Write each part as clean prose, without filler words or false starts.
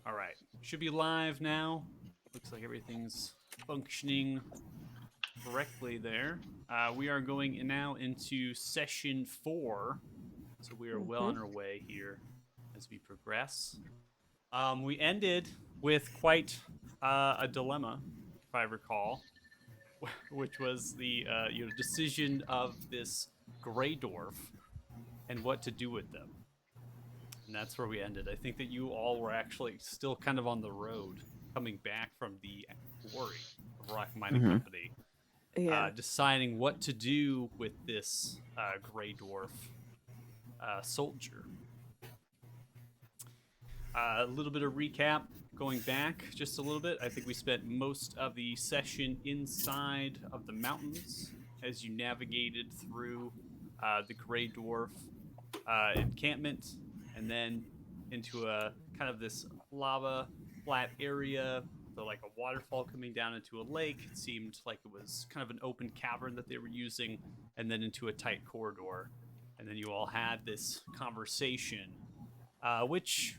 All right. Should be live now. Looks like everything's functioning correctly there. We are going now into session 4. So we are well on our way here as we progress. We ended with quite a dilemma, if I recall, which was the decision of this gray dwarf and what to do with them. And that's where we ended. I think that you all were actually still kind of on the road coming back from the quarry of Rock Mining Company, Yeah. deciding what to do with this gray dwarf soldier. A little bit of recap going back just a little bit. I think we spent most of the session inside of the mountains as you navigated through the gray dwarf encampment and then into a kind of this lava flat area, so like a waterfall coming down into a lake. It seemed like it was kind of an open cavern that they were using, and then into a tight corridor. And then you all had this conversation, which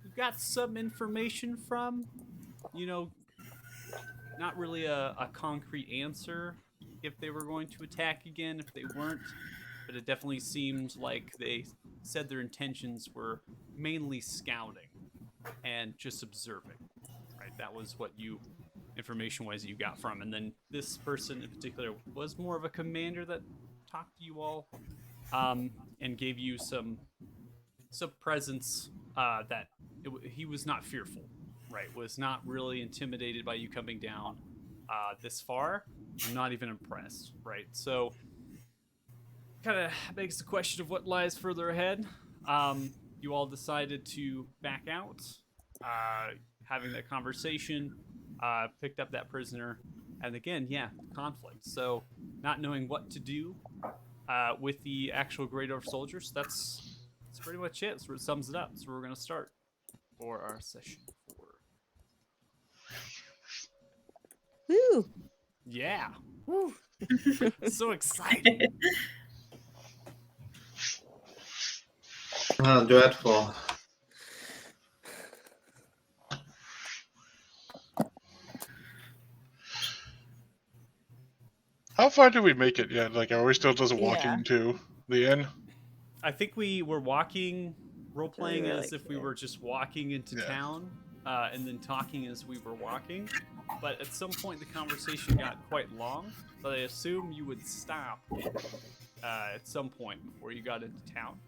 we got some information from. You know, not really a concrete answer if they were going to attack again, if they weren't, but it definitely seemed like they said their intentions were mainly scouting and just observing. Right, that was what you information-wise you got from. And then this person in particular was more of a commander that talked to you all, and gave you some presence that he was not fearful. Right, was not really intimidated by you coming down this far. I'm not even impressed. Right, so kind of begs the question of what lies further ahead. You all decided to back out, having that conversation, picked up that prisoner, and again, yeah, conflict. So, not knowing what to do with the actual Grey Dwarf soldiers, that's pretty much it. That's where it sums it up. So, we're going to start for our session 4. Woo! Yeah. Woo! So exciting. Oh, dreadful. How far did we make it yet? Like, are we still just walking Yeah. to the inn? I think we were walking, role playing We were as like, if we yeah. were just walking into town, and then talking as we were walking. But at some point, the conversation got quite long. But I assume you would stop at some point before you got into town.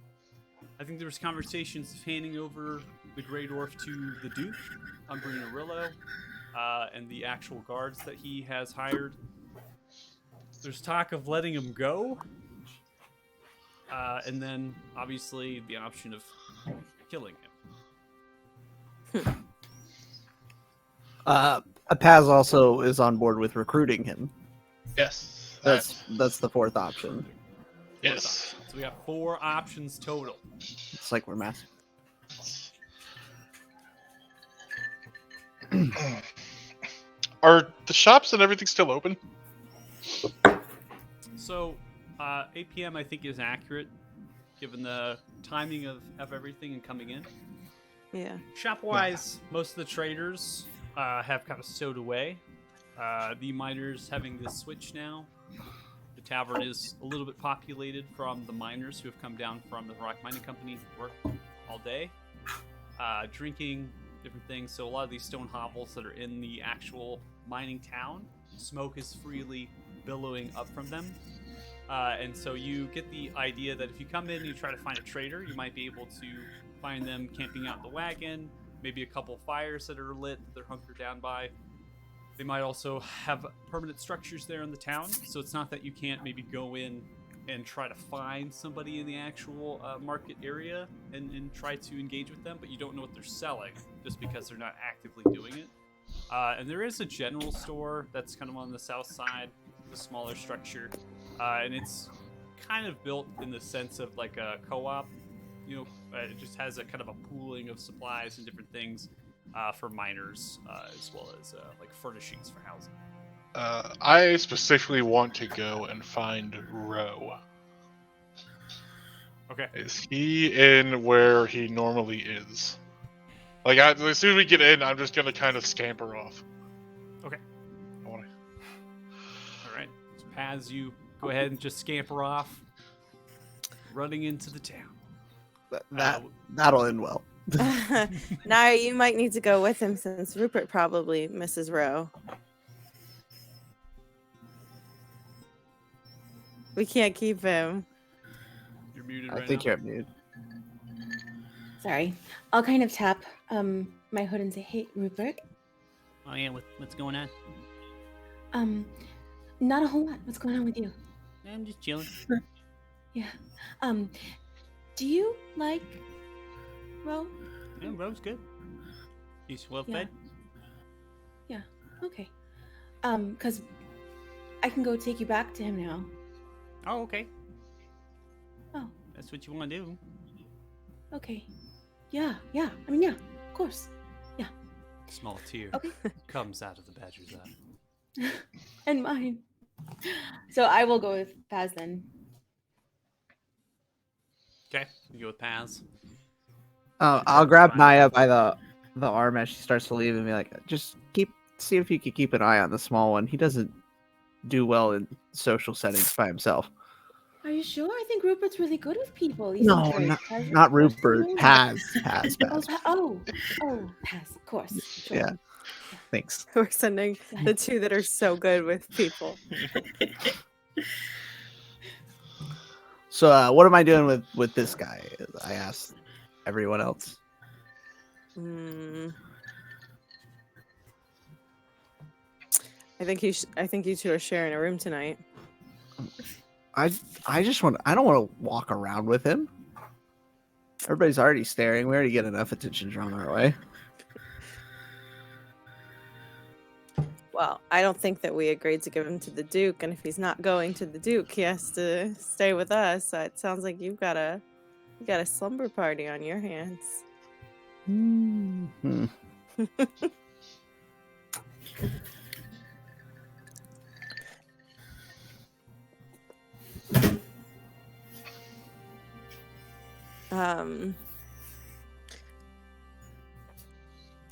I think there was conversations of handing over the Grey Dwarf to the Duke, Umbrenarillo, and the actual guards that he has hired. There's talk of letting him go, and then obviously the option of killing him. Paz also is on board with recruiting him. Yes. That's the fourth option. Yes. So we got 4 options total. It's like we're massive. Are the shops and everything still open? So 8 p.m. I think is accurate, given the timing of everything and coming in. Yeah. Shop-wise, most of the traders have kind of stowed away. The miners having this switch now. The tavern is a little bit populated from the miners who have come down from the Rock Mining Company to work all day, drinking different things. So a lot of these stone hovels that are in the actual mining town, smoke is freely billowing up from them. And so you get the idea that if you come in and you try to find a trader, you might be able to find them camping out in the wagon, maybe a couple fires that are lit that they're hunkered down by. They might also have permanent structures there in the town, so it's not that you can't maybe go in and try to find somebody in the actual market area and try to engage with them, but you don't know what they're selling just because they're not actively doing it. And there is a general store that's kind of on the south side, a smaller structure, and it's kind of built in the sense of like a co-op. You know, it just has a kind of a pooling of supplies and different things for miners, as well as like furnishings for housing. I specifically want to go and find Ro. Okay. Is he in where he normally is? Like, as soon as we get in, I'm just gonna kind of scamper off. Okay. I wanna... All right. So Paz, you go ahead and just scamper off, running into the town. That'll end well. Naya, you might need to go with him since Rupert probably misses Roe. We can't keep him. You're muted I right think now. you're muted. Sorry. I'll kind of tap my hood and say, "Hey, Rupert." Oh yeah, what's going on? Not a whole lot. What's going on with you? I'm just chilling. Yeah. Do you like Ro? Yeah, Ro's good. He's well Yeah. fed. Yeah. Okay. Cause I can go take you back to him now. Oh, okay. Oh, That's what you want to do. okay. Yeah. I mean, yeah. Of course. Small tear Okay. comes out of the badger's eye. And mine. So I will go with Paz then. Okay, you go with Paz. I'll grab Naya by the arm as she starts to leave and be like, just see if you can keep an eye on the small one. He doesn't do well in social settings by himself. Are you sure? I think Rupert's really good with people. He No, seems very not pleasant, Rupert. personable. Paz. Oh, Paz, of course. Sure. Yeah. Thanks. We're sending the two that are so good with people. So, what am I doing with this guy? I asked everyone else. I think you two are sharing a room tonight. I don't want to walk around with him. Everybody's already staring. We already get enough attention drawn our way. Well, I don't think that we agreed to give him to the Duke, and if he's not going to the Duke, he has to stay with us. So it sounds like you got a slumber party on your hands. Hmm.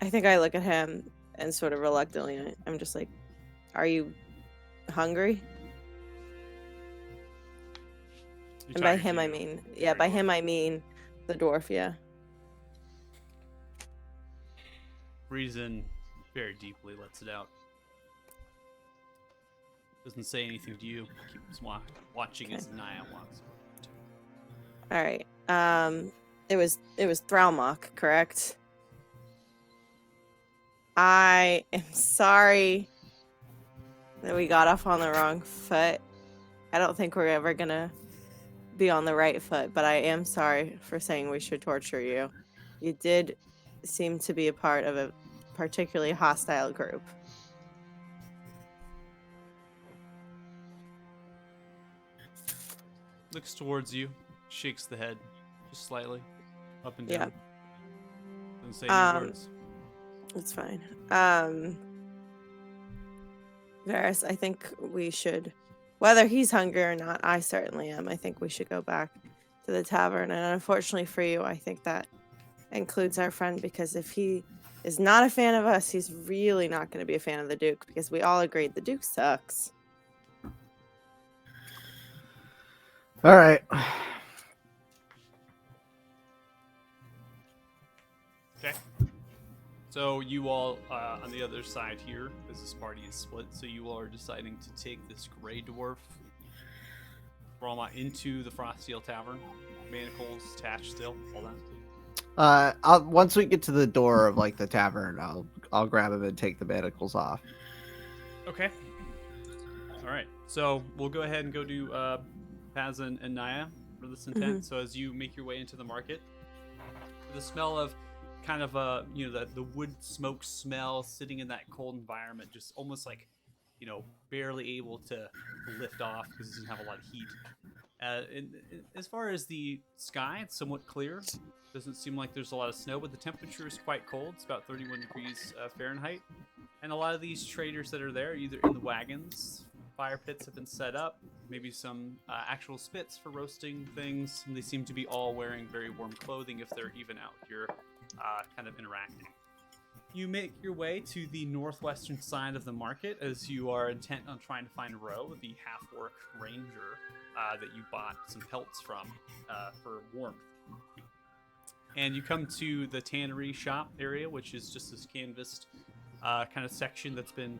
I think I look at him and sort of reluctantly, I'm just like, "Are you hungry?" You're And by talking him, to I mean, yeah, by him, I mean the dwarf, yeah. Reason very deeply lets it out. Doesn't say anything to you. Keeps watching as Naya walks. All right. It was Thralmok, correct? I am sorry that we got off on the wrong foot. I don't think we're ever gonna be on the right foot, but I am sorry for saying we should torture you. You did seem to be a part of a particularly hostile group. Looks towards you, shakes the head, just slightly, up and Yeah. down. Doesn't say any words. It's fine. Varys, I think we should, whether he's hungry or not, I certainly am. I think we should go back to the tavern. And unfortunately for you, I think that includes our friend, because if he is not a fan of us, he's really not going to be a fan of the Duke, because we all agreed the Duke sucks. All right. Okay. So you all on the other side here, as this party is split, so you all are deciding to take this gray dwarf Roma into the Acrostial Tavern. Manacles attached still, all that. Once we get to the door of like the tavern, I'll grab him and take the manacles off. Okay. All right. So we'll go ahead and go to Paz and Naya for this intent. So as you make your way into the market, the smell of kind of the wood smoke smell sitting in that cold environment, just almost like, barely able to lift off because it doesn't have a lot of heat. And as far as the sky, it's somewhat clear. Doesn't seem like there's a lot of snow, but the temperature is quite cold. It's about 31 degrees Fahrenheit. And a lot of these traders that are there, either in the wagons, fire pits have been set up, maybe some actual spits for roasting things. And they seem to be all wearing very warm clothing if they're even out here kind of interacting. You make your way to the northwestern side of the market as you are intent on trying to find Ro, the half-orc ranger that you bought some pelts from for warmth. And you come to the tannery shop area, which is just this canvassed kind of section that's been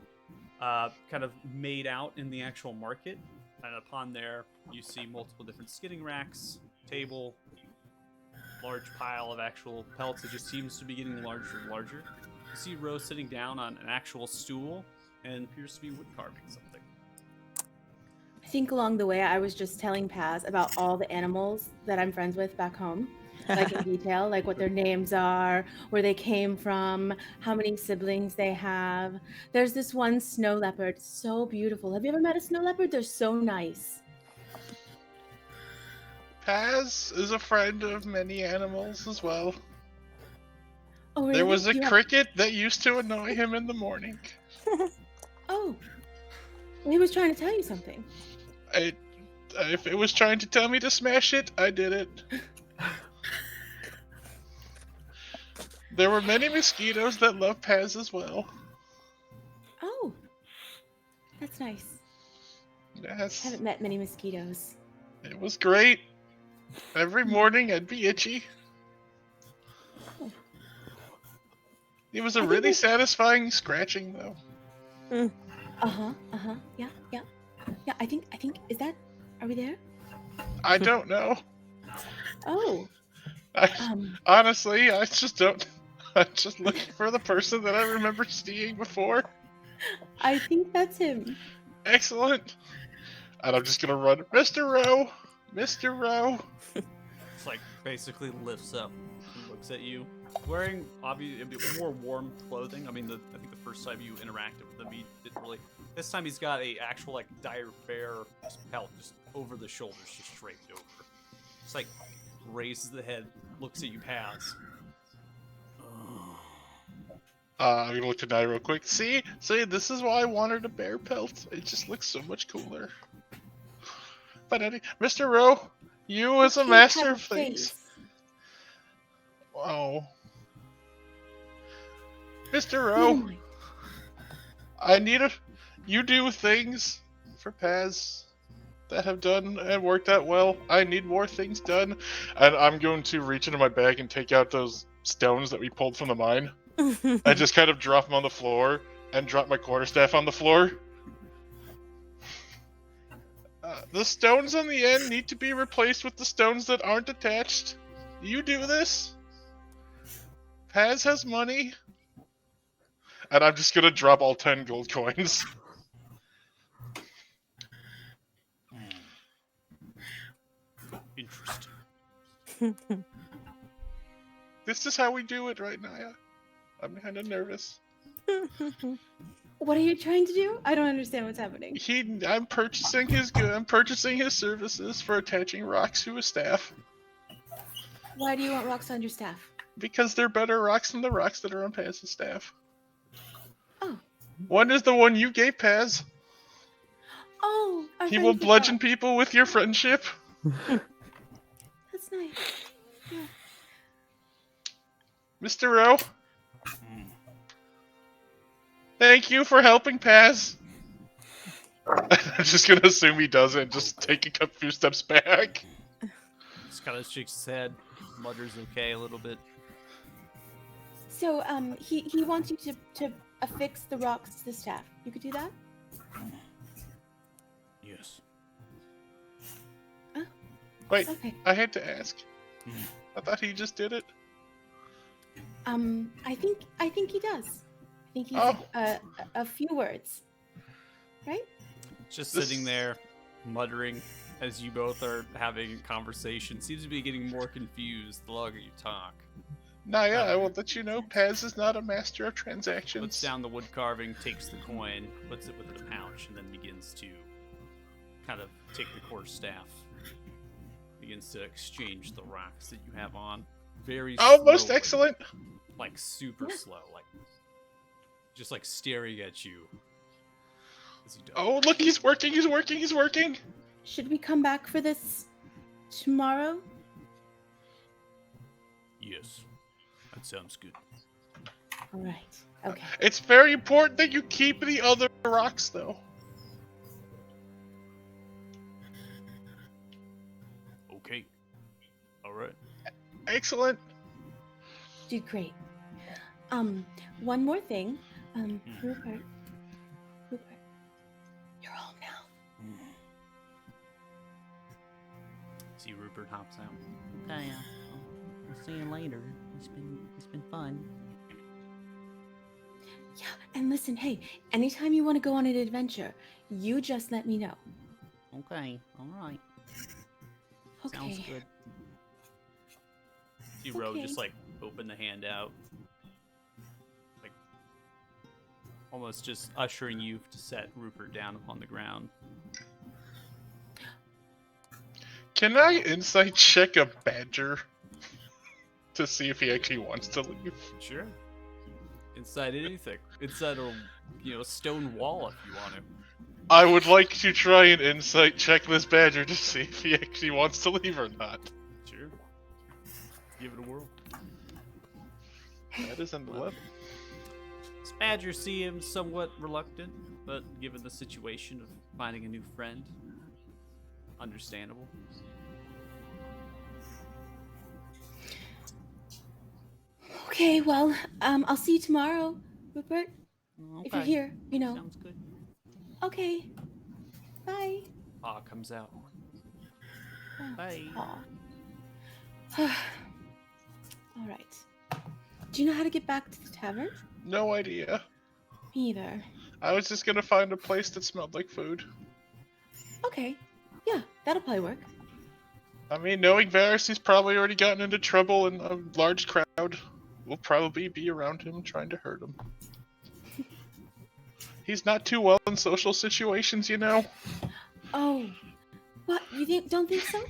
kind of made out in the actual market. And upon there, you see multiple different skidding racks, table, large pile of actual pelts. It just seems to be getting larger and larger. You see Rose sitting down on an actual stool and appears to be wood carving something. I think along the way, I was just telling Paz about all the animals that I'm friends with back home, like in detail, like what their names are, where they came from, how many siblings they have. There's this one snow leopard, so beautiful. Have you ever met a snow leopard? They're so nice. Paz is a friend of many animals as well. Oh, really? There was a You have- cricket that used to annoy him in the morning. Oh, he was trying to tell you something. If it was trying to tell me to smash it, I did it. There were many mosquitoes that love Paz as well. Oh, that's nice. Yes, Haven't met many mosquitoes. it was great. Every morning I'd be itchy. It was a I think really that's- satisfying scratching, though. Yeah. Yeah, I think, is that, are we there? I don't know. Oh, Honestly, I just don't. I'm just looking for the person that I remember seeing before. I think that's him. Excellent. And I'm just gonna run, Mr. Rowe, Mr. Rowe. It's like basically lifts up and looks at you, wearing obviously a bit more warm clothing. I mean, I think the first time you interacted with him, he didn't really. This time he's got a actual like dire bear pelt just over the shoulders, just draped over. Just like raises the head, looks at you, Paz. I'm gonna look at Nye real quick. See, this is why I wanted a bear pelt. It just looks so much cooler. But anyway, Mr. Rowe, you as a Can't master have of a things. face. Wow. Mr. Never Rowe, mind. I need a. You do things for Paz that have done and worked out well. I need more things done. And I'm going to reach into my bag and take out those stones that we pulled from the mine. I just kind of drop them on the floor and drop my quarterstaff on the floor. The stones on the end need to be replaced with the stones that aren't attached. You do this. Paz has money. And I'm just gonna drop all 10 gold coins. Interesting. This is how we do it right now. I'm kind of nervous. What are you trying to do? I don't understand what's happening. I'm purchasing his good. I'm purchasing his services for attaching rocks to his staff Why do you want rocks on your staff? because they're better rocks than the rocks that are on Paz's staff. Oh. One is the one you gave Paz. Oh, our He friend will who bludgeon bought- people with your friendship. That's nice. Yeah. Mr. Rowe, thank you for helping Paz. I'm just gonna assume he does it and just take a few steps back. Just kind of shakes his head, mutters okay a little bit. So, he wants you to affix the rocks to the staff. You could do that? Yes. Wait, Okay. I had to ask. I thought he just did it. I think he does. I think he's Oh. a few words. Right? Just This- sitting there, muttering as you both are having a conversation. Seems to be getting more confused the longer you talk. Naya, I will let you know Paz is not a master of Puts transactions. down the wood carving, takes the coin, puts it within a pouch, and then begins to kind of take the quarter staff. Begins to exchange the rocks that you have on. Very Oh, most slowly, excellent. Like super slow, like just like staring at you. As he does. Oh, look, he's working, he's working, he's working. Should we come back for this tomorrow? Yes. I That sounds good. All right. Okay. It's very important that you keep the other rocks, though. Okay. All right. Excellent. Did great. One more thing. Rupert, you're home now. See, Rupert hops out. Okay, I'll see you later. It's been fun. Yeah, and listen, hey, anytime you want to go on an adventure, you just let me know. Okay, all right. Okay. Sounds good. See Ro Okay. just like open the hand out, like almost just ushering you to set Rupert down upon the ground. Can I insight check a badger to see if he actually wants to leave? Sure. Inside anything, inside a stone wall if you want to. I would like to try and insight check this badger to see if he actually wants to leave or not. Sure. Give it a whirl. That is an 11. This badger seems somewhat reluctant, but given the situation of finding a new friend, understandable. Okay, well, I'll see you tomorrow, Rupert. Okay. If you're here, Sounds good. Okay. Bye. Ah comes out. Bye. Aw. All right. Do you know how to get back to the tavern? No idea. Me either. I was just gonna find a place that smelled like food. Okay. Yeah, that'll probably work. I mean, knowing Varys, he's probably already gotten into trouble in a large crowd. We'll probably be around him trying to hurt him. He's not too well in social situations, you know? Oh. What? You don't think so?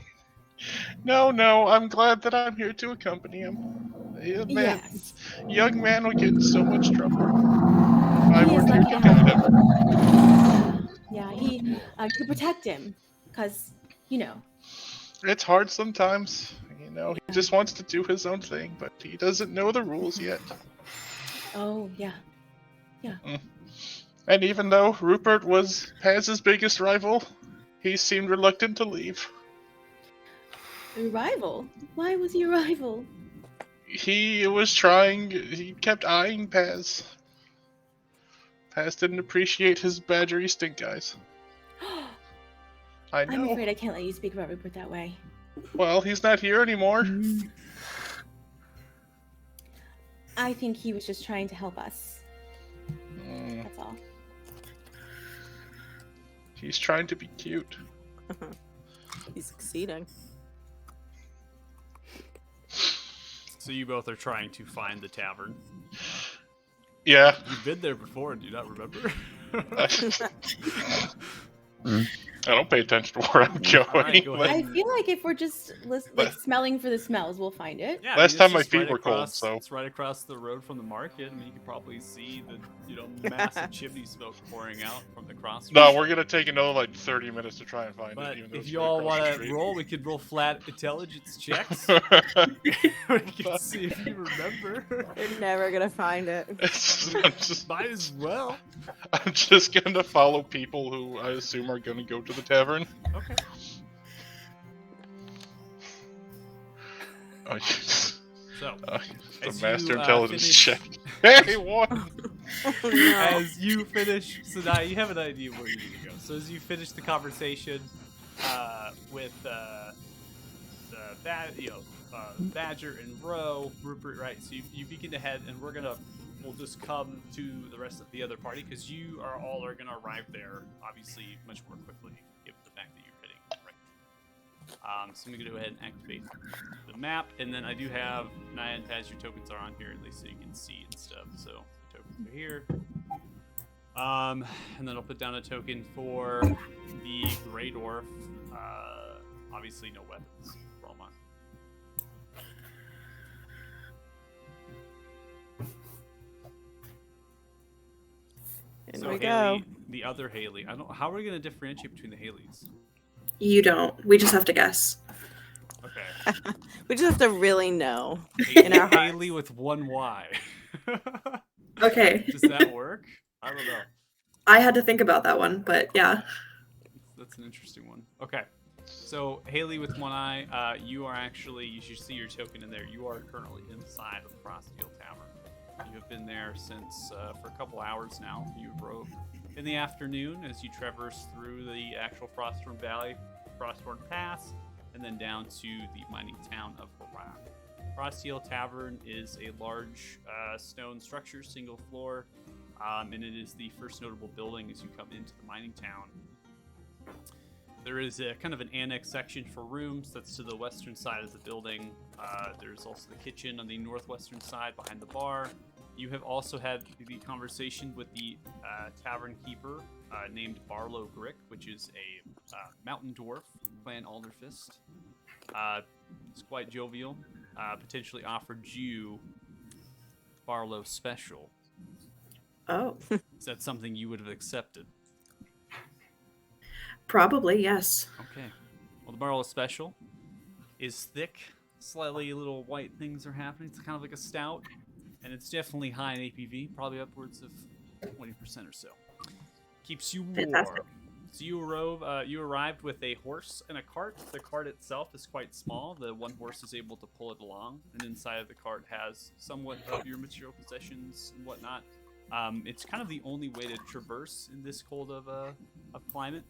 No, I'm glad that I'm here to accompany him. Yes. Young man will get in so much trouble. I He is work here lucky to to have guide him. Yeah, you could protect him. Because, It's hard sometimes. He just wants to do his own thing, but he doesn't know the rules yet. Oh, yeah. And even though Rupert was Paz's biggest rival, he seemed reluctant to leave. A rival? Why was he a rival? He kept eyeing Paz. Paz didn't appreciate his badgery stink eyes. I I'm know. afraid I can't let you speak about Rupert that way. Well, he's not here anymore. I think he was just trying to help us. That's all. He's trying to be cute. He's succeeding. So you both are trying to find the tavern. Yeah. You've been there before, do you not remember? I don't pay attention to where I'm going. Alright, go ahead. I feel like if we're just smelling for the smells, we'll find it. Yeah, Last it's time my just feet right were cold, across- so- it's right across the road from the market. I mean, you can probably see the massive chimney smoke pouring out from the crossroads. No, we're gonna take another 30 minutes to try and find But it. Even though if it's you right all across the want to street. roll, we could roll flat intelligence checks. We can see if you remember. You're never gonna find it. Might as well. I'm just gonna follow people who I assume are gonna go to the tavern. Okay. Oh, jeez. So, The as master you, intelligence finish- check. Hey, one! Oh, no. as you finish, so now you have an idea where you need to go. So as you finish the conversation with Badger and Ro, Rupert, right? So you begin to head, and we'll just come to the rest of the other party because you are gonna arrive there, obviously much more quickly, given the fact that you're heading right. So I'm gonna go ahead and activate the map, and then I do have Naya and Paz. Your tokens are on here, at least so you can see and stuff. So the tokens are here. And then I'll put down a token for the Grey Dwarf. Obviously, no weapons. Roll mine. In So we go. Haley, the other Haley. I don't. How are we gonna differentiate between the Haleys? You don't. We just have to guess. Okay. We just have to really know in our hearts. Haley with one Y. Okay. Does that work? I don't know. I had to think about that one, but yeah. That's an interesting one. Okay. So, Haley with one eye, you are actually, you should see your token in there. You are currently inside of the Acrostial Tavern. You have been there since, for a couple hours now. You rode in the afternoon as you traverse through the actual Frosthorn Valley, Frosthorn Pass, and then down to the mining town of Haran. Acrostial Tavern is a large stone structure, single floor, and it is the first notable building as you come into the mining town. There is a kind of an annex section for rooms that's to the western side of the building. There's also the kitchen on the northwestern side behind the bar. You have also had the conversation with the tavern keeper named Barlow Grick, which is a mountain dwarf, Clan Alderfist. He's quite jovial. Potentially offered you Barlow Special. Oh, Is that something you would have accepted? probably, yes. Okay. Well, the Barlow Special is thick, slightly little white things are happening. It's kind of like a stout, and it's definitely high in APV, probably upwards of 20% or so. Keeps you warm. Fantastic. So you arrived with a horse and a cart. The cart itself is quite small. The one horse is able to pull it along, and inside of the cart has somewhat of your material possessions and whatnot. It's kind of the only way to traverse in this cold of climate.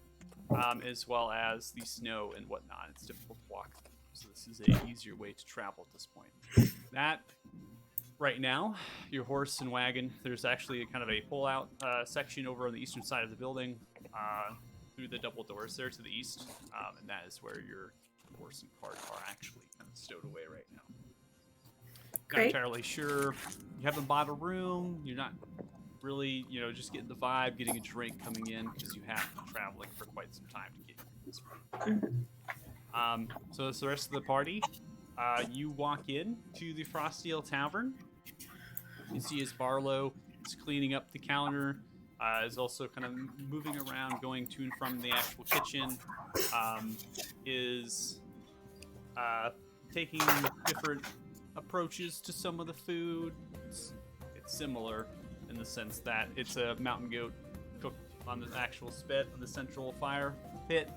As well as the snow and whatnot. It's difficult to walk through, so this is an easier way to travel at this point. That, right now, your horse and wagon, there's actually a kind of a pull-out section over on the eastern side of the building through the double doors there to the east, and that is where your horse and cart are actually kind of stowed away right now. Not Great. entirely sure. You haven't bought a room. You're not really, just getting the vibe, getting a drink coming in because you have been traveling for quite some time to get here. So that's the rest of the party. You walk in to the Acrostial Tavern. You see as Barlow is cleaning up the counter, is also kind of moving around, going to and from the actual kitchen, is taking different approaches to some of the food. It's similar in the sense that it's a mountain goat cooked on the actual spit on the central fire pit.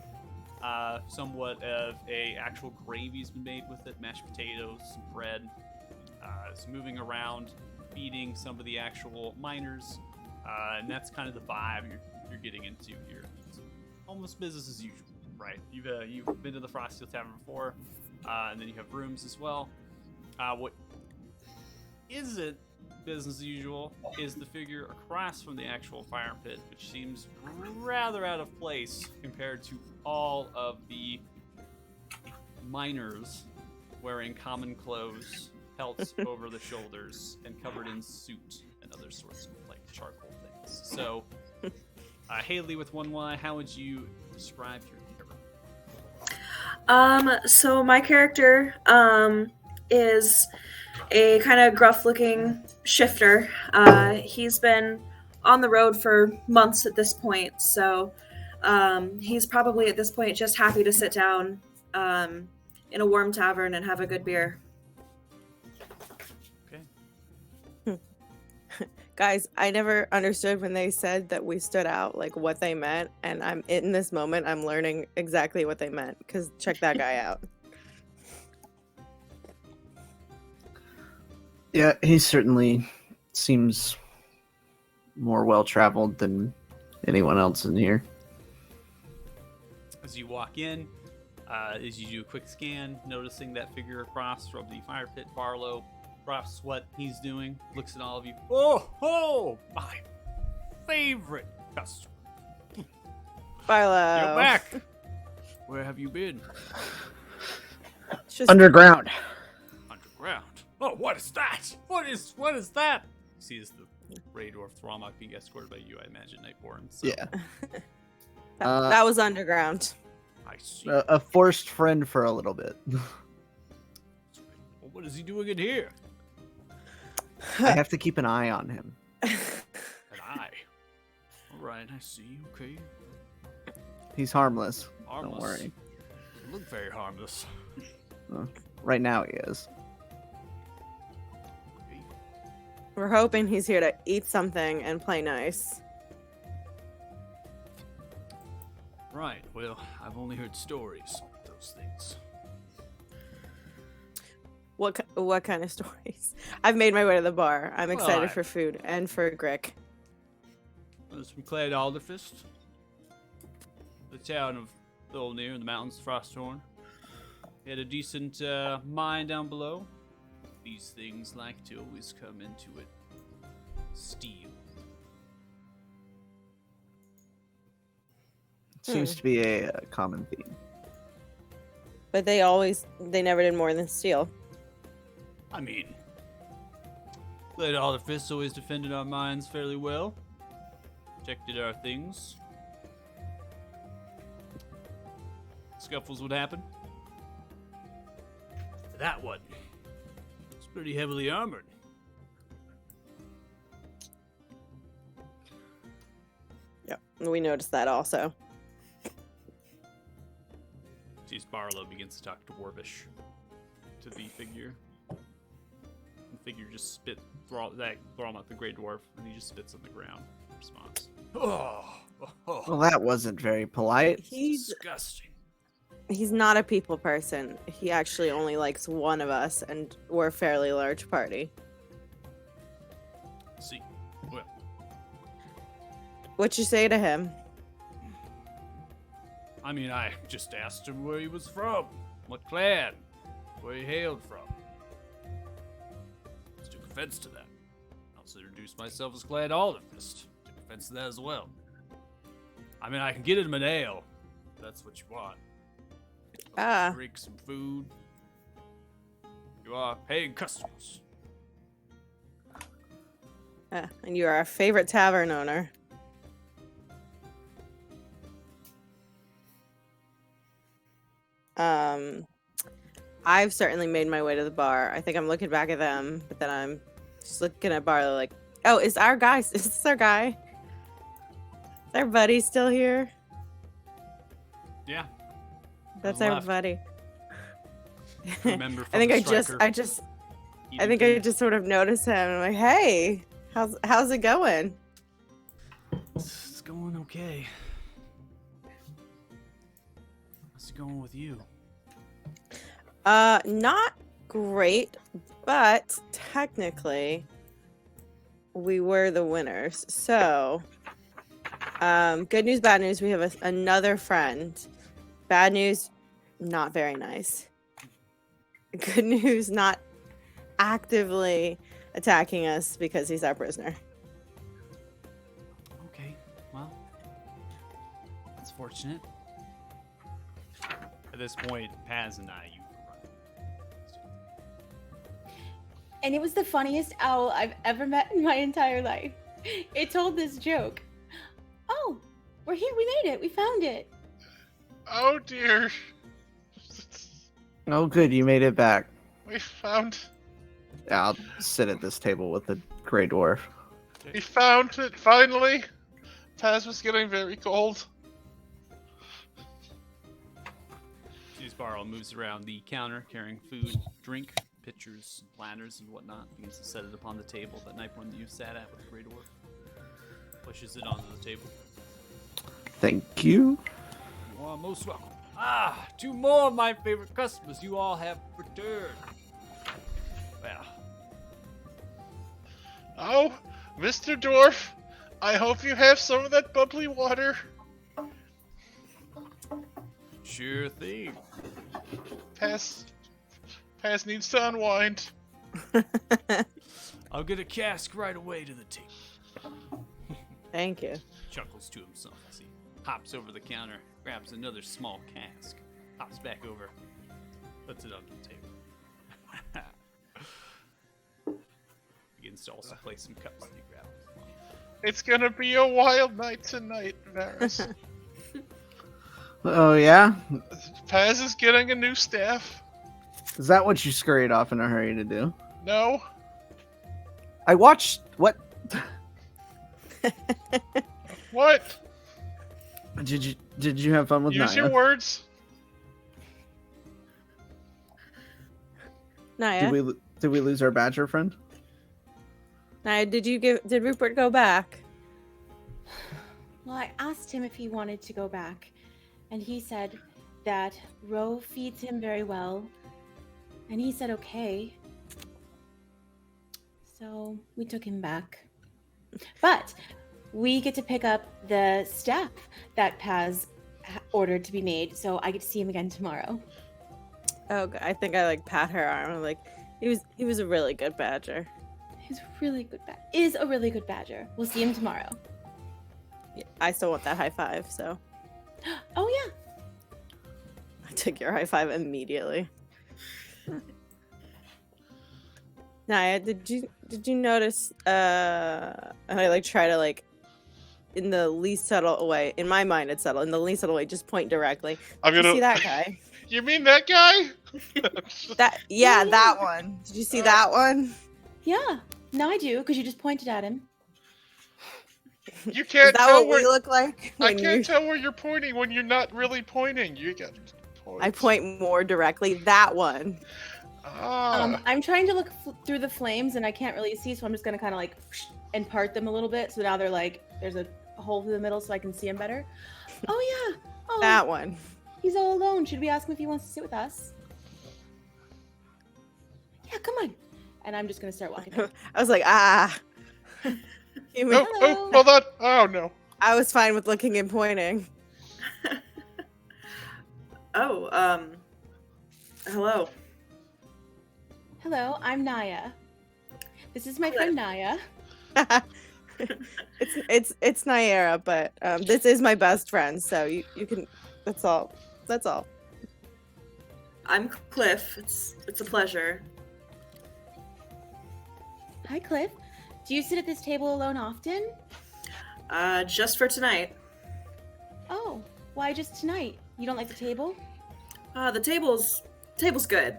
Somewhat of a actual gravy's been made with it, mashed potatoes, some bread. It's moving around, feeding some of the actual miners, and that's kind of the vibe you're getting into here. It's almost business as usual, right? You've been to the Acrostial Tavern before, and then you have rooms as well. What isn't business as usual is the figure across from the actual fire pit, which seems rather out of place compared to all of the miners wearing common clothes, pelts over the shoulders, and covered in soot and other sorts of like charcoal things. So, Haley with one Y, how would you describe your character? So my character, is a kind of gruff-looking shifter. He's been on the road for months at this point, so he's probably at this point just happy to sit down in a warm tavern and have a good beer. Okay. Guys, I never understood when they said that we stood out, like what they meant, and I'm in this moment. I'm learning exactly what they meant because check that guy out. Yeah, he certainly seems more well-traveled than anyone else in here. As you walk in, as you do a quick scan, noticing that figure across from the fire pit, Barlow drops what he's doing, looks at all of you. Oh, my favorite customer. Barlow. You're back. Where have you been? It's just Underground. Underground. Oh, what is that? What is that? See, as the Grey Dwarf Thrallmok being escorted by you, I imagine Nightborn. So. Yeah. that was underground. I see. A forced friend for a little bit. Well, what is he doing in here? I have to keep an eye on him. An eye. All right, I see. Okay. He's harmless. Harmless. Don't worry. You look very harmless. right now he is. We're hoping he's here to eat something and play nice. Right. Well, I've only heard stories of those things. What kind of stories? I've made my way to the bar. I'm excited I- for food and for Grick. There's from Clad Alderfist, the town of Thulnir in the mountains of Frosthorn. He had a decent mine down below. These things like to always come into it. Steal. Seems to be a common theme. But they never did more than steal. I mean, Clad Alderfist always defended our mines fairly well. Protected our things. Scuffles would happen. That one. It's pretty heavily armored. Yep, we noticed that also. Sees Barlow begins to talk Dwarvish to the figure. The figure just throw him at the Grey Dwarf, and he just spits on the ground. Response. Well, that wasn't very polite. He's Disgusting. not a people person. He actually only likes one of us, and we're a fairly large party. See, well, What you say to him? I mean, I just asked him where he was from, what clan, where he hailed from. Just took offense to that. I also introduced myself as Clad Alderfist. Took offense to that as well. I mean, I can get him an ale. If that's what you want. Drink some food. You are paying customers. And you are our favorite tavern owner. I've certainly made my way to the bar. I think I'm looking back at them, but then I'm just looking at Barlow like, oh, is this our guy? Is our buddy still here? Yeah. That's Hasn't our left. buddy. Remember I from think the I just Striker. sort of noticed him. I'm like, hey, how's it going? It's going okay. How's it going with you? Not great, but technically we were the winners. So, good news, bad news. We have another friend. Bad news, not very nice. Good news, not actively attacking us because he's our prisoner. Okay, well, that's fortunate. At this point, Paz and I, you can run. And it was the funniest owl I've ever met in my entire life. It told this joke. Oh, we're here. We made it. We found it. Oh dear. Oh, good, you made it back. We found Yeah, I'll sit at this table with the Grey Dwarf. We found it finally. Paz was getting very cold. Barrow moves around the counter, carrying food, drink, pitchers, platters, and whatnot. Begins to set it upon the table, that nice one you sat at with the Grey Dwarf. Pushes it onto the table. Thank you. You are most welcome. Ah, two more of my favorite customers you all have returned. Well, Oh, Mr. Dwarf, I hope you have some of that bubbly water. sure thing. Paz needs to unwind. I'll get a cask right away to the table. Thank you. Chuckles to himself as he hops over the counter, grabs another small cask, hops back over, puts it onto the table. Begins to also place some cups that he grabs. It's gonna be a wild night tonight, Varys. Oh, yeah? Paz is getting a new staff. Is that what you scurried off in a hurry to do? No, I watched... What? what? Did you have fun with Use Naya? your words. Naya, Did we lose our badger friend? Naya, did Rupert go back? Well, I asked him if he wanted to go back, and he said that Ro feeds him very well, and he said okay. So we took him back. But we get to pick up the staff that Paz ordered to be made, so I get to see him again tomorrow. Oh, I think I like pat her arm. I'm like, he was a really good badger. He's a really good is a really good badger. We'll see him tomorrow. Yeah, I still want that high five, so Oh yeah. I took your high five immediately. Naya, did you notice? And I like try to like, in the least subtle way. In my mind, it's subtle. In the least subtle way, just point directly. I'm Did gonna you see that guy? You mean that guy? Yeah, Yeah. that one. Did you see that one? Yeah. Now I do, because you just pointed at him. You Is can't that tell what we look like? I when can't you- tell where you're pointing when you're not really pointing. You got I point more directly. That one. Ah. I'm trying to look through the flames, and I can't really see, so I'm just gonna kind of like and part them a little bit, so now they're like there's a hole through the middle, so I can see him better. Oh yeah. Oh, That one. he's all alone. Should we ask him if he wants to sit with us? Yeah, come on. And I'm just gonna start walking. I was like, ah. You mean- Oh, hold on. Oh no. I was fine with looking and pointing. Oh, hello. Hello, I'm Naya. This is my friend Naya. It's Nyera, but this is my best friend, so you can. That's all. That's all. I'm Cliff. It's a pleasure. Hi, Cliff. Do you sit at this table alone often? Just for tonight. Oh, why just tonight? You don't like the table? The table's good.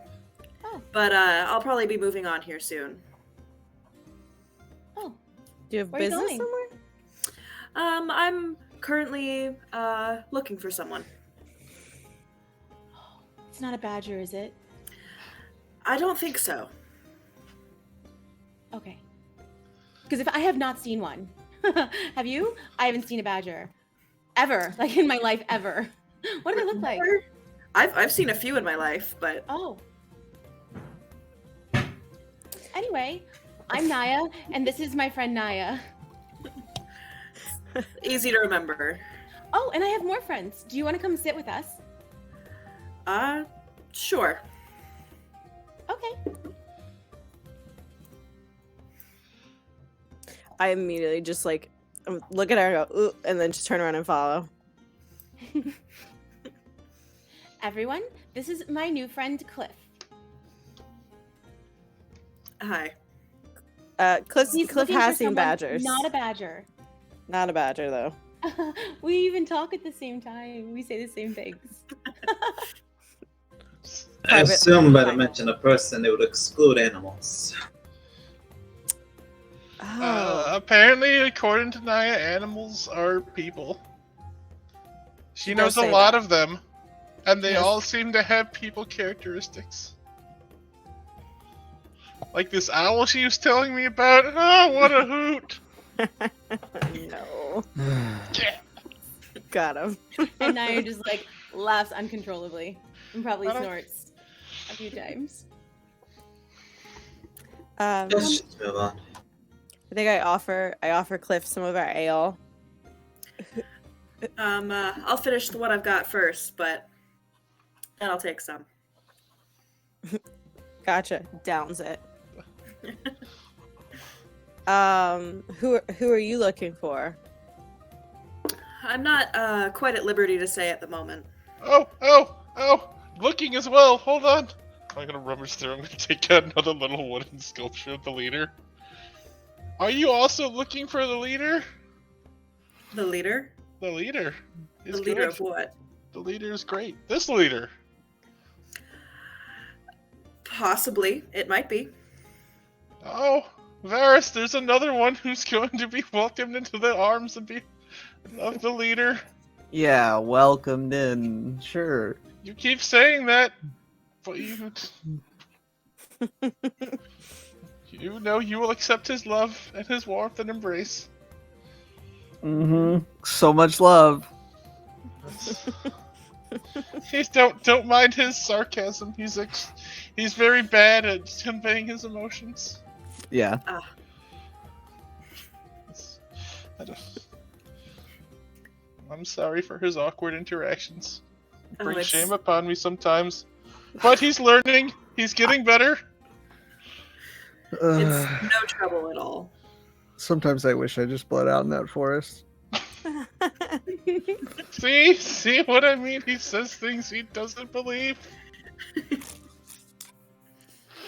Oh. But I'll probably be moving on here soon. Oh, Do you have Where are you business going? somewhere? I'm currently looking for someone. it's not a badger, is it? I don't think so. Okay. Because if I have not seen one, have you? I haven't seen a badger ever, like in my life ever. What do they look like? I've seen a few in my life, but Oh. Anyway, I'm Naya, and this is my friend Naya. easy to remember. Oh, and I have more friends. Do you want to come sit with us? Sure. Okay. I immediately just like look at her and go, ooh, and then just turn around and follow. Everyone, this is my new friend Cliff. Hi. Cliff He's Cliff looking for has seen someone, badgers. Not a badger. Not a badger though. We even talk at the same time. We say the same things. I Private- assume by the private. mention of person, they would exclude animals. Oh, Apparently, according to Naya, animals are people. She She knows does a say lot that. of them, and they Yes. all seem to have people characteristics. Like this owl she was telling me about. Oh, what a hoot! no. Yeah. Got him. And Naya just like laughs uncontrollably and probably I don't- snorts a few times. Let's just move on. I think I offer Cliff some of our ale. I'll finish the one I've got first, but then I'll take some. Gotcha. Downs it. Who are you looking for? I'm not quite at liberty to say at the moment. Oh! Looking as well. Hold on. I'm gonna rummage through. I'm gonna take out another little wooden sculpture of the leader. Are you also looking for the leader? The leader? The leader. The leader of what? The leader is great. This leader. Possibly. It might be. Oh, Varys, there's another one who's going to be welcomed into the arms of the leader. Yeah, welcomed in. Sure. You keep saying that, but you... You know you will accept his love and his warmth and embrace. Mm-hmm. So much love. Please don't mind his sarcasm. He's very bad at conveying his emotions. Yeah. I'm sorry for his awkward interactions. Oh, Brings it's- shame upon me sometimes. But he's learning. He's getting better. It's Ugh. no trouble at all. Sometimes I wish I just bled out in that forest. See what I mean? He says things he doesn't believe.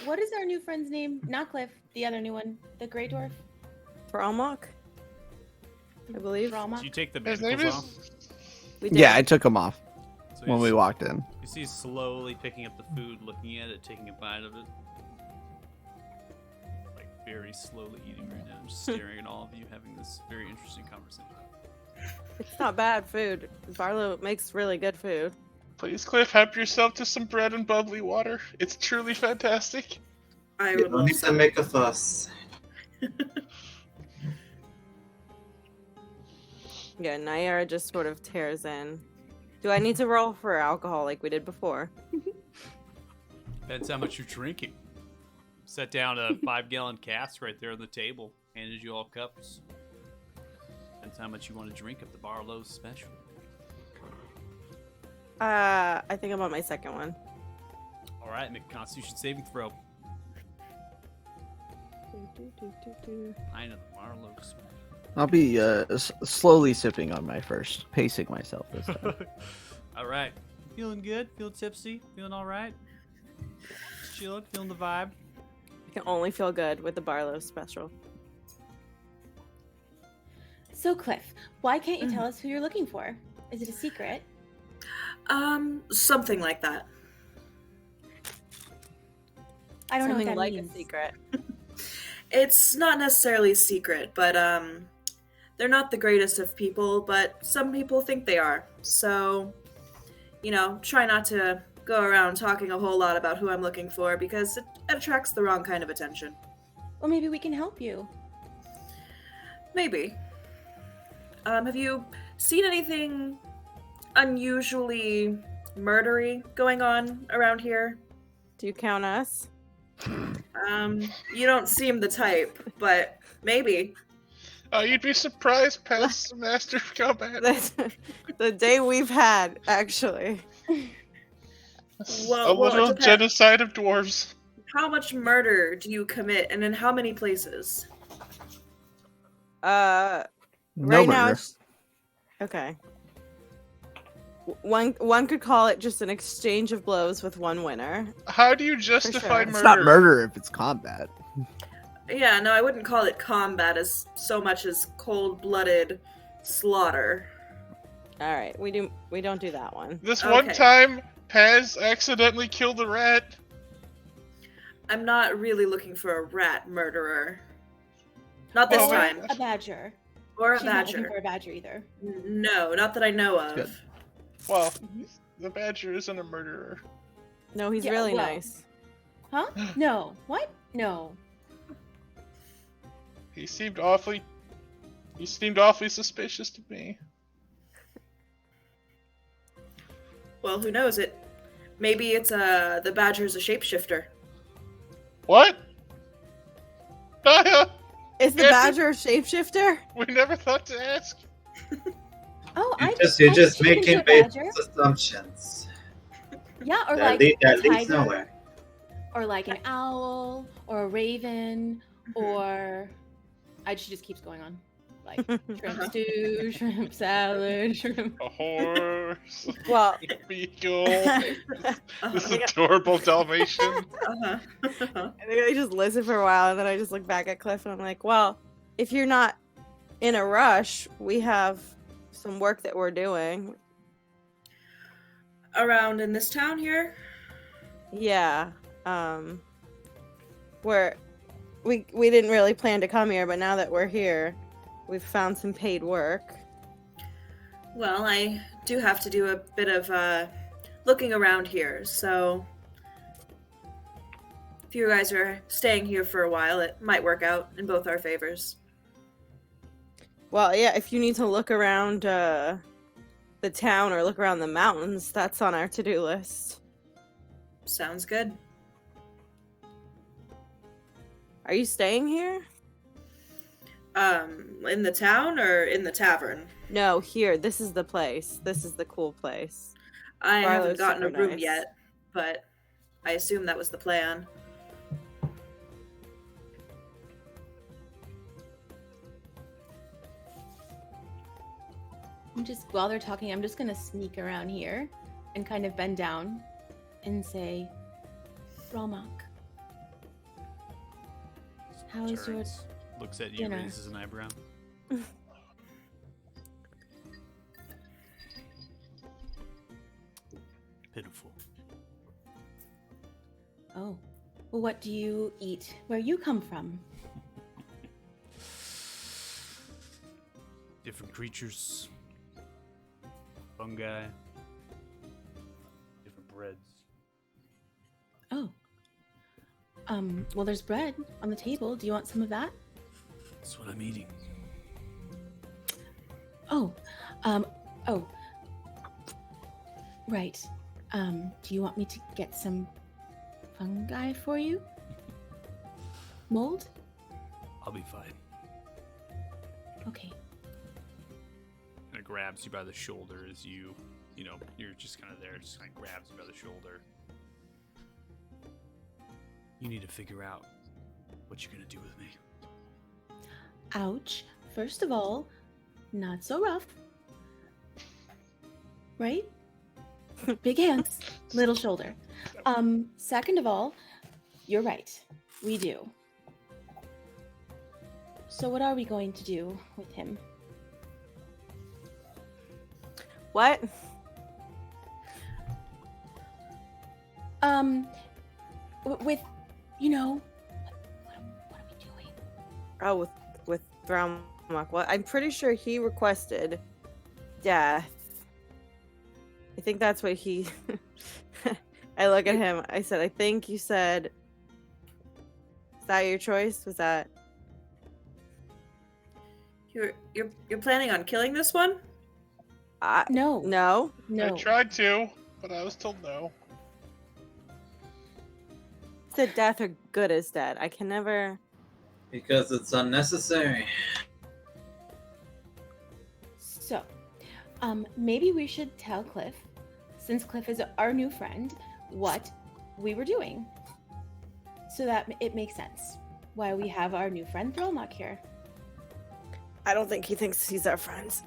What is our new friend's name? Not Cliff, the other new one, the Grey Dwarf. Fromok, I believe. Rama. Did you take the His name manacles is. off? We did. Yeah, I took him off So when we walked in. You see, he's slowly picking up the food, looking at it, taking a bite of it. Like very slowly eating right now, just staring at all of you, having this very interesting conversation. It's not bad food. Barlow makes really good food. Please, Cliff, help yourself to some bread and bubbly water. It's truly fantastic. I You would don't love need to some. make a fuss. Yeah, Nayara just sort of tears in. Do I need to roll for alcohol like we did before? Depends how much you're drinking. Set down a 5-gallon cask right there on the table. Handed you all cups. Depends how much you want to drink of the Barlow's special. I think I'm on my second one. All right, make a Constitution saving throw. I know the Barlow's. I'll be slowly sipping on my first, pacing myself this time. All right, feeling good? Feeling tipsy? Feeling all right? Just chilling? Feeling the vibe? I can only feel good with the Barlow special. So, Cliff, why can't you tell us who you're looking for? Is it a secret? Something like that. I don't Something know what that like means. a secret. It's not necessarily a secret, but they're not the greatest of people, but some people think they are. So, try not to go around talking a whole lot about who I'm looking for because it attracts the wrong kind of attention. Well, maybe we can help you. Maybe. Have you seen anything unusually murdery going on around here? Do you count us? You don't seem the type, but maybe. You'd be surprised, past Master of Combat. That's the day we've had, actually. Well, A it little depends. genocide of dwarves. How much murder do you commit, and in how many places? No Right now murder. it's okay. One could call it just an exchange of blows with one winner. How do you justify sure. murder? It's not murder if it's combat. Yeah, no, I wouldn't call it combat as so much as cold-blooded slaughter. All right, we don't do that one. This one Okay. time, Paz accidentally killed a rat. I'm not really looking for a rat murderer. Not this Well, time. A badger. Or a She's not looking badger. for a badger either. No, not that I know of. Good. Well, the badger isn't a murderer. No, he's Yeah, really well- nice. Huh? No. What? No. He seemed awfully suspicious to me. Well, who knows it? Maybe it's the badger's a shapeshifter. What? Naya, Is the Yes. badger a shapeshifter? we never thought to ask. Oh, You're I just turned into making a badger. baseless assumptions. Yeah, or That like leads tiger, nowhere. or like an owl, or a raven, or she just keeps going on, like shrimp stew, shrimp salad, shrimp. A horse, Well, a beagle, Uh-huh. this adorable Dalmatian. Uh-huh. I think I just listen for a while and then I just look back at Cliff and I'm like, well, if you're not in a rush, we have some work that we're doing. Around in this town here? Yeah. Where we didn't really plan to come here, but now that we're here, we've found some paid work. Well, I do have to do a bit of looking around here, so if you guys are staying here for a while, it might work out in both our favors. Well, yeah, if you need to look around the town or look around the mountains, that's on our to-do list. Sounds good. Are you staying here? In the town or in the tavern? No, here. This is the place. This is the cool place. I haven't Barlow's gotten a super room nice. yet, but I assume that was the plan. While they're talking, I'm just gonna sneak around here and kind of bend down and say, Romak, how is your Turns, looks at you, dinner? raises an eyebrow. Pitiful. Oh, well, what do you eat where you come from? Different creatures, fungi, different breads. Oh. Well, there's bread on the table. Do you want some of that? That's what I'm eating. Oh. Oh. Right. Do you want me to get some fungi for you? Mold? I'll be fine. Okay. And it grabs you by the shoulder as you're just kind of there, just kind of grabs you by the shoulder. You need to figure out what you're gonna do with me. Ouch. First of all, not so rough. Right? Big hands, little shoulder. Second of all, you're right. We do. So what are we going to do with him? What? With, you know, what are we doing? Oh, with Thraumok. Well, I'm pretty sure he requested death. I think that's what he. I look at him. I said, I think you said. Is that your choice? Was that? You're planning on killing this one? No. No. No. I tried to, but I was told no. Said death or good as dead. I can never. Because it's unnecessary. So, maybe we should tell Cliff, since Cliff is our new friend, what we were doing. So that it makes sense why we have our new friend Thromok here. I don't think he thinks he's our friends.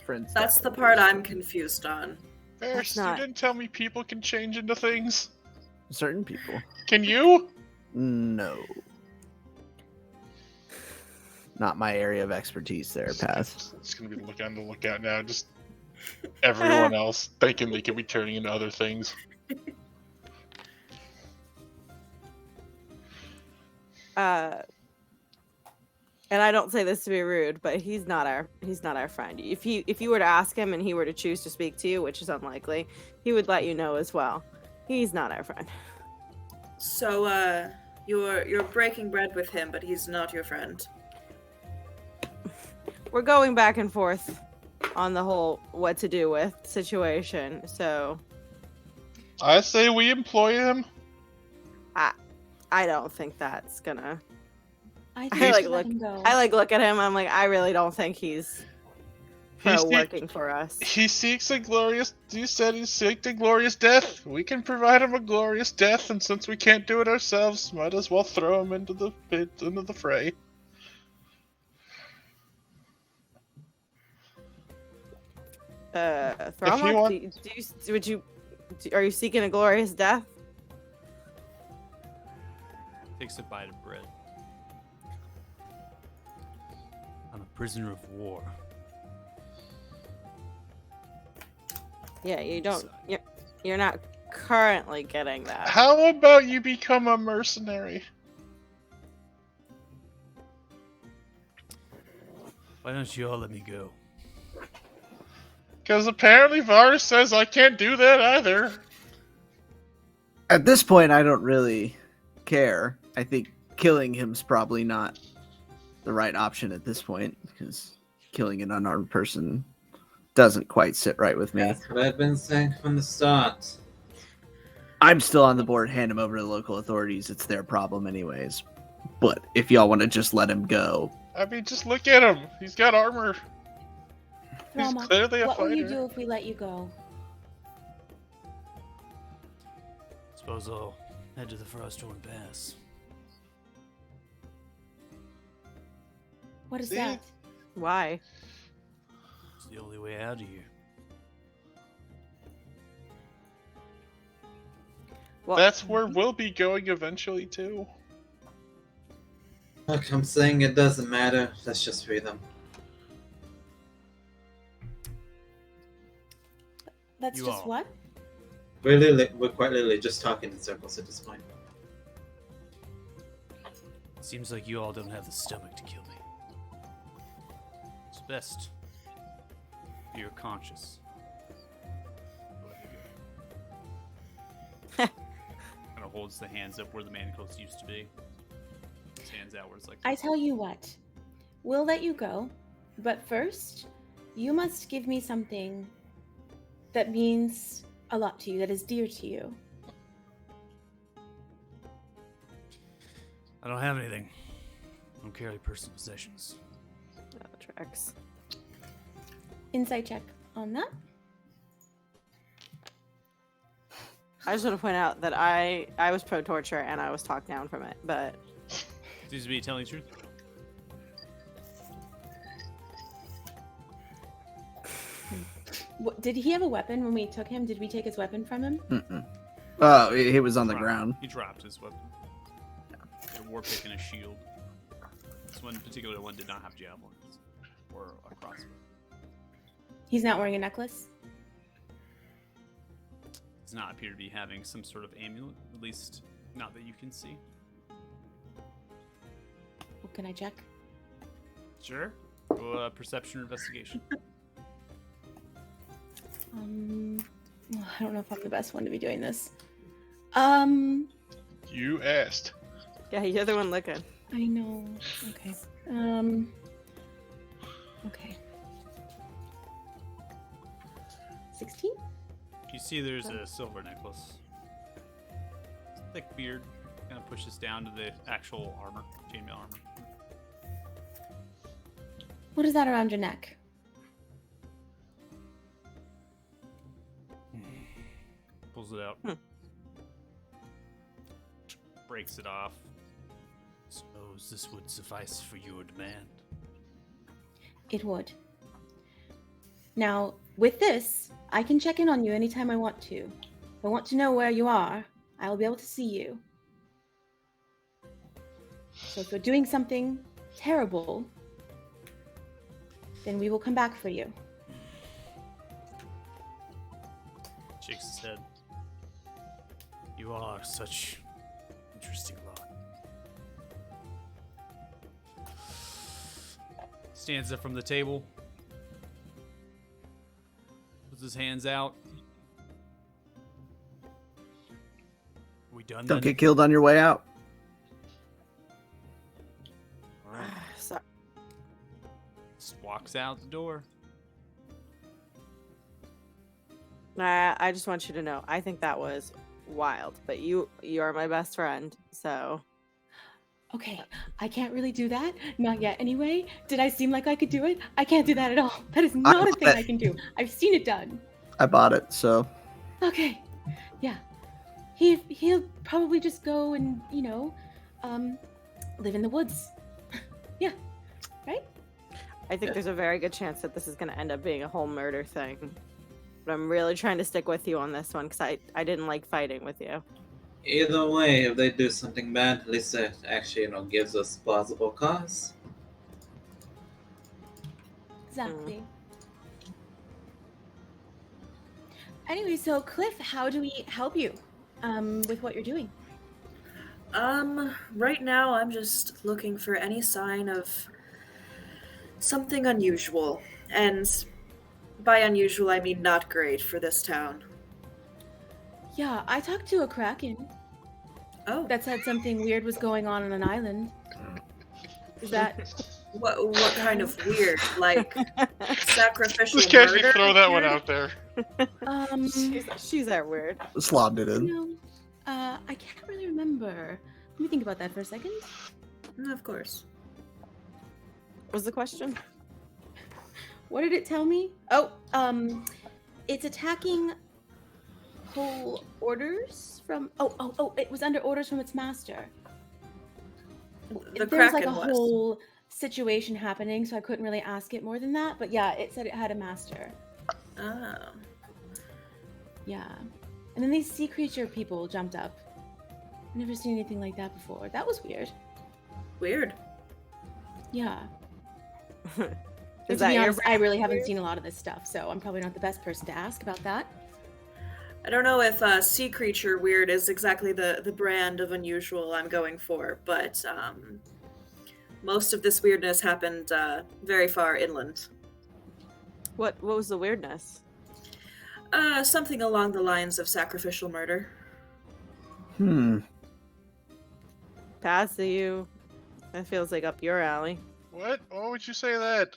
Friends. That's the part I'm confused on. Ferris, not- you didn't tell me people can change into things. Certain people. Can you? No. Not my area of expertise there, Paz. It's gonna be the look out now. Just everyone else thinking they could be turning into other things. And I don't say this to be rude, but he's not our friend. If you were to ask him and he were to choose to speak to you, which is unlikely, he would let you know as well. He's not our friend. So, you're breaking bread with him, but he's not your friend. We're going back and forth on the whole what to do with situation. So I say we employ him. I don't think that's gonna. I I think like we let look. him go. I look at him. I'm like, I really don't think he's He's working for us. He seeks a glorious. You said he seeks a glorious death. We can provide him a glorious death, and since we can't do it ourselves, might as well throw him into the pit, into the fray. Thraumok, want- are you seeking a glorious death? Takes a bite of bread. I'm a prisoner of war. Yeah, you don't. You're not currently getting that. How about you become a mercenary? Why don't you all let me go? Because apparently Varus says I can't do that either. At this point, I don't really care. I think killing him's probably not the right option at this point, because killing an unarmed person doesn't quite sit right with me. That's what I've been saying from the start. I'm still on the board. Hand him over to the local authorities. It's their problem anyways. But if y'all want to just let him go, I mean, just look at him. He's got armor. He's Thrama, clearly a what fighter. will you do if we let you go? Suppose I'll head to the Frosthorn Pass. What is See? that? Why? It's the only way out of here. Well, That's where we'll be going eventually, too. Look, I'm saying it doesn't matter. Let's just free them. That's You just all. what? We're quite literally just talking in circles at this point. Seems like you all don't have the stomach to kill me. It's best if you're conscious. Kind of holds the hands up where the manacles used to be. His hands outwards like I tell you what, we'll let you go, but first, you must give me something that means a lot to you, that is dear to you. I don't have anything. I don't carry personal possessions. that tracks. Insight check on that. I just want to point out that I was pro torture and I was talked down from it, but Seems to be telling the truth. Did he have a weapon when we took him? Did we take his weapon from him? Mm-mm. Oh, it was on the ground. He dropped his weapon. A war pick and a shield. This one particular one did not have javelins or a crossbow. He's not wearing a necklace? Does not appear to be having some sort of amulet, at least not that you can see. What can I check? Sure. Go, perception or investigation. Well, I don't know if I'm the best one to be doing this. You asked. yeah, you're the one looking. I know. Okay. Okay. 16? You see there's a silver necklace. Thick beard. Kind of pushes down to the actual armor, chainmail armor. What is that around your neck? Pulls it out. Breaks it off. Suppose this would suffice for your demand. It would. Now, with this, I can check in on you anytime I want to. If I want to know where you are, I will be able to see you. So if you're doing something terrible, then we will come back for you. Shakes his head. You are such interesting lot. Stands up from the table. Puts his hands out. We done Don't then? get killed on your way out. All right. So, Just walks out the door. I just want you to know, I think that was wild, but you are my best friend, so Okay, I can't really do that. Not yet, anyway. Did I seem like I could do it? I can't do that at all. That is not a thing I can do. I've seen it done. I bought it, so Okay, yeah. He'll probably just go and, live in the woods. Yeah, right? I think there's a very good chance that this is going to end up being a whole murder thing. But I'm really trying to stick with you on this one because I didn't like fighting with you. Either way, if they do something bad, at least it actually, gives us plausible cause. Exactly. Anyway, so Cliff, how do we help you with what you're doing? Right now I'm just looking for any sign of something unusual. And by unusual, I mean not great for this town. Yeah, I talked to a kraken. Oh, that said something weird was going on an island. Is that what kind of weird? Like sacrificial Just casually murder? throw that one weird? out there. She's that weird. Slobbed it you in. know, I can't really remember. Let me think about that for a second. Of course. What was the question? What did it tell me? Oh, it's attacking whole orders from. Oh! It was under orders from its master. The There's like a Kraken was. whole situation happening, so I couldn't really ask it more than that. But yeah, it said it had a master. Oh. Yeah, and then these sea creature people jumped up. I've never seen anything like that before. That was weird. Weird. Yeah. Is And to that be your honest, I really haven't weird? seen a lot of this stuff, so I'm probably not the best person to ask about that. I don't know if sea creature weird is exactly the brand of unusual I'm going for, but most of this weirdness happened very far inland. What was the weirdness? Something along the lines of sacrificial murder. Pass to you. That feels like up your alley. What? Why would you say that?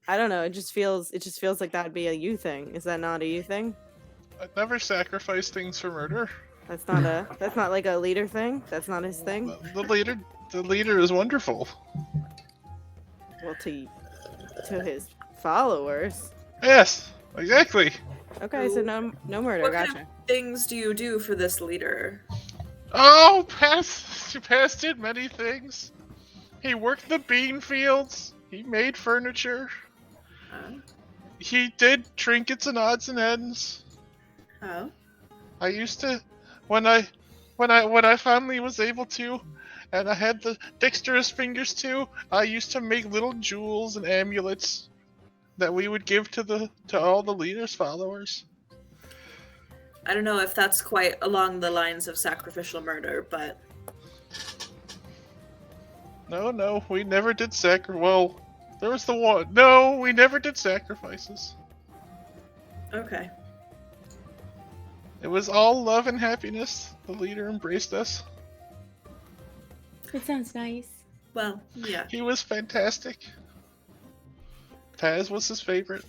I don't know. It just feels like that would be a you thing. Is that not a you thing? I'd never sacrifice things for murder. That's not like a leader thing. That's not his thing. The leader is wonderful. Well, to his followers. Yes, exactly. Okay, so no murder. What Gotcha. kind of things do you do for this leader? Oh, Pass did many things. He worked the bean fields. He made furniture. He did trinkets and odds and ends. Oh. I used to, when I finally was able to, and I had the dexterous fingers too, I used to make little jewels and amulets that we would give to all the leader's followers. I don't know if that's quite along the lines of sacrificial murder, but No, we never did well, there was the one. No, we never did sacrifices. okay. It was all love and happiness. The leader embraced us. It sounds nice. Well, yeah. He was fantastic. Taz was his favorite.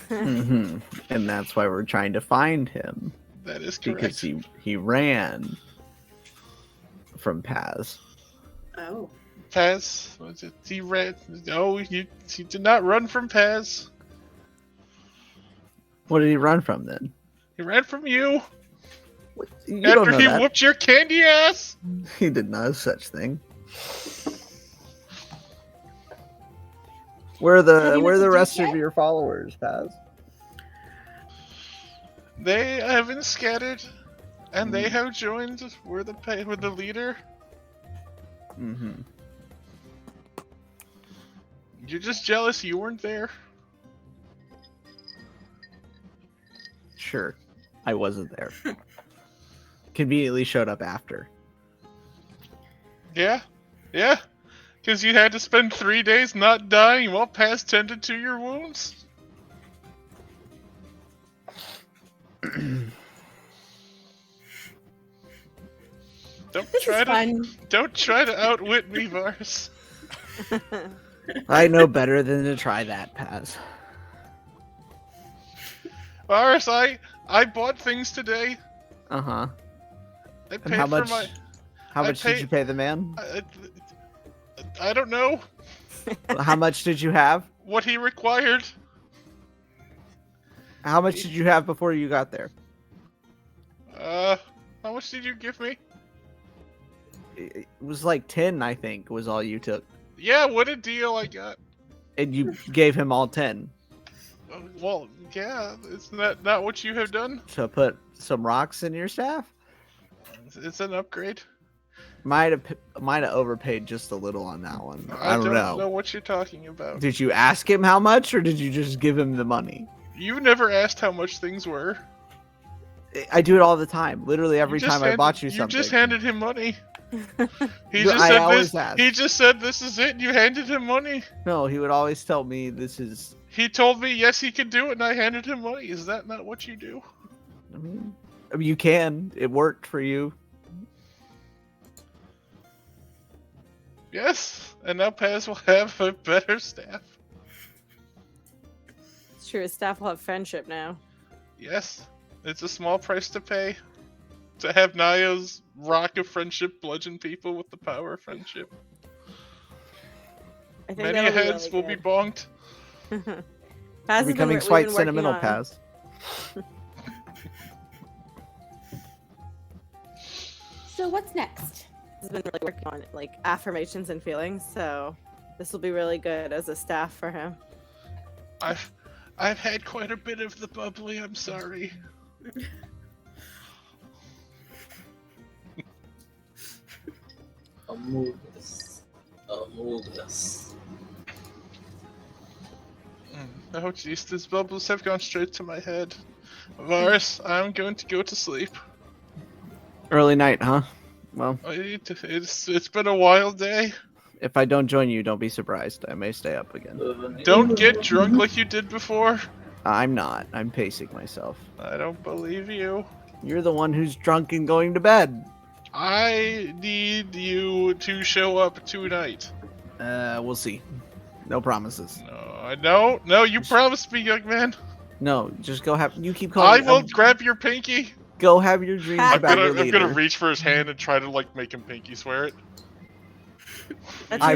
And that's why we're trying to find him. That is correct. Because he ran from Paz. Oh. Paz, was it? He ran. No, he did not run from Paz. What did he run from then? He ran from you You don't after know he that. whooped your candy ass. He did no such thing. Where are Have the you met the rest Duke of yet? your followers, Paz? They have been scattered, and they have joined. With the leader. Mm-hmm. You're just jealous you weren't there. Sure, I wasn't there. Conveniently showed up after. Yeah, because you had to spend 3 days not dying while Paz tended to your wounds. This is fun. Don't try to outwit me, Vars. I know better than to try that, Paz. Vars, I bought things today. Uh huh. I paid And how much? for my. How I much did paid- you pay the man? I don't know How much did you have? what he required. How much did you have before you got there? How much did you give me? It was like 10, I think, was all you took. Yeah, what a deal I got. And you gave him all 10 Well, yeah, isn't that not what you have done? to put some rocks in your staff? It's an upgrade. Might have overpaid just a little on that one. I don't know know. what you're talking about. Did you ask him how much, or did you just give him the money? You never asked how much things were. I do it all the time. Literally every You just time I bought you something. You just handed him money. He No, just I said always this. ask. He just said this is it. And you handed him money. No, he would always tell me this is. He told me yes, he could do it, and I handed him money. Is that not what you do? I mean, you can. It worked for you. Yes, and now Paz will have a better staff. It's true. Staff will have friendship now. Yes, it's a small price to pay to have Naya's rock of friendship bludgeon people with the power of friendship. I think Many that'll be heads really will be good. bonked. Paz You're has been becoming we've quite been working sentimental, on- Paz. So what's next? Has been really working on like affirmations and feelings, so this will be really good as a staff for him. I've had quite a bit of the bubbly. I'm sorry. I'll move this. Oh jeez, these bubbles have gone straight to my head. Varus, I'm going to go to sleep. Early night, huh? Well, It's been a wild day. if I don't join you, don't be surprised. I may stay up again. Don't get drunk like you did before. I'm not. I'm pacing myself. I don't believe you. You're the one who's drunk and going to bed. I need you to show up tonight. We'll see. No promises. No, you promised me, young man. No, just go have. You keep calling. I will grab your pinky. Go have your dreams I'm about your I'm leader. gonna reach for his hand and try to like make him pinky swear it. I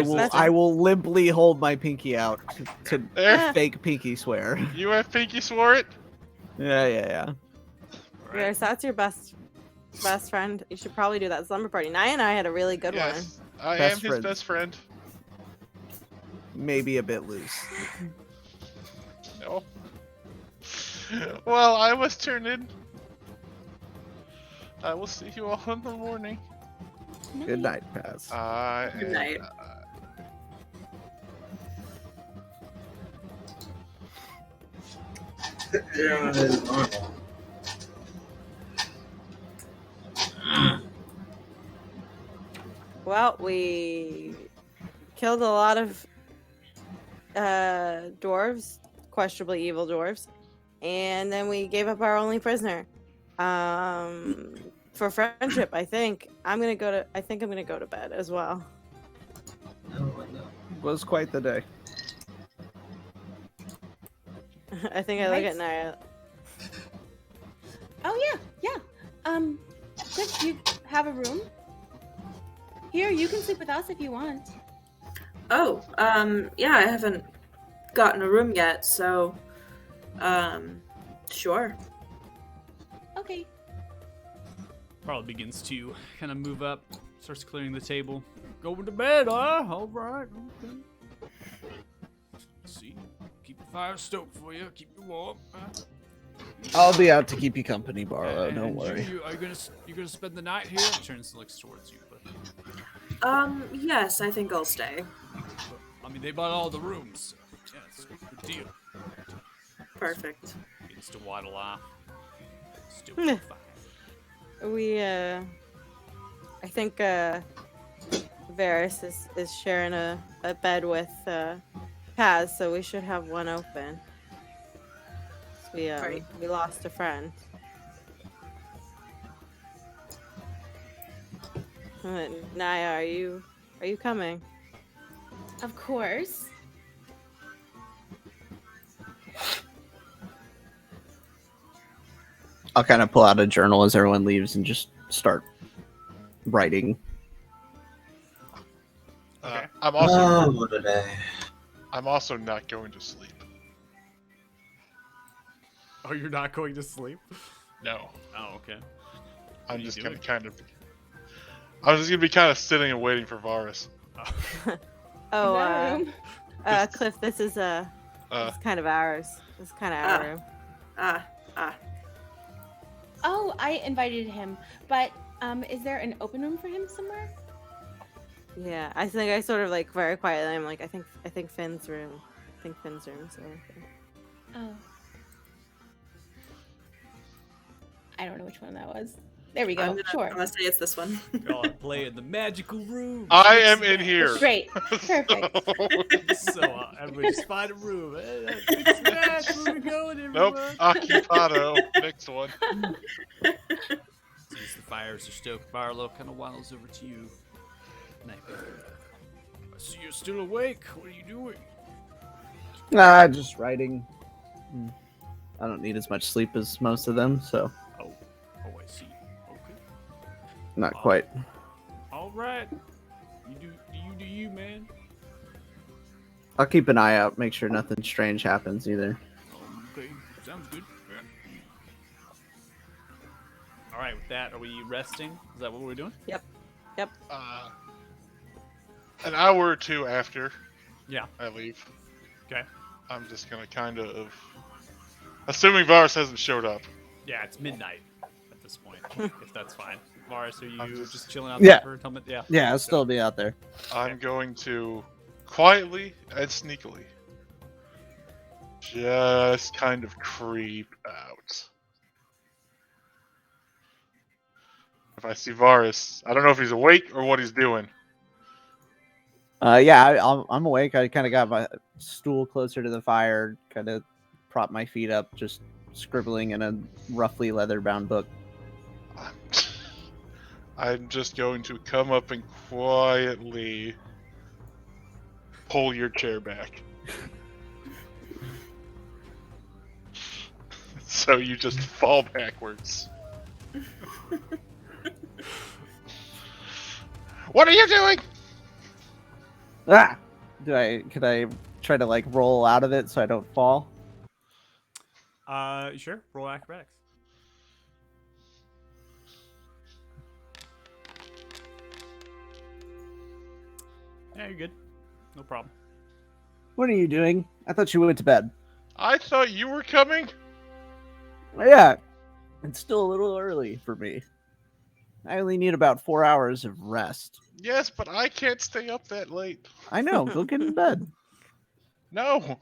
will limply hold my pinky out to There, fake pinky swear. you have pinky swore it. Yeah. Yes, that's your best friend. You should probably do that slumber party. Naya and I had a really good one. Yes, I Best am his friends. best friend. Maybe a bit loose. No. Well, I must turn in. I will see you all in the morning. Good night, Paz. Good night. Yeah, it's normal. Well, we killed a lot of dwarves, questionably evil dwarves, and then we gave up our only prisoner. For friendship, I think I'm gonna go to bed as well. No. It was quite the day. I think I look at Naya. Oh yeah. Chris, you have a room? Here, you can sleep with us if you want. Oh, yeah, I haven't gotten a room yet, so, sure. Okay. Probably begins to kind of move up, starts clearing the table. Going to bed, huh? All right. Okay. See, keep the fire stoked for you. Keep you warm. I'll be out to keep you company, Barlow. And Don't worry. You gonna spend the night here? Turns and looks towards you, but Yes, I think I'll stay. I mean they bought all the rooms. So yeah, it's a good deal. Perfect. Begins to waddle off. Stupid fire. We I think Varys is sharing a bed with Paz, so we should have one open. We Right. we lost a friend. Naya, are you coming? Of course. I'll kind of pull out a journal as everyone leaves and just start writing. Okay. I'm also not going to sleep. Oh, you're not going to sleep? No, Oh, okay. I'm are you just gonna doing? I'm just gonna be kind of sitting and waiting for Varus. Oh, That room. Cliff, this is it's kind of ours. This is kind of our room. Oh, I invited him, but is there an open room for him somewhere? Yeah, I think I sort of like very quietly. I'm like, I think Finn's room. I think Finn's room. So. Oh. I don't know which one that was. There we go. I'm Sure. gonna say it's this one. Y'all are playing the magical room. I am in here. Great. Perfect. So everybody just find a room. Mix match. Where we going, everyone? Nope, occupado. Next one. As the fires are stoked, Barlow kind of waddles over to you. Night. I see you're still awake. What are you doing? Just writing. I don't need as much sleep as most of them, so Oh, I see. Okay. not quite. All right. You do you, man. I'll keep an eye out, make sure nothing strange happens either. Okay, sounds good. Yeah. All right, with that, are we resting? Is that what we're doing? Yep. An hour or two after Yeah. I leave, Okay. I'm just gonna kind of, assuming Varus hasn't showed up. Yeah, it's midnight at this point. If that's fine. Varus, are I'm you just- just chilling out Yeah. there for helmet? Yeah. Yeah, I'll still be out there. I'm going to quietly and sneakily just kind of creep out. If I see Varus, I don't know if he's awake or what he's doing. I'm awake. I kind of got my stool closer to the fire, kind of prop my feet up, just scribbling in a roughly leather-bound book. I'm just going to come up and quietly pull your chair back. So you just fall backwards. What are you doing? Ah! Could I try to like roll out of it so I don't fall? Sure. Roll acrobatics. Yeah, you're good. No problem. What are you doing? I thought you went to bed. I thought you were coming. Yeah, it's still a little early for me. I only need about 4 hours of rest. Yes, but I can't stay up that late. I know. Go get in bed. No,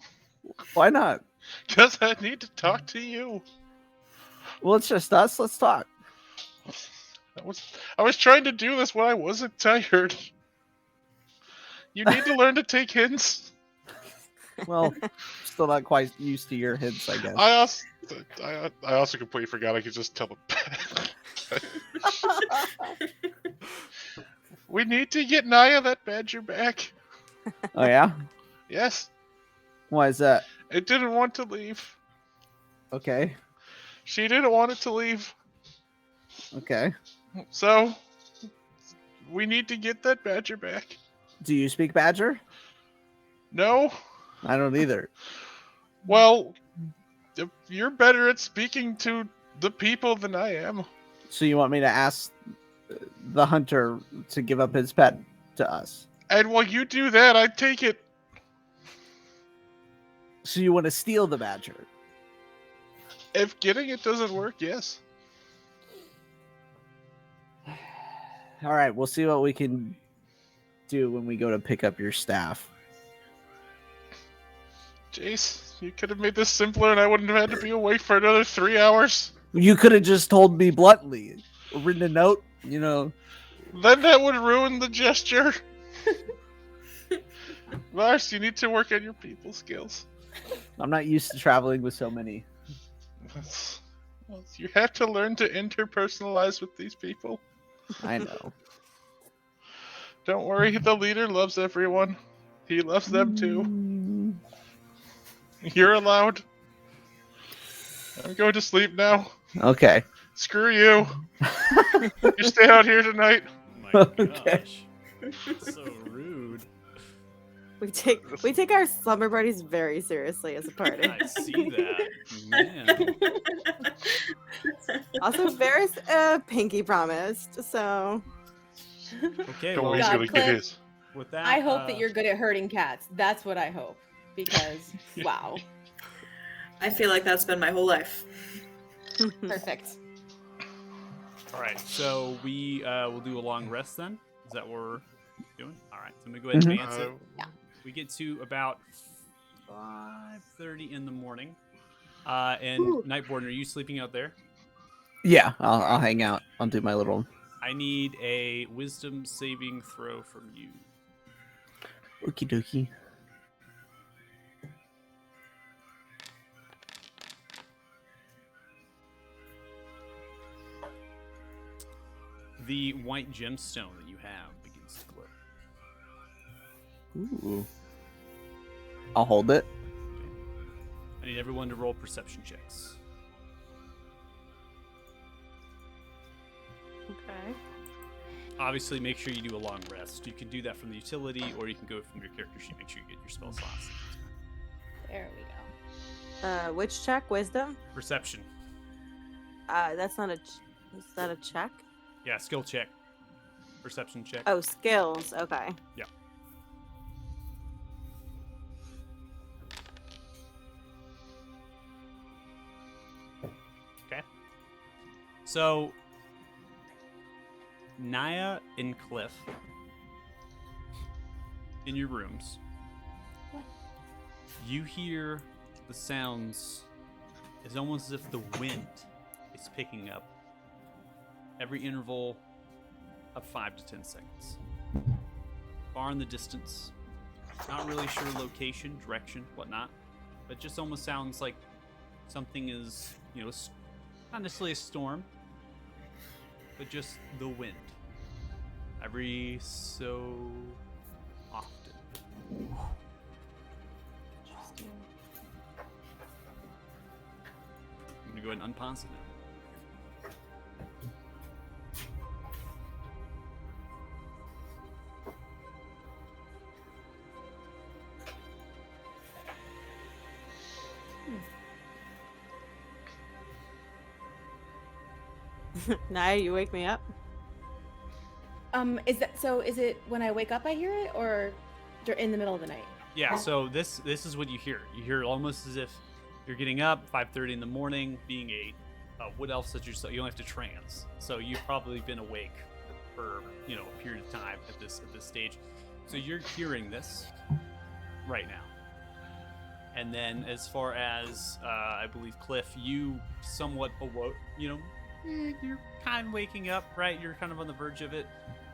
Why not? because I need to talk to you. Well, it's just us. Let's talk. I was trying to do this when I wasn't tired. You need to learn to take hints. Well, still not quite used to your hints, I guess. I also completely forgot I could just tell him. We need to get Naya that badger back. Oh yeah? Yes, Why is that? it didn't want to leave. Okay. She didn't want it to leave. Okay. So, we need to get that badger back. Do you speak Badger? No? I don't either. Well, you're better at speaking to the people than I am. So you want me to ask the hunter to give up his pet to us? And while you do that, I take it. So you want to steal the Badger? If getting it doesn't work, yes. All right, we'll see what we can do when we go to pick up your staff. Jace, you could have made this simpler and I wouldn't have had to be awake for another 3 hours. You could have just told me bluntly, or written a note, you know. Then that would ruin the gesture. Lars, you need to work on your people skills. I'm not used to traveling with so many. Well, you have to learn to interpersonalize with these people. I know. Don't worry, the leader loves everyone. He loves them too. You're allowed. I'm going to sleep now. Okay. Screw you. You stay out here tonight. Oh my Okay. gosh. So rude. We take our slumber parties very seriously as a party. I see that. Man. Also, Varys pinky promised, so Okay, Don't well, worry, he's God, gonna get Cliff. his. with that, I hope that you're good at hurting cats. That's what I hope. Because, wow. I feel like that's been my whole life. Perfect. All right, so we will do a long rest then. Is that what we're doing? All right, so I'm gonna go ahead and advance it. Yeah. We get to about 5:30 in the morning. And Nightborn, are you sleeping out there? Yeah, I'll hang out. I'll do my little. I need a wisdom saving throw from you. Okie dokie. The white gemstone that you have begins to glow. Ooh. I'll hold it. I need everyone to roll perception checks. Okay. Obviously, make sure you do a long rest. You can do that from the utility, or you can go from your character sheet. Make sure you get your spell slots. There we go. Which check? Wisdom? Perception. That's not a. Is that a check? Yeah, skill check. Perception check. Oh, skills. Okay. Yeah. Okay. So, Naya and Cliff, in your rooms, you hear the sounds. It's almost as if the wind is picking up every interval of 5 to 10 seconds. Far in the distance, not really sure location, direction, whatnot, but just almost sounds like something is, not necessarily a storm, but just the wind. Every so often. Interesting. I'm gonna go ahead and unpause it now. Naya, you wake me up. Is it when I wake up I hear it, or in the middle of the night? Yeah, so this is what you hear. You hear almost as if you're getting up 5:30 in the morning, being a wood elf such as you don't have to trance. So you've probably been awake for a period of time at this stage. So you're hearing this right now. And then as far as I believe Cliff, you somewhat awoke. You're kind of waking up, right? You're kind of on the verge of it,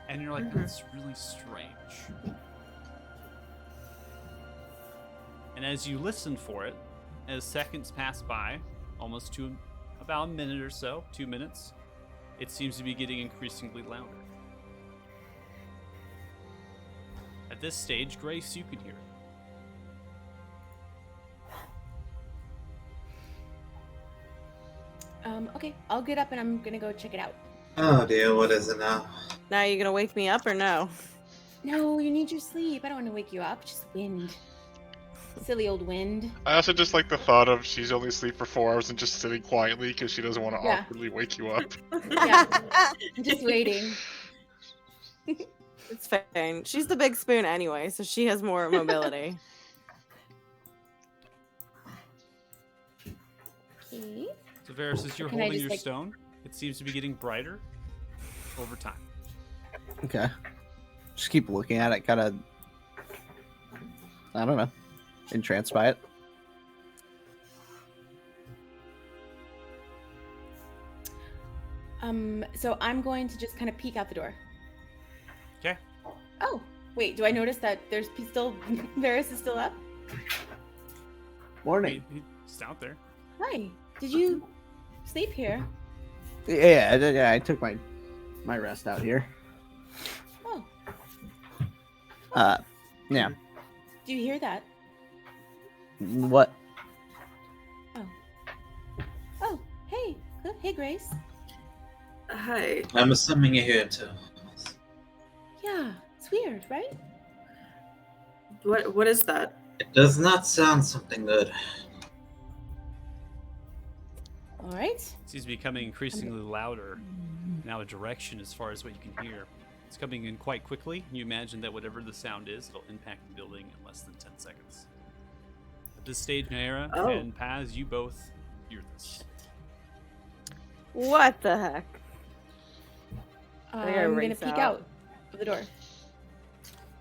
and you're like, that's really strange. And as you listen for it, as seconds pass by, almost to about a minute or so, 2 minutes, it seems to be getting increasingly louder. At this stage, Grace, you can hear it. Okay, I'll get up and I'm gonna go check it out. Oh dear, what is it now? Now, you gonna wake me up or no? No, you need your sleep. I don't want to wake you up. Just wind. Silly old wind. I also just like the thought of she's only asleep for 4 hours and just sitting quietly because she doesn't want to Yeah. awkwardly wake you up. Yeah, I'm just waiting. It's fine. She's the big spoon anyway, so she has more mobility. Okay. So Varys, as you're Can I holding just, your like- stone, it seems to be getting brighter over time. Okay. Just keep looking at it, kind of. I don't know. Entranced by it. So I'm going to just kind of peek out the door. Okay. Oh, wait. Do I notice that there's still Varys is still up? Morning. He's out there. Hi. Did you sleep here? Yeah, I took my rest out here. Oh, Yeah. do you hear that? What? Oh, hey. Hey, Grace. Hi. I'm assuming you're here too. Yeah, it's weird, right? What is that? It does not sound something good. All right. It seems to be becoming increasingly louder. Now a direction as far as what you can hear. It's coming in quite quickly. You imagine that whatever the sound is, it'll impact the building in less than 10 seconds. At this stage, Naira Oh. and Paz, you both hear this. What the heck? I gotta I'm gonna rinse peek out. out of the door.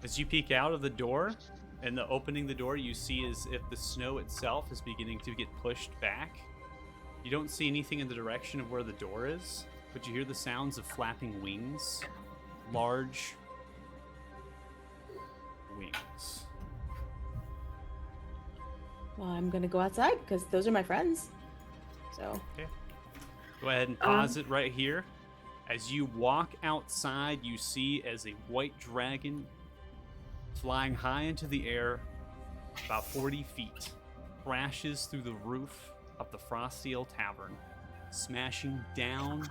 As you peek out of the door, and the opening the door, you see as if the snow itself is beginning to get pushed back. You don't see anything in the direction of where the door is, but you hear the sounds of flapping wings. Large wings. Well, I'm gonna go outside because those are my friends. So Go ahead and pause it right here. As you walk outside, you see as a white dragon flying high into the air, about 40 feet, crashes through the roof of the Acrostial Tavern, smashing down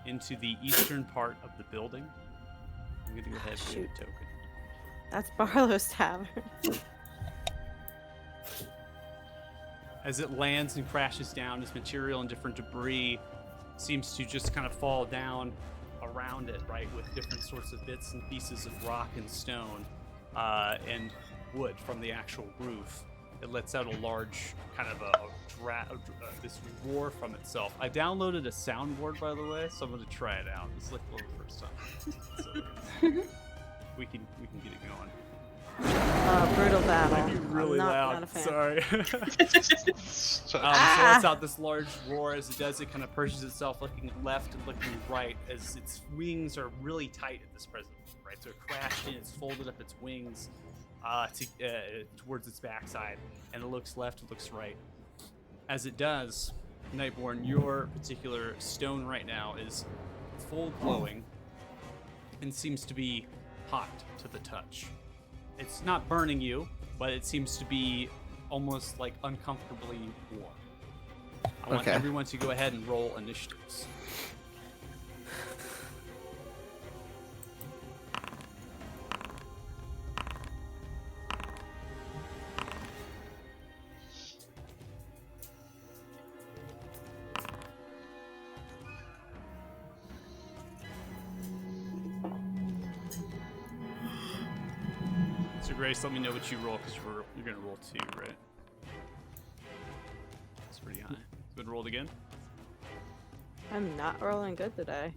into the eastern part of the building. I'm going to go ahead and give Shoot. a token. That's Barlow's Tavern. As it lands and crashes down, its material and different debris seems to just kind of fall down around it, right, with different sorts of bits and pieces of rock and stone and wood from the actual roof. It lets out a large kind of this roar from itself. I downloaded a soundboard, by the way, so I'm going to try it out. It's like the first time. So we can get it going. Brutal battle. Might be really I'm loud. not a fan. Sorry. So it lets out this large roar. As it does, it kind of perches itself, looking left and looking right, as its wings are really tight at this present moment, right? So it crashed in, it's folded up its wings towards its backside, and it looks left, it looks right. As it does, Nightborn, your particular stone right now is full glowing and seems to be hot to the touch. It's not burning you, but it seems to be almost like uncomfortably warm. I want Okay. everyone to go ahead and roll initiatives. So Grace, let me know what you roll, because you're going to roll 2, right? That's pretty high. Good, rolled again. I'm not rolling good today.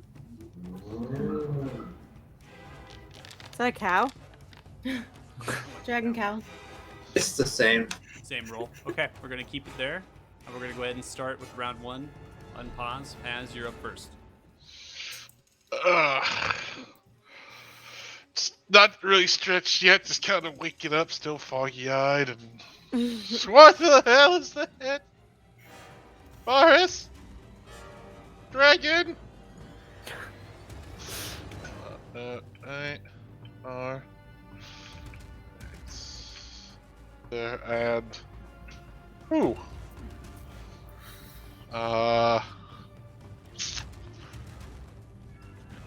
Is that a cow? Dragon cow. It's the same. Same roll. Okay, we're going to keep it there. And we're going to go ahead and start with round 1. Unpause. Paz, you're up first. It's not really stretched yet, just kind of waking up, still foggy-eyed, and... What the hell is that? Boris? Dragon? Right. There, and... Ooh.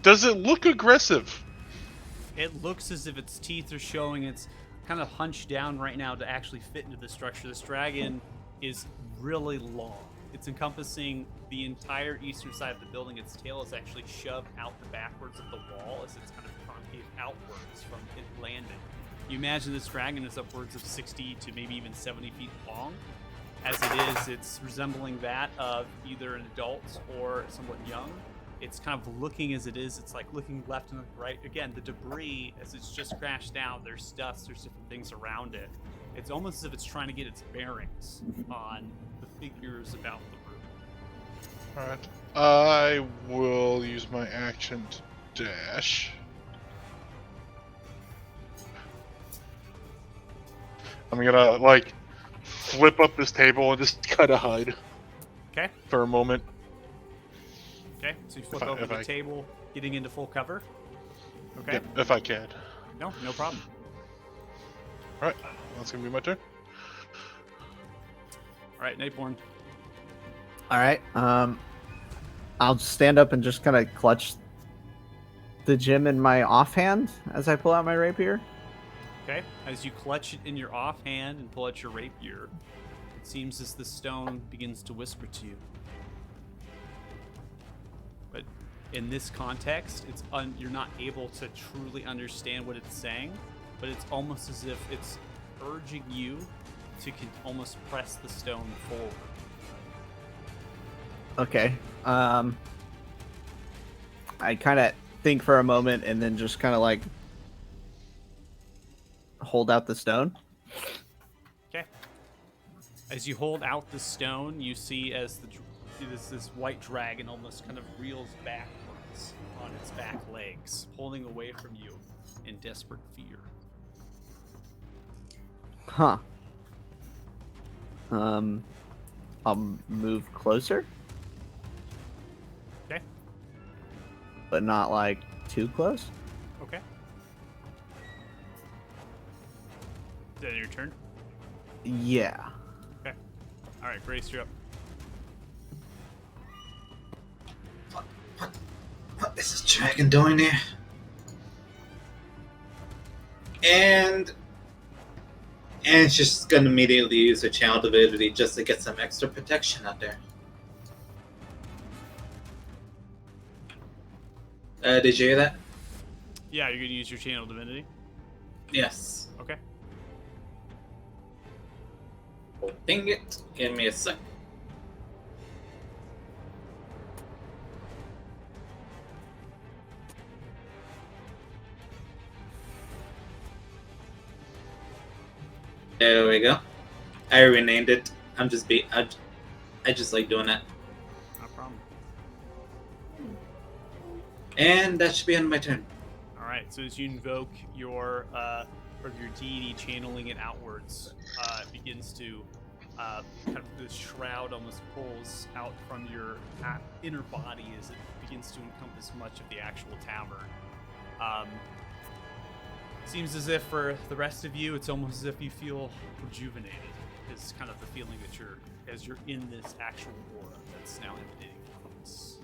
Does it look aggressive? It looks as if its teeth are showing. It's kind of hunched down right now to actually fit into the structure. This dragon is really long. It's encompassing the entire eastern side of the building. Its tail is actually shoved out the backwards of the wall as it's kind of concave outwards from it landed. You imagine this dragon is upwards of 60 to maybe even 70 feet long. As it is, it's resembling that of either an adult or somewhat young. It's kind of looking as it is. It's like looking left and right. Again, the debris, as it's just crashed down, there's dust, there's different things around it. It's almost as if it's trying to get its bearings on the figures about the room. Alright. I will use my action to dash. I'm gonna, like, flip up this table and just kind of hide. Okay. For a moment. Okay, so you flip over the table, getting into full cover. Okay. Yep, if I can. No problem. Alright, that's gonna be my turn. Alright, Nightborn. All right. I'll just stand up and just kind of clutch the gem in my offhand as I pull out my rapier. Okay, as you clutch it in your offhand and pull out your rapier, it seems as the stone begins to whisper to you. But in this context, you're not able to truly understand what it's saying, but it's almost as if it's urging you to almost press the stone forward. Okay. I kind of think for a moment and then just kind of like hold out the stone. Okay. As you hold out the stone, you see as this white dragon almost kind of reels backwards on its back legs, pulling away from you in desperate fear. Huh. I'll move closer. Okay. But not like too close. Okay. Is that your turn? Yeah. All right, Grace, you're up. What is this dragon doing here? And she's just gonna immediately use her channel ability just to get some extra protection out there. Did you hear that? Yeah, you're gonna use your channel divinity. Yes. Okay. Oh, dang it. Give me a sec. There we go. I renamed it. I just like doing that. No problem. And that should be on my turn. All right. So as you invoke your deity, channeling it outwards, it begins to kind of this shroud almost pulls out from your inner body as it begins to encompass much of the actual tavern. Seems as if for the rest of you, it's almost as if you feel rejuvenated. Is kind of the feeling that as you're in this actual aura that's now emanating from this.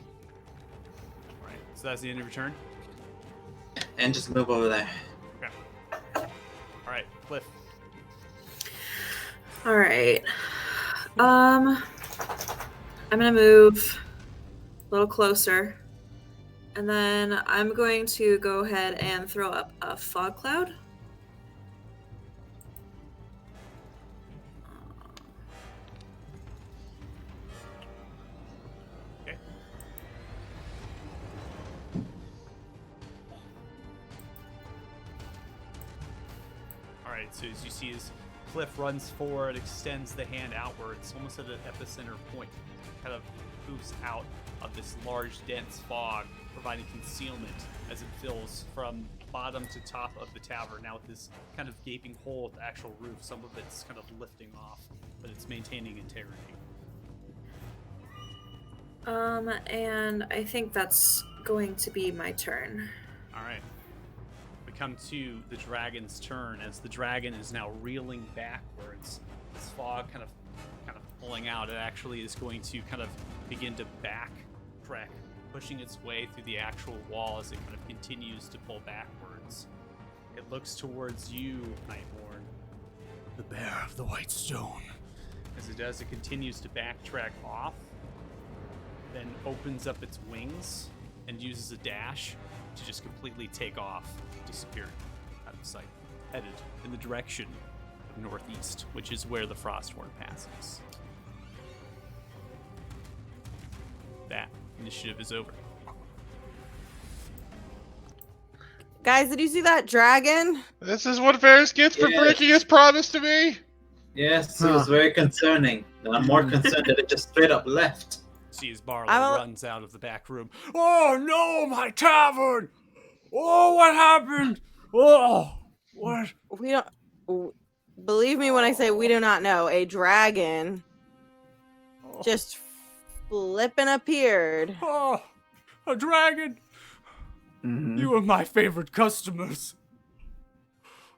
All right. So that's the end of your turn. And just move over there. Okay. All right, Cliff. All right. I'm gonna move a little closer, and then I'm going to go ahead and throw up a fog cloud. Okay. All right. So as you see, as Cliff runs forward, extends the hand outwards, almost at an epicenter point, kind of moves out of this large, dense fog, providing concealment as it fills from bottom to top of the tavern. Now with this kind of gaping hole at the actual roof, some of it's kind of lifting off, but it's maintaining integrity. And I think that's going to be my turn. All right. We come to the dragon's turn as the dragon is now reeling backwards. This fog kind of pulling out. It actually is going to kind of begin to backtrack, pushing its way through the actual wall as it kind of continues to pull backwards. It looks towards you, Nightborn, the bear of the white stone. As it does, it continues to backtrack off, then opens up its wings and uses a dash to just completely take off, disappearing out of sight, headed in the direction of northeast, which is where the Frosthorn passes. That initiative is over. Guys, did you see that dragon? This is what Varys gets for Yes. breaking his promise to me. Yes, it was very concerning. And I'm more concerned that it just straight up left. See as Barlow I will- runs out of the back room. Oh no, my tavern! Oh, what happened? Oh, what? We don't. Believe me when I say we do not know. A dragon Oh, just flipping appeared. oh, a dragon! Mhm. You are my favorite customers.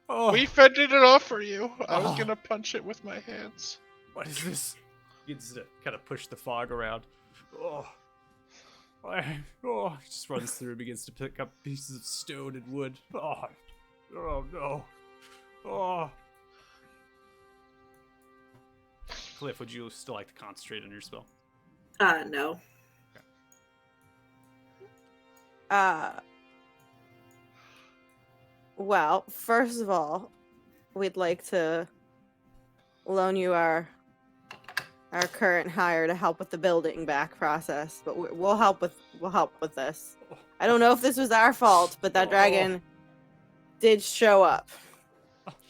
Oh, We fended it off for you. I was Oh. gonna punch it with my hands. what is this? He gets to kind of push the fog around. Oh, he just runs through, begins to pick up pieces of stone and wood. Oh no. Oh. Cliff, would you still like to concentrate on your spell? No. Well, first of all, we'd like to loan you our current hire to help with the building back process, but we'll help with this. I don't know if this was our fault, but that dragon did show up,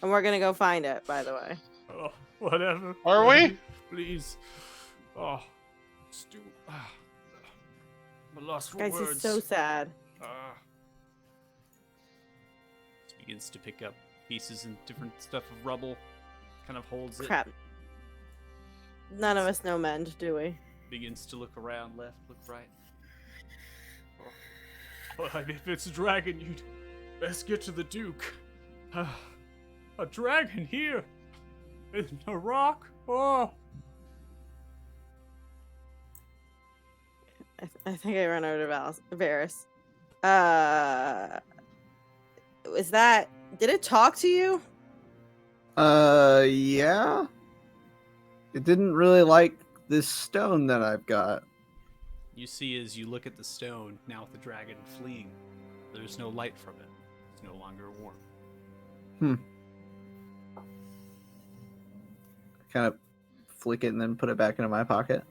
and we're gonna go find it. By the way, Oh, whatever. Are we? Please. Oh, Stu. I'm lost for guys, words. he's so sad. Just begins to pick up pieces and different stuff of rubble. Kind of holds it. Crap. None of us know mend, do we? Begins to look around, left, look right. Oh, if it's a dragon, you'd best get to the Duke. A dragon here! In a rock! Oh! I think I run over to Varys. Is that... Did it talk to you? Yeah. It didn't really like this stone that I've got. You see, as you look at the stone, now with the dragon fleeing, there's no light from it. It's no longer warm. Kind of flick it and then put it back into my pocket.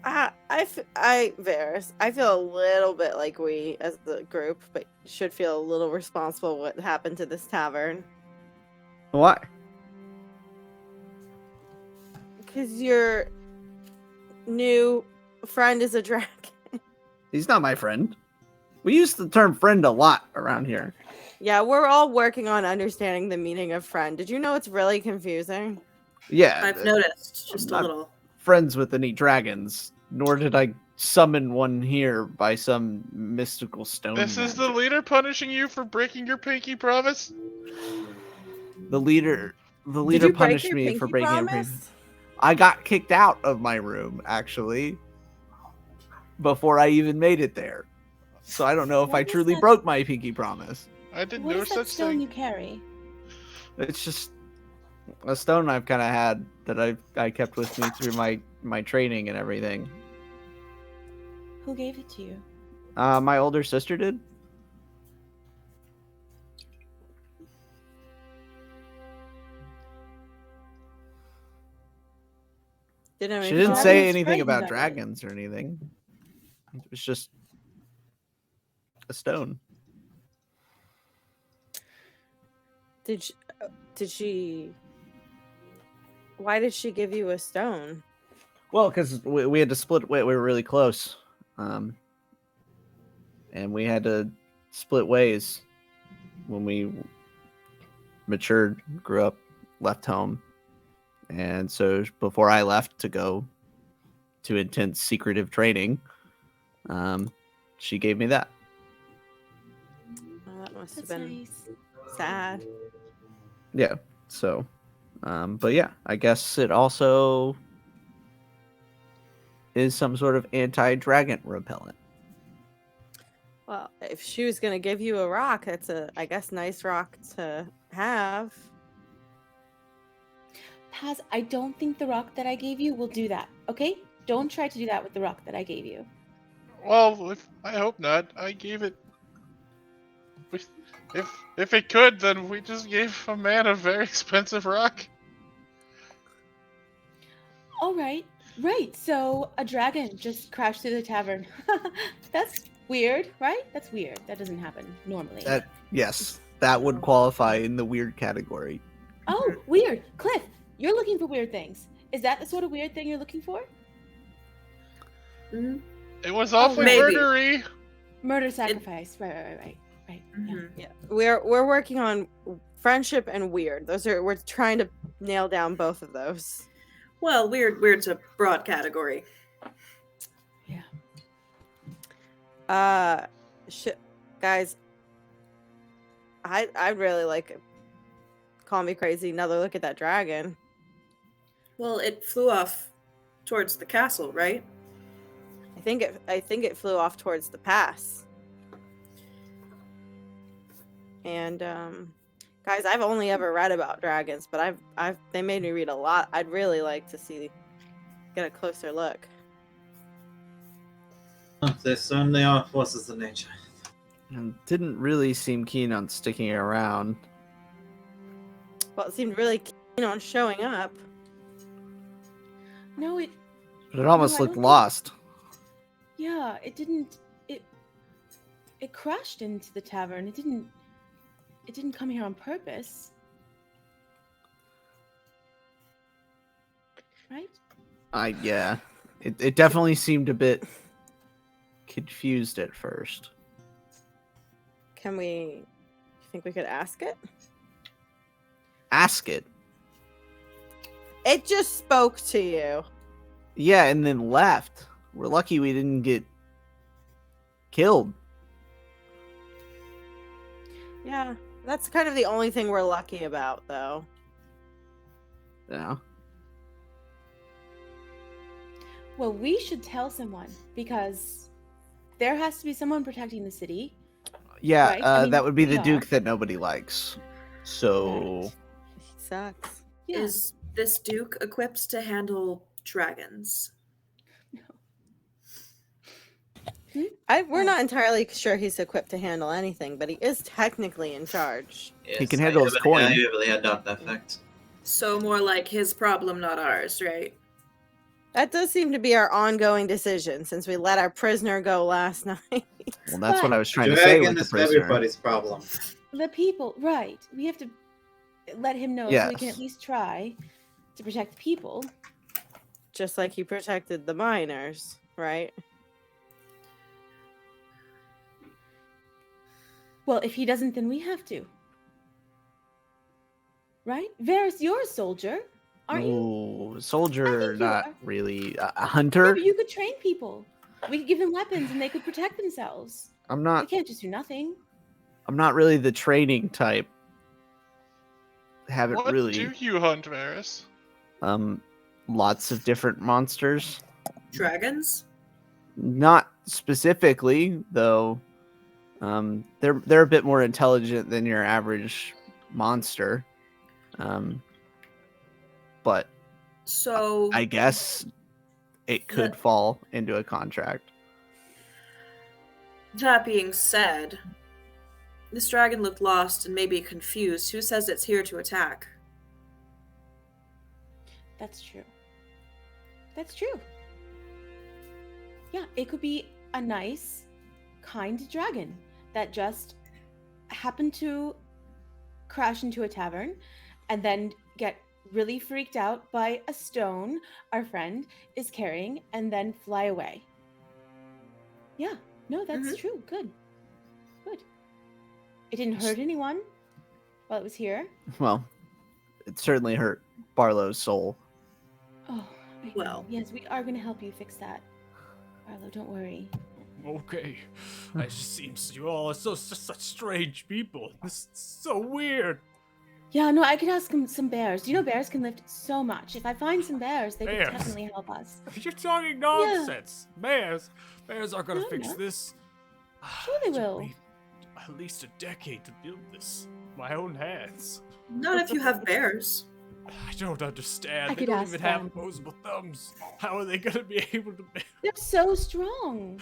Varys, I feel a little bit like we, as the group, but should feel a little responsible what happened to this tavern. Why? Because your new friend is a dragon. He's not my friend. We use the term friend a lot around here. Yeah, we're all working on understanding the meaning of friend. Did you know it's really confusing? Yeah. I've noticed just a not little. Friends with any dragons, nor did I summon one here by some mystical stone. This is the leader punishing you for breaking your pinky promise? The leader Did you break punished your me pinky for breaking a promise? pinky. I got kicked out of my room, actually, before I even made it there. So I don't know if What I is truly that? broke my pinky promise. I didn't What know is that such stone thing. you carry? It's just a stone I've kind of had that I kept with me through my training and everything. Who gave it to you? My older sister did. Didn't have She anything didn't to say do- anything you about got it. dragons or anything. It was just a stone. Did she? Why did she give you a stone? Well, because we had to split. We were really close, and we had to split ways when we matured, grew up, left home, and so before I left to go to intense secretive training, she gave me that. Oh, that must have That's been nice. sad. Yeah. So, but yeah, I guess it also is some sort of anti-dragon repellent. Well, if she was gonna give you a rock, that's I guess, nice rock to have. Paz, I don't think the rock that I gave you will do that. Okay? Don't try to do that with the rock that I gave you. Well, I hope not. I gave it. If it could, then we just gave a man a very expensive rock. All right. Right. So a dragon just crashed through the tavern. That's weird, right? That's weird. That doesn't happen normally. Yes, that would qualify in the weird category. Oh, weird. Cliff, you're looking for weird things. Is that the sort of weird thing you're looking for? Mhm. It was awfully maybe. murdery. Murder, sacrifice. Right. Yeah. Mhm. Yeah, we're working on friendship and weird. We're trying to nail down both of those. Well, weird's a broad category. Guys, I'd really like call me crazy. Another look at that dragon. Well, it flew off towards the castle, right? I think it flew off towards the pass. And guys, I've only ever read about dragons, but they made me read a lot. I'd really like to get a closer look. There certainly are forces of nature. And didn't really seem keen on sticking around. Well, it seemed really keen on showing up. No, it. But it almost No, I looked don't think- lost. Yeah, it didn't. It crashed into the tavern. It didn't come here on purpose. Right? Yeah. It definitely seemed a bit confused at first. You think we could ask it? Ask it. It just spoke to you. Yeah, and then left. We're lucky we didn't get killed. Yeah, that's kind of the only thing we're lucky about, though. Yeah. Well, we should tell someone because there has to be someone protecting the city. Yeah, Right, I mean, that would be we the are. Duke that nobody likes. So Right. He sucks. Yeah. Is this Duke equipped to handle dragons? We're not entirely sure he's equipped to handle anything, but he is technically in charge. Yes, can handle his coin. I heavily adopt that fact. So more like his problem, not ours, right? That does seem to be our ongoing decision since we let our prisoner go last night. well, that's what But- I was trying to say with Dragon the is prisoner. everybody's problem. The people, right. We have to let him know so we can Yes. at least try to protect the people. Just like he protected the miners, right? Well, if he doesn't, then we have to. Right? Varys, you're a soldier, aren't you? Ooh, I soldier, think you not are. really. A Yeah, hunter. but you could train people. We could give them weapons and they could protect themselves. I'm They not. can't just do nothing. I'm not really the training type. Haven't What really. do you hunt, Varys? Lots of different monsters. Dragons? Not specifically, though. They're a bit more intelligent than your average monster. But So I guess it could That- fall into a contract. that being said, this dragon looked lost and maybe confused. Who says it's here to attack? That's true. That's true. Yeah, it could be a nice, kind dragon that just happened to crash into a tavern and then get really freaked out by a stone our friend is carrying and then fly away. Yeah, no, that's true. Good. Good. It didn't hurt anyone while it was here. Well, it certainly hurt Barlow's soul. Oh, I know. Well. Yes, we are going to help you fix that. Arlo, don't worry. Okay. It just seems you all are such strange people. This is so weird. Yeah, no, I could ask some bears. You know, bears can lift so much. If I find some bears, they Bears? could definitely help us. You're talking nonsense. Bears are gonna No, fix no. this. Sure they It took will. me at least a decade to build this. My own hands. Not if you have bears. I don't understand. I They could don't ask even have them. opposable thumbs. How are they gonna be able to build They're so strong.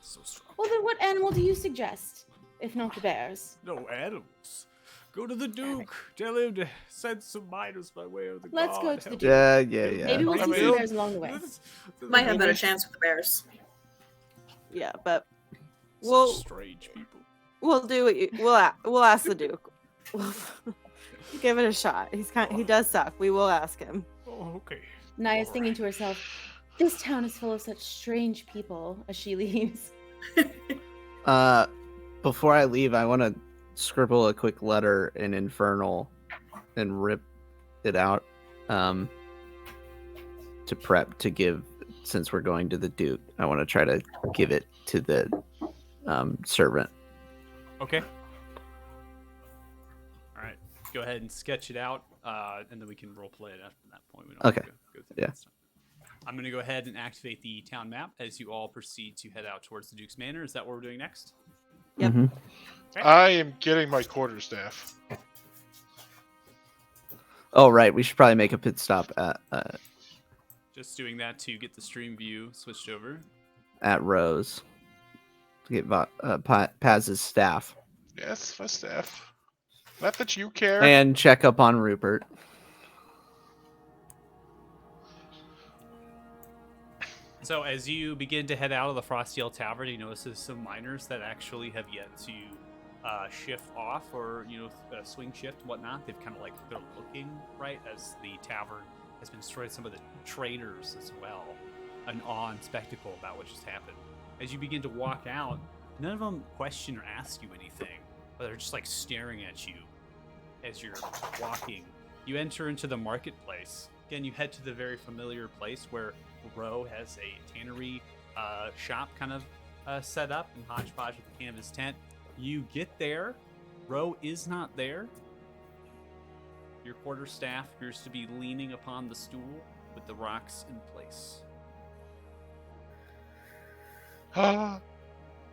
so strong? Well, then what animal do you suggest, if not the bears? No animals. Go to the Duke. Tell him to send some miners by way of the Let's go god. to the Help Duke. Yeah. Maybe we'll I see mean, some bears along the way. Might have better chance with the bears. Yeah, but Such Well- strange people. we'll do what you. We'll ask the Duke. We'll give it a shot. He does suck. We will ask him. Oh, okay. Naya's thinking to herself, this town is full of such strange people, as she leaves. Before I leave, I want to scribble a quick letter in Infernal and rip it out to prep to give, since we're going to the Duke. I want to try to give it to the servant. Okay. All right. Go ahead and sketch it out, and then we can role play it after that point. We don't have to Okay. go through Yeah. that stuff. I'm going to go ahead and activate the town map as you all proceed to head out towards the Duke's Manor. Is that what we're doing next? Yep. Mhm. I am getting my quarterstaff. Oh, right. We should probably make a pit stop Just doing that to get the stream view switched over. at Rose to get Paz's staff Yes, my staff. Not that you care. and check up on Rupert. So as you begin to head out of the Acrostial Tavern, you notice there's some miners that actually have yet to shift off or, swing shift and whatnot. They've kind of they're looking, right, as the tavern has been destroyed. Some of the traders as well. An awe and spectacle about what just happened. As you begin to walk out, none of them question or ask you anything, but they're just staring at you as you're walking. You enter into the marketplace. Again, you head to the very familiar place where Roe has a tannery shop kind of set up and hodgepodge with a canvas tent. You get there Ro is not there. Your quarterstaff appears to be leaning upon the stool with the rocks in place.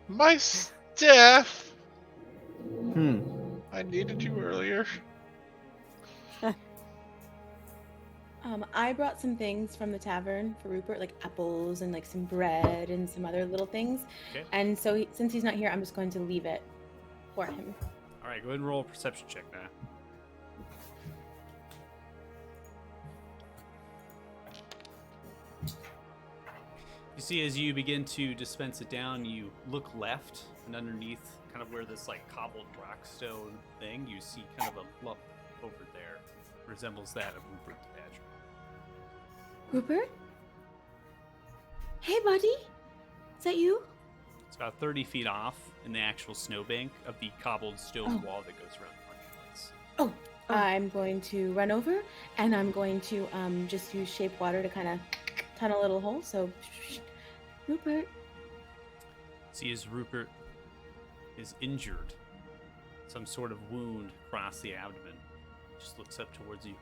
My staff! Hmm. I needed you earlier. I brought some things from the tavern for Rupert, like apples and like some bread and some other little things. Okay. And so since he's not here, I'm just going to leave it for him. All right, go ahead and roll a perception check now. You see, as you begin to dispense it down, you look left, and underneath, kind of where this like cobbled rockstone thing, you see kind of a lump over there, resembles that of Rupert the Badger. Rupert? Hey, buddy. Is that you? It's about 30 feet off in the actual snowbank of the cobbled stone wall that goes around the marketplace. Oh, I'm going to run over, and I'm going to just use shape water to kind of tunnel a little hole. So, Rupert. See, as Rupert is injured, some sort of wound across the abdomen, just looks up towards you.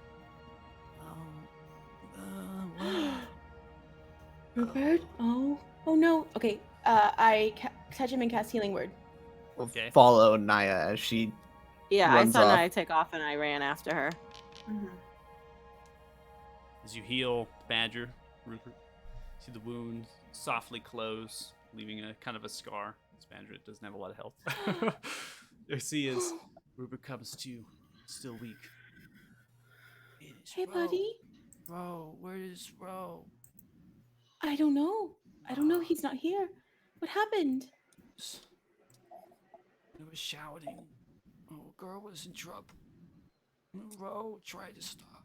Rupert? Oh no. Okay, I touch him and cast Healing Word. Okay. Follow Naya as she Yeah, I runs saw off. Naya take off and I ran after her. As you heal the badger, Rupert, see the wound softly close, leaving a kind of a scar. This badger doesn't have a lot of health. You see as Rupert comes to, still weak. Hey, buddy. Ro, where is Ro? I don't know. He's not here. What happened? They were shouting. Oh, girl was in trouble. Ro tried to stop.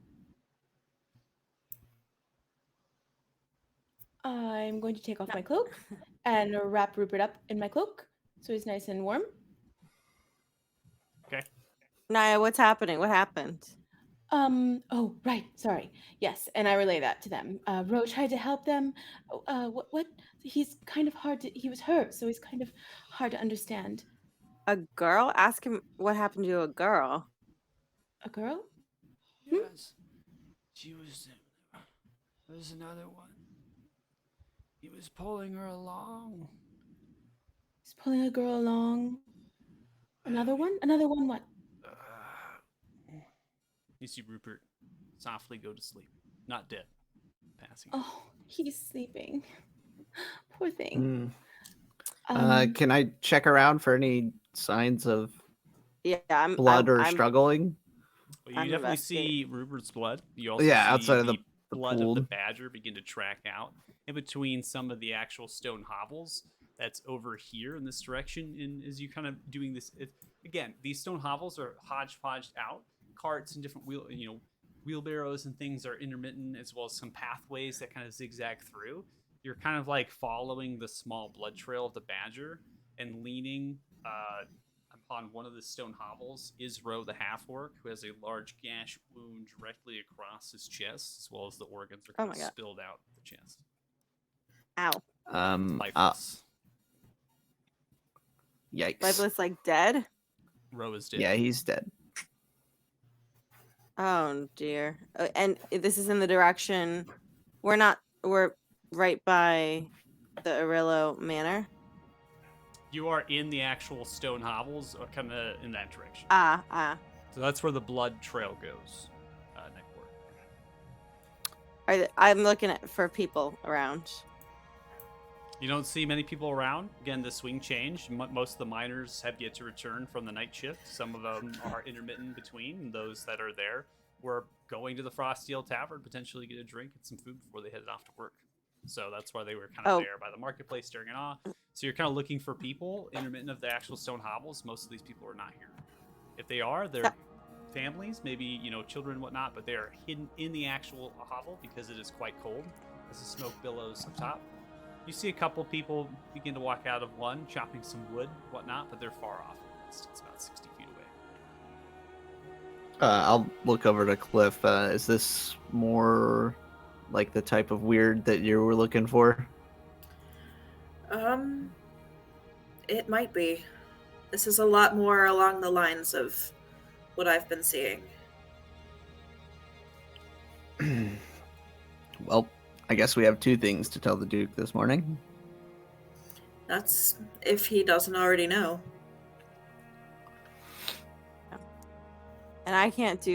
I'm going to take off my cloak and wrap Rupert up in my cloak so he's nice and warm. Okay. Naya, what's happening? What happened? Oh, right. Sorry. Yes. And I relay that to them. Ro tried to help them. What? He's kind of hard to, he was hurt, so he's kind of hard to understand. A girl? Ask him what happened to a girl. A girl? Yes. She was there. There's another one. He was pulling her along. He's pulling a girl along. Another one? Another one what? You see Rupert softly go to sleep. Not dead. Passing. Oh, he's sleeping. Poor thing. Can I check around for any signs of Yeah, I'm blood or I'm- struggling? Well, you I'm definitely investigating. see Rupert's blood. You also Yeah, see outside of the blood of the pooled. badger begin to track out in between some of the actual stone hovels that's over here in this direction. And as you kind of doing this, again, these stone hovels are hodgepodged out. Carts and different wheelbarrows and things are intermittent, as well as some pathways that kind of zigzag through. You're kind of like following the small blood trail of the badger, and leaning upon one of the stone hovels is Ro the half-orc, who has a large gash wound directly across his chest, as well as the organs are kind my of God. spilled out of the chest. Ow. Lifeless. Yikes. Lifeless, like dead? Ro is dead. Yeah, he's dead. Oh dear. And this is in the direction we're right by the Arillo Manor. You are in the actual stone hovels, or kind of in that direction. So So that's where the blood trail goes. Neckboard. I'm looking for people around. You don't see many people around. Again, the swing changed. Most of the miners have yet to return from the night shift. Some of them are intermittent between. And those that are there were going to the Acrostial Tavern, potentially get a drink and some food before they headed off to work. So that's why they were kind of there by the marketplace staring in awe. So you're kind of looking for people intermittent of the actual stone hovels. Most of these people are not here. If they are, they're families, maybe children and whatnot, but they are hidden in the actual hovel because it is quite cold as the smoke billows up top. You see a couple people begin to walk out of one, chopping some wood, whatnot, but they're far off. It's about 60 feet away. I'll look over to Cliff. Is this more like the type of weird that you were looking for? It might be. This is a lot more along the lines of what I've been seeing. Well, I guess we have 2 things to tell the Duke this morning. That's if he doesn't already know. And I can't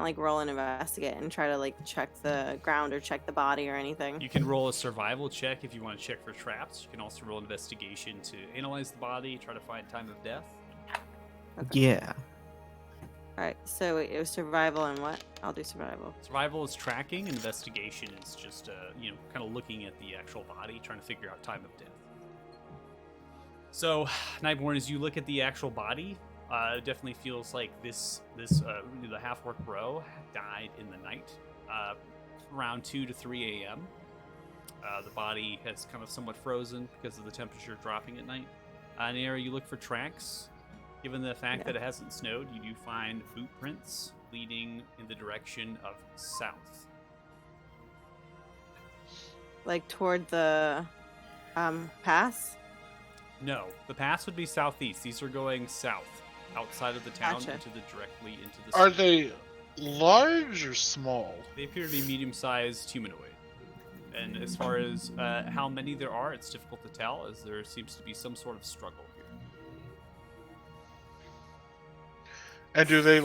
like roll and investigate and try to like check the ground or check the body or anything. You can roll a survival check if you want to check for traps. You can also roll investigation to analyze the body, try to find time of death. Okay. Yeah. All right, so it was survival and what? I'll do survival. Survival is tracking. Investigation is just, kind of looking at the actual body, trying to figure out time of death. So, Nightborn, as you look at the actual body, it definitely feels like the half-orc bro died in the night, around 2 to 3 a.m. The body has kind of somewhat frozen because of the temperature dropping at night. In the area, you look for tracks. Given the fact that it hasn't snowed, you do find boot prints leading in the direction of south. Like toward the pass? No, the pass would be southeast. These are going south, outside of the town, Gotcha. directly into the Are city. they large or small? They appear to be medium-sized humanoid. And as far as how many there are, it's difficult to tell, as there seems to be some sort of struggle here. And do they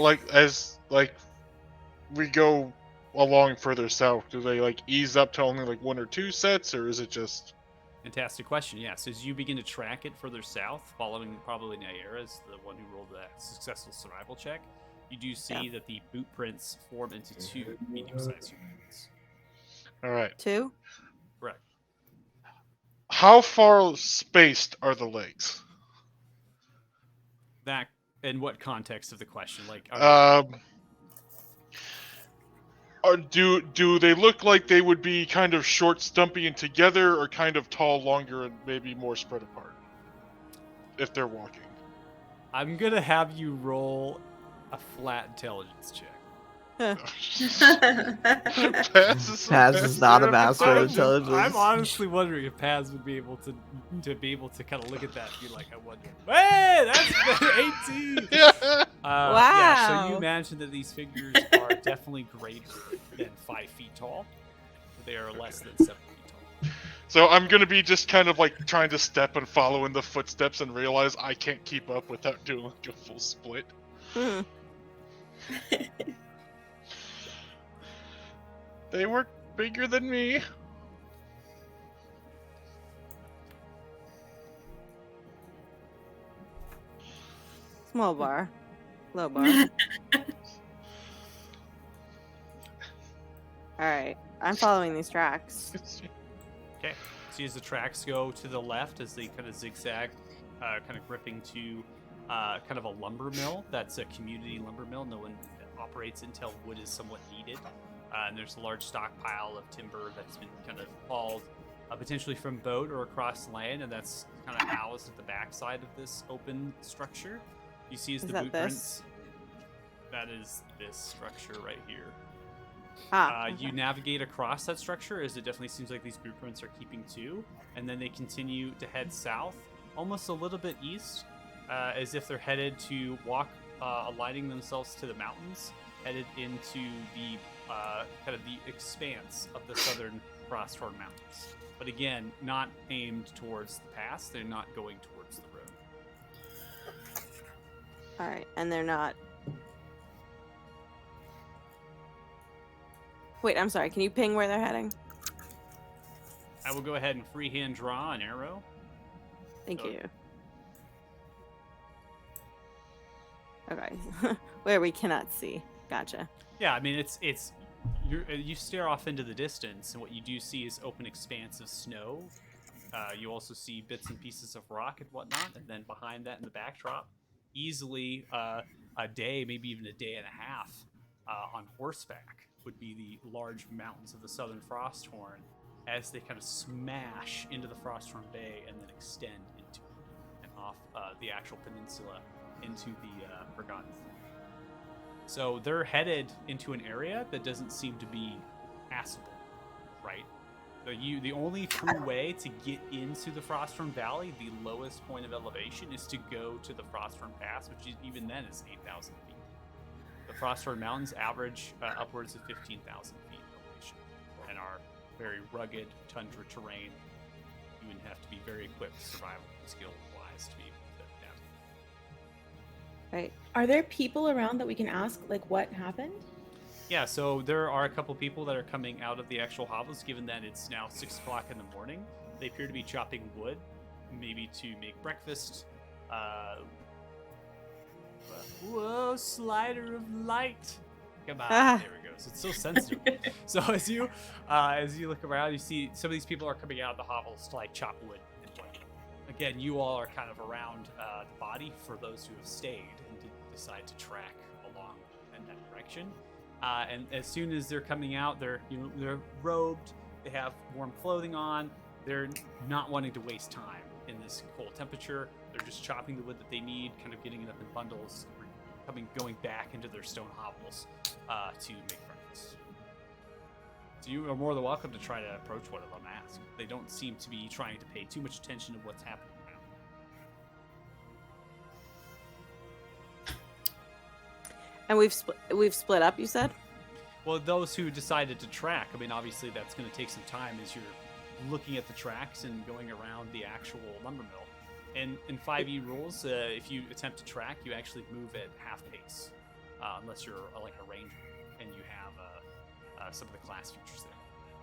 we go along further south? Do they ease up to only 1 or 2 sets, or is it just? Fantastic question. Yes, as you begin to track it further south, following probably Naira as the one who rolled that successful survival check, you do see that the boot prints form into 2 medium-sized humanoids. All right. 2? Correct. How far spaced are the legs? That, in what context of the question? Do they look like they would be kind of short, stumpy, and together, or kind of tall, longer, and maybe more spread apart? If they're walking. I'm gonna have you roll a flat intelligence check. Paz is not a master of intelligence. I'm honestly wondering if Paz would be able to kind of look at that and be like, I wonder. Hey, that's 18. Yeah. Yeah, so you Wow. imagine that these figures are definitely greater than 5 feet tall. They are less than 7 feet tall. So I'm gonna be just kind of trying to step and follow in the footsteps and realize I can't keep up without doing a full split. Hmm. They were bigger than me. Small bar. Low bar. Alright. I'm following these tracks. Okay. See, as the tracks go to the left, as they kind of zigzag, kind of gripping to kind of a lumber mill. That's a community lumber mill. No one operates until wood is somewhat needed. And there's a large stockpile of timber that's been kind of hauled, potentially from boat or across land, and that's kind of housed at the backside of this open structure. You see as Is the that boot this? prints. That is this structure right here. Okay. You navigate across that structure, as it definitely seems like these boot prints are keeping to, and then they continue to head south, almost a little bit east, as if they're headed to walk, aligning themselves to the mountains, headed into the kind of the expanse of the southern Frosthorn Mountains. But again, not aimed towards the pass. They're not going towards the road. Alright, and they're not. Wait, I'm sorry. Can you ping where they're heading? I will go ahead and freehand draw an arrow. Thank So- you. Okay. Where we cannot see. Gotcha. Yeah, I mean you stare off into the distance, and what you do see is open expanse of snow. You also see bits and pieces of rock and whatnot, and then behind that in the backdrop, easily a day, maybe even a day and a half, on horseback would be the large mountains of the southern Frosthorn, as they kind of smash into the Frosthorn Bay and then extend into and off the actual peninsula into the Forgotten. So they're headed into an area that doesn't seem to be passable, right? The only true way to get into the Frostworm Valley, the lowest point of elevation, is to go to the Frostworm Pass, which is, even then is 8,000 feet. The Frostworm Mountains average upwards of 15,000 feet elevation, and are very rugged tundra terrain. You would have to be very equipped, survival skill-wise, to be able to navigate. Right. Are there people around that we can ask, like, what happened? Yeah, so there are a couple people that are coming out of the actual hovels, given that it's now 6 o'clock in the morning. They appear to be chopping wood, maybe to make breakfast. Whoa, slider of light. Come on, there we go. So it's so sensitive. So as you look around, you see some of these people are coming out of the hovels to like chop wood and whatnot. Again, you all are kind of around the body for those who have stayed and decide to track along in that direction. And as soon as they're coming out, they're robed, they have warm clothing on. They're not wanting to waste time in this cold temperature. They're just chopping the wood that they need, kind of getting it up in bundles, going back into their stone hovels to make breakfast. So you are more than welcome to try to approach one of them, ask. They don't seem to be trying to pay too much attention to what's happening around. And we've split up, you said? Well, those who decided to track, I mean, obviously that's going to take some time as you're looking at the tracks and going around the actual lumber mill. And in 5e rules, if you attempt to track, you actually move at half pace, unless you're like a ranger and you have some of the class features there.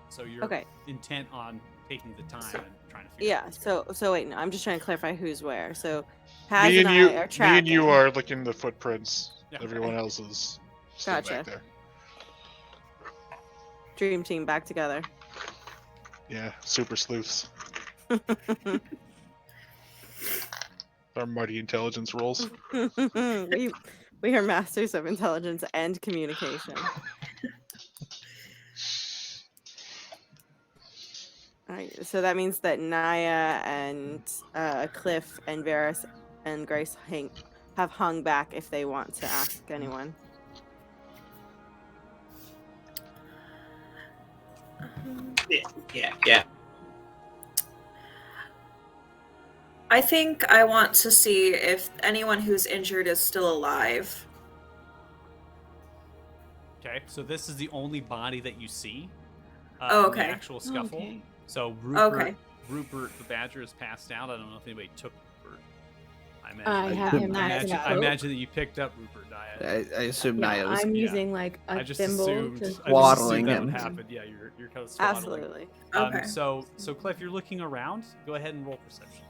So you're intent on taking the time and trying to figure out. So wait, no, I'm just trying to clarify who's where. So Paz Me and and I you, are tracking. me and you are looking at the footprints. Yeah. Everyone else is still Gotcha. back there. Dream team back together. Yeah, super sleuths. Our mighty intelligence rolls. we are masters of intelligence and communication. All right, so that means that Naya and Cliff and Varys and Grace have hung back if they want to ask anyone. Yeah. I think I want to see if anyone who's injured is still alive. Okay, so this is the only body that you see. Oh, in the okay. actual scuffle. Okay. So Rupert, Okay. Rupert the Badger is passed out. I don't know if anybody took Rupert. I have him next to I imagine that you picked up Rupert, Naya. I assume Yeah, Naya was I'm using like a I just thimble assumed, to I just Swaddling assumed that him. would happen. Yeah, you're kind of swaddling. Absolutely. Okay. So Cliff, you're looking around. Go ahead and roll perception.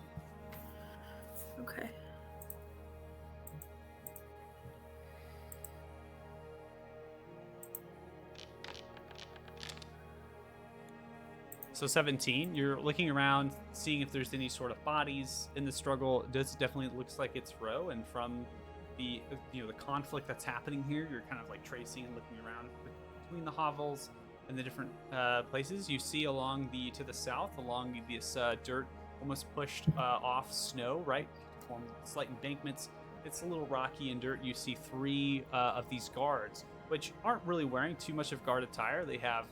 Okay. So 17, you're looking around, seeing if there's any sort of bodies in the struggle. It definitely looks like it's Roe, and from the the conflict that's happening here, you're kind of like tracing and looking around between the hovels and the different places. You see to the south, along this dirt, almost pushed off snow, right? Form slight embankments. It's a little rocky and dirt. You see 3 of these guards, which aren't really wearing too much of guard attire. They have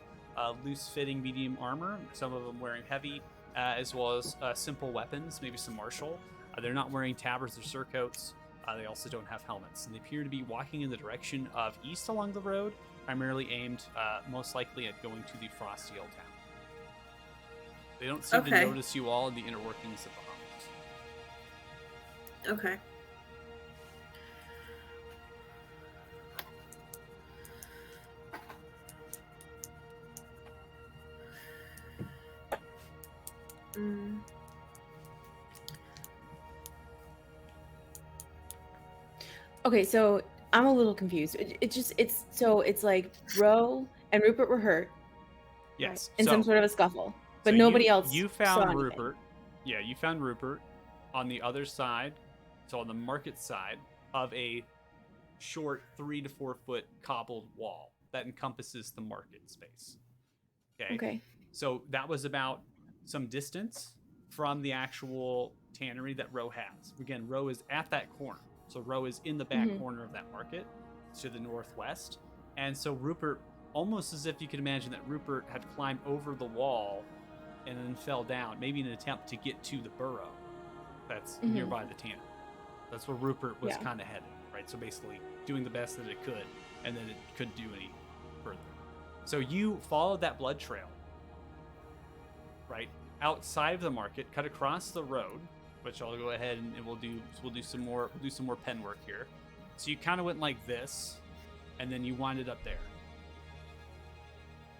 loose-fitting medium armor, some of them wearing heavy, as well as simple weapons, maybe some martial. They're not wearing tabards or surcoats. They also don't have helmets, and they appear to be walking in the direction of east along the road, primarily aimed most likely at going to the Acrostial Tavern. They don't seem to notice you all in the inner workings of the hovels. Okay. Okay, so I'm a little confused. It's like Ro and Rupert were hurt Yes. in so, some sort of a scuffle, but so nobody else. You saw found anything. Rupert. Yeah, you found Rupert on the other side, so on the market side of a short 3 to 4 foot cobbled wall that encompasses the market space. Okay. So that was about some distance from the actual tannery that Roe has. Again, Roe is at that corner. So Roe is in the back corner of that market to the northwest. And so Rupert, almost as if you could imagine that Rupert had climbed over the wall and then fell down, maybe in an attempt to get to the burrow that's Mhm. nearby the tanner. That's where Rupert was Yeah. kind of headed, right? So basically doing the best that it could, and then it couldn't do any further. So you followed that blood trail, right, outside of the market, cut across the road, which I'll go ahead and we'll do some more pen work here. So you kind of went like this, and then you winded up there.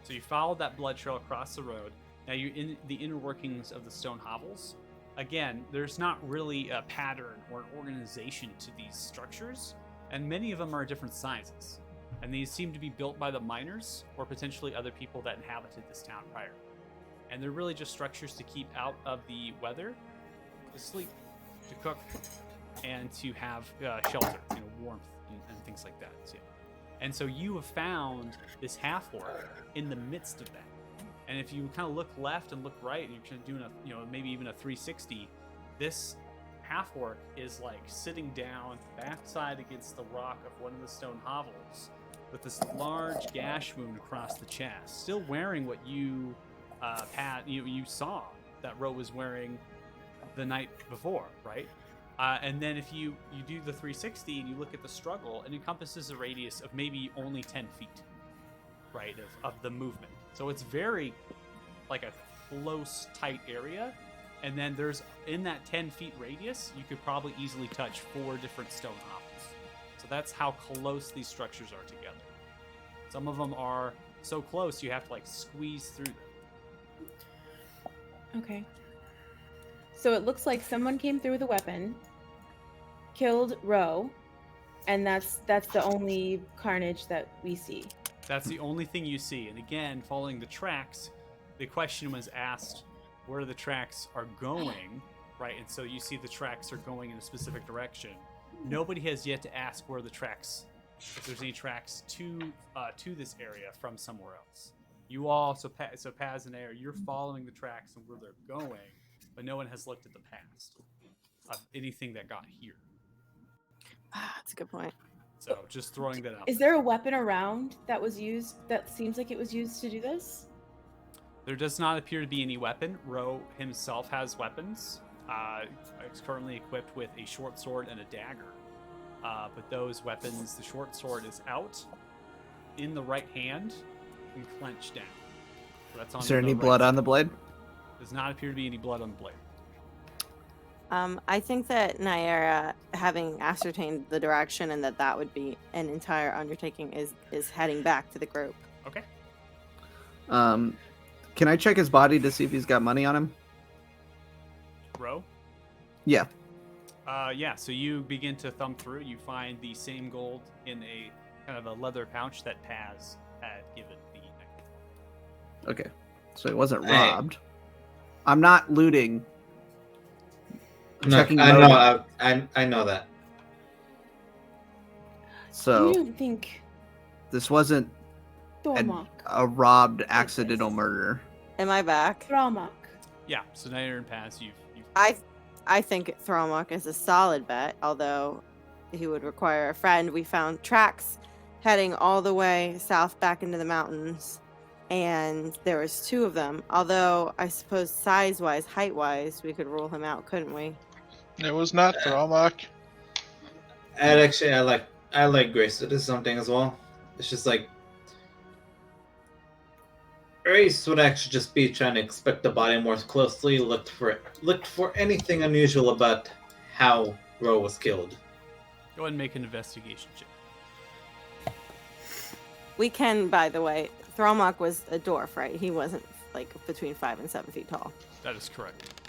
So you followed that blood trail across the road. Now you're in the inner workings of the stone hovels. Again, there's not really a pattern or an organization to these structures, and many of them are different sizes. And these seem to be built by the miners or potentially other people that inhabited this town prior. And they're really just structures to keep out of the weather, to sleep, to cook, and to have shelter, warmth and things like that. So, and so you have found this half-orc in the midst of that. And if you kind of look left and look right, and you're kind of doing maybe even a 360, this half-orc is like sitting down backside against the rock of one of the stone hovels with this large gash wound across the chest, still wearing what you you saw that Ro was wearing the night before, right? And then if you do the 360 and you look at the struggle, it encompasses a radius of maybe only 10 feet, right, of the movement. So it's very like a close, tight area. And then there's, in that 10 feet radius, you could probably easily touch 4 different stone hovels. So that's how close these structures are together. Some of them are so close you have to like squeeze through them. Okay. So it looks like someone came through with a weapon, killed Ro, and that's the only carnage that we see. That's the only thing you see. And again, following the tracks, the question was asked where the tracks are going, right? And so you see the tracks are going in a specific direction. Nobody has yet to ask where the tracks, if there's any tracks to this area from somewhere else. You all, so Paz and Air, you're following the tracks and where they're going, but no one has looked at the past of anything that got here. That's a good point. So just throwing that out. Is there a weapon around that was used that seems like it was used to do this? There does not appear to be any weapon. Ro himself has weapons. He's currently equipped with a short sword and a dagger. But those weapons, the short sword is out in the right hand and clenched down. So that's on Is there the any right blood side. on the blade? Does not appear to be any blood on the blade. I think that Nyara, having ascertained the direction and that would be an entire undertaking, is heading back to the group. Okay. Can I check his body to see if he's got money on him? Ro? Yeah. Yeah, so you begin to thumb through. You find the same gold in a kind of a leather pouch that Paz had given the knight. Okay. So he wasn't Hey. robbed. I'm not looting. I'm No, checking I motive. know. I know that. So You don't think this wasn't Thormok? a robbed accidental murder. Am I back? Thormok. Yeah, so Nair and Paz, you've I think Thormok is a solid bet, although he would require a friend. We found tracks heading all the way south back into the mountains, and there was 2 of them. Although I suppose size-wise, height-wise, we could rule him out, couldn't we? It was not Thramak. And actually, I like Grace to do something as well. It's just like Grace would actually just be trying to inspect the body more closely, looked for anything unusual about how Ro was killed. go ahead and make an investigation check. We can, by the way, Thormok was a dwarf, right? He wasn't like between 5 and 7 feet tall. That is correct.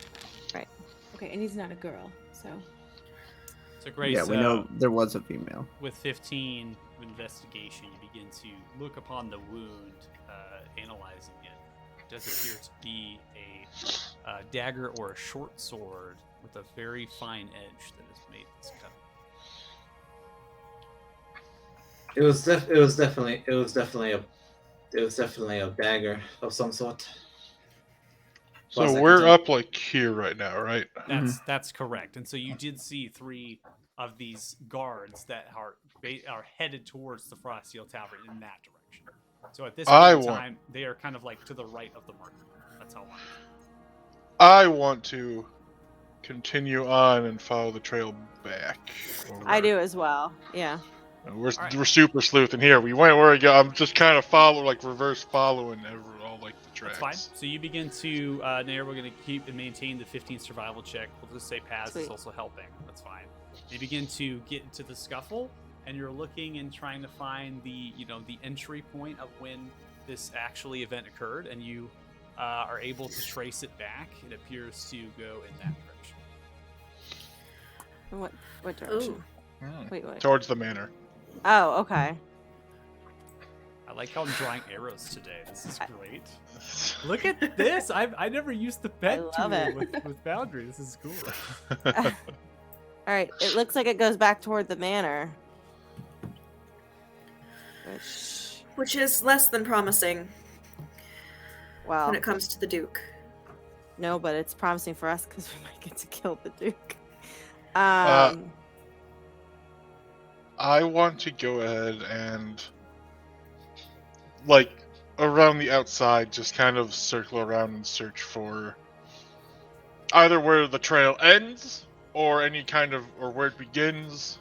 Okay, and he's not a girl, so So Grace, Yeah, we know there was a female. with 15 of investigation, you begin to look upon the wound, analyzing it. It does appear to be a dagger or a short sword with a very fine edge that has made this cut. It was definitely a dagger of some sort. Plus, So I we're can up like here right now, right? That's correct. And so you did see 3 of these guards that are headed towards the Acrostial Tavern in that direction. So at this point in time, they are kind of like to the right of the market. That's how long. I want to continue on and follow the trail back. I do as well. Yeah. We're Alright. we're super sleuthing here. We went where we go. I'm just kind of reverse following all like the tracks. That's fine. So you begin to, Nair, we're going to keep and maintain the 15 survival check. We'll just say Paz is Sweet. also helping. That's fine. You begin to get into the scuffle, and you're looking and trying to find the entry point of when this actually event occurred, and you are able to trace it back. It appears to go in that direction. In what direction? Ooh. Wait. Towards the manor. Oh, okay. I like how I'm drawing arrows today. This is great. Look at this. I never used the pen love tool it. with Boundary. This is cool. All right. It looks like it goes back toward the manor. Which is less than promising Well, when it comes to the Duke. no, but it's promising for us because we might get to kill the Duke. I want to go ahead and, like, around the outside, just kind of circle around and search for either where the trail ends, or or where it begins,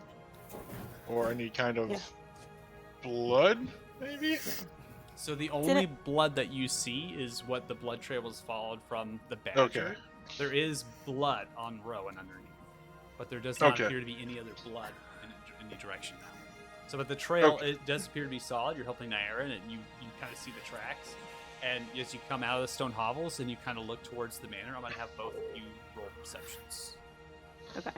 or any kind of blood, maybe? So the only blood that you see is what the blood trail was followed from the badger. Okay. There is blood on Rowan underneath, but there does not appear to be any other blood in any direction now. So, but the trail, it does appear to be solid. You're helping Naira, and you kind of see the tracks. And as you come out of the stone hovels and you kind of look towards the manor, I'm going to have both of you roll perceptions. Okay.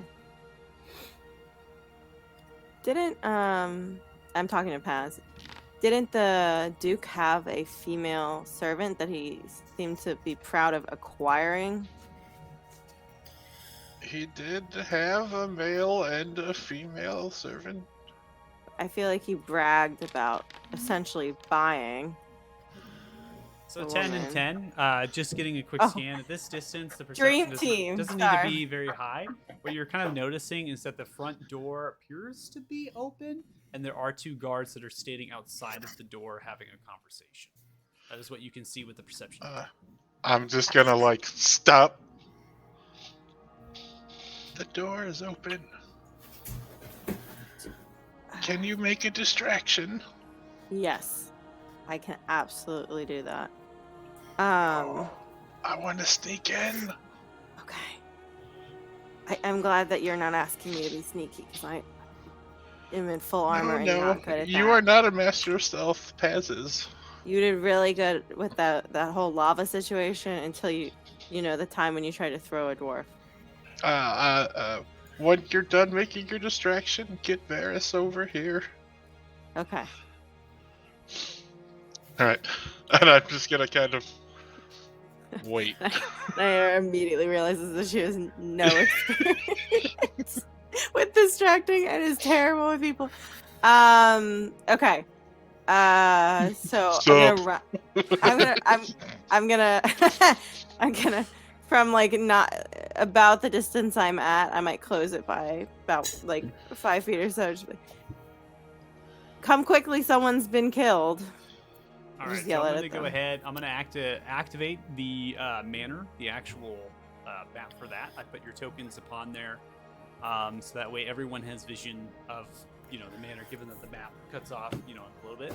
I'm talking to Paz. Didn't the Duke have a female servant that he seemed to be proud of acquiring? He did have a male and a female servant. I feel like he bragged about essentially buying. So the 10 woman. and 10. Just getting a quick Oh. scan. At this distance, the Dream perception team, doesn't need to sorry. be very high. What you're kind of noticing is that the front door appears to be open, and there are two guards that are standing outside of the door having a conversation. That is what you can see with the perception. I'm just gonna, stop. The door is open. Can you make a distraction? Yes, I can absolutely do that. I want to sneak in. Okay. I'm glad that you're not asking me to be sneaky because I am in full armor and No, not good at that. you are not a master of stealth. Paz is. You did really good with that whole lava situation until the time when you tried to throw a dwarf. When you're done making your distraction, get Varys over here. Okay. Alright. And I'm just gonna kind of wait. Nair immediately realizes that she has no experience with distracting and is terrible with people. Okay. So I'm gonna from not about the distance I'm at, I might close it by about 5 feet or so. Just come quickly, someone's been killed. All right, so I'm going to go ahead. I'm going to activate the manor, the actual map for that. I put your tokens upon there, so that way everyone has vision of the manor, given that the map cuts off a little bit.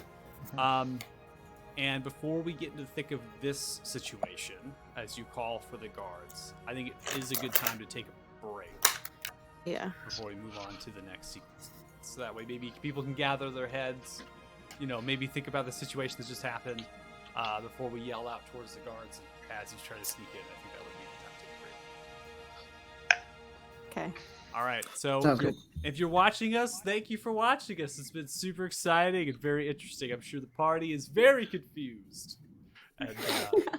And before we get into the thick of this situation, as you call for the guards, I think it is a good time to take a break. Yeah. Before we move on to the next sequence. So that way maybe people can gather their heads, maybe think about the situation that just happened before we yell out towards the guards and as he's trying to sneak in. I think that would be the time to take a break. Okay. All right. So Sounds good. if you're watching us, thank you for watching us. It's been super exciting and very interesting. I'm sure the party is very confused. And,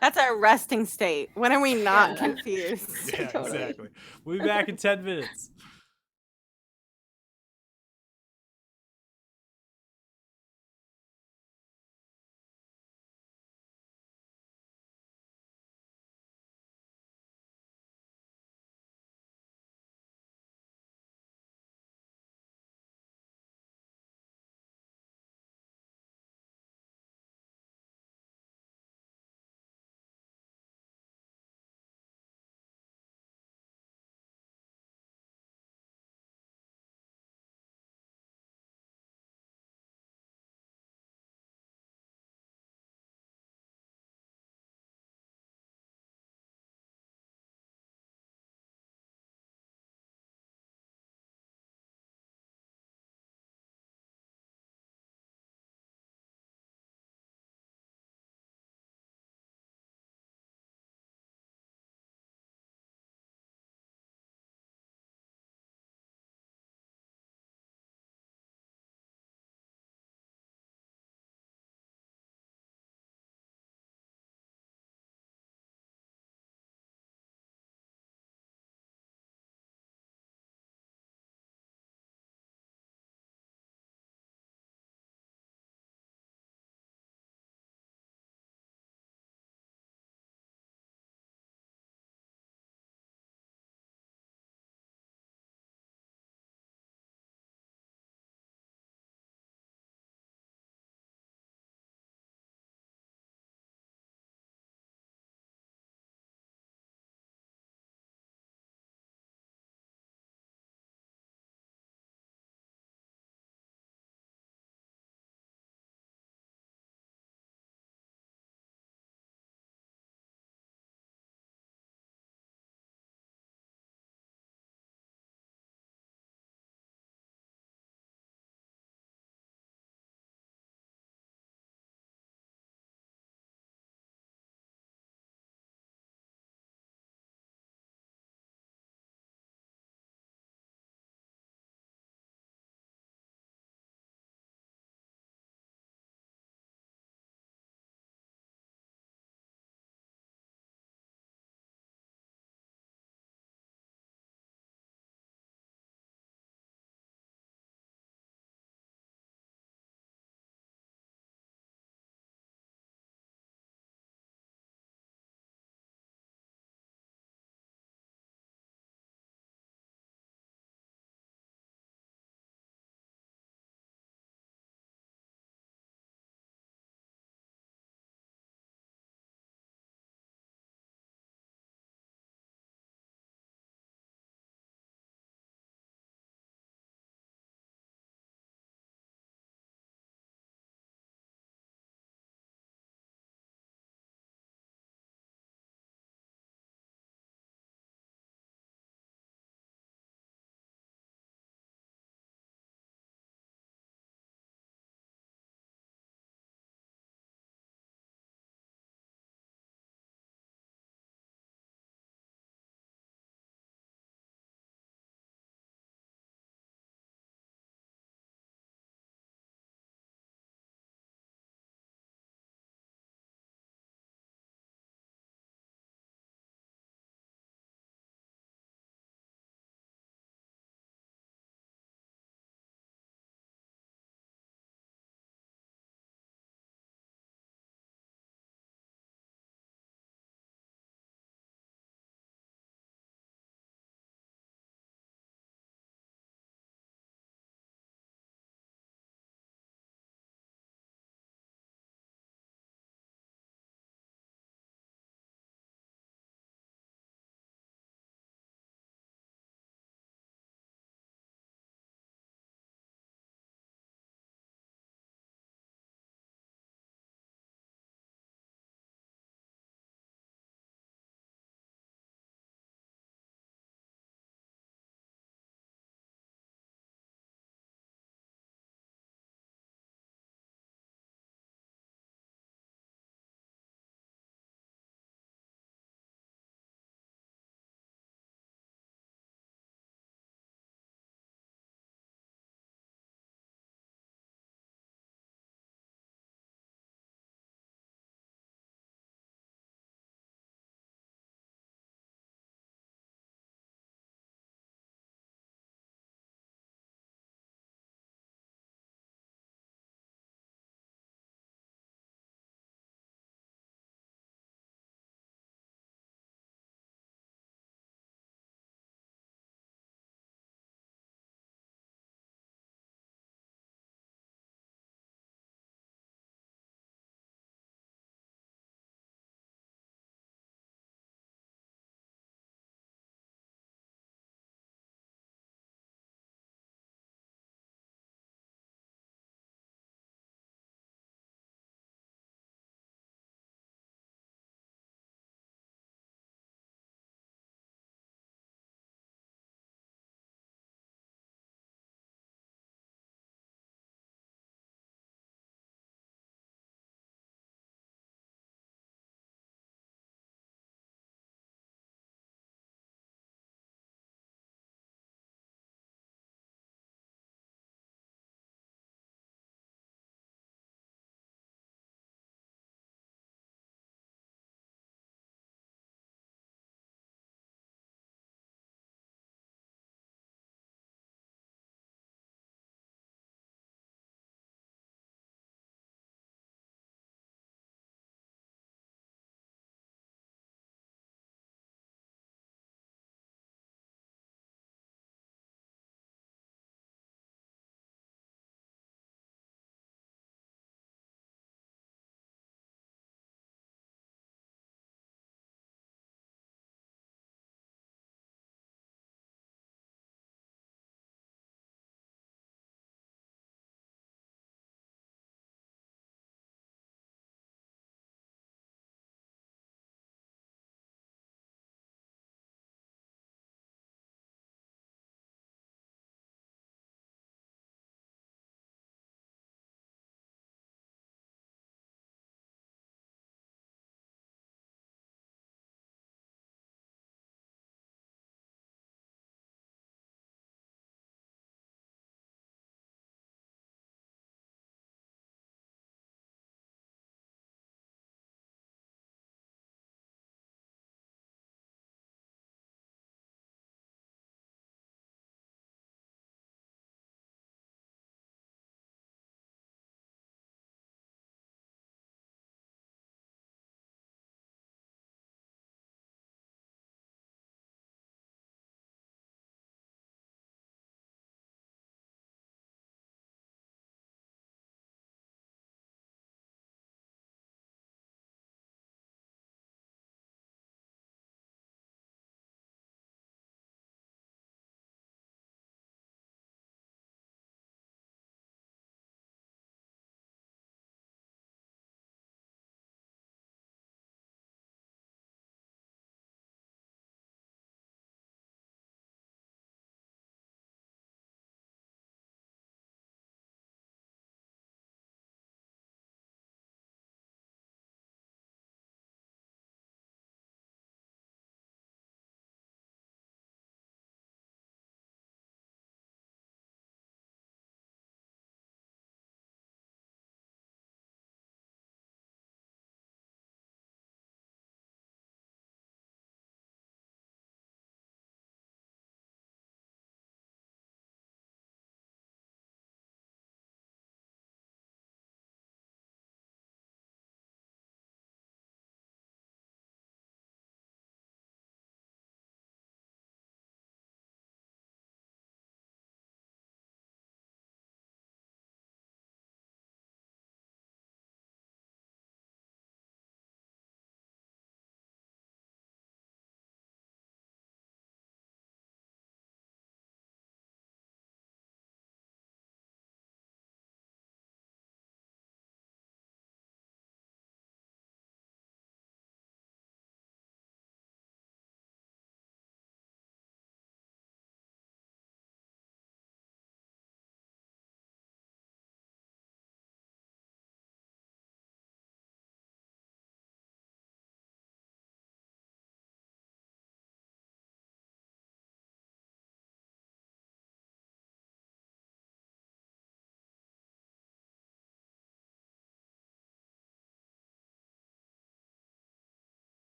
That's our resting state. When are we not confused? yeah, Totally. exactly. We'll be back in 10 minutes.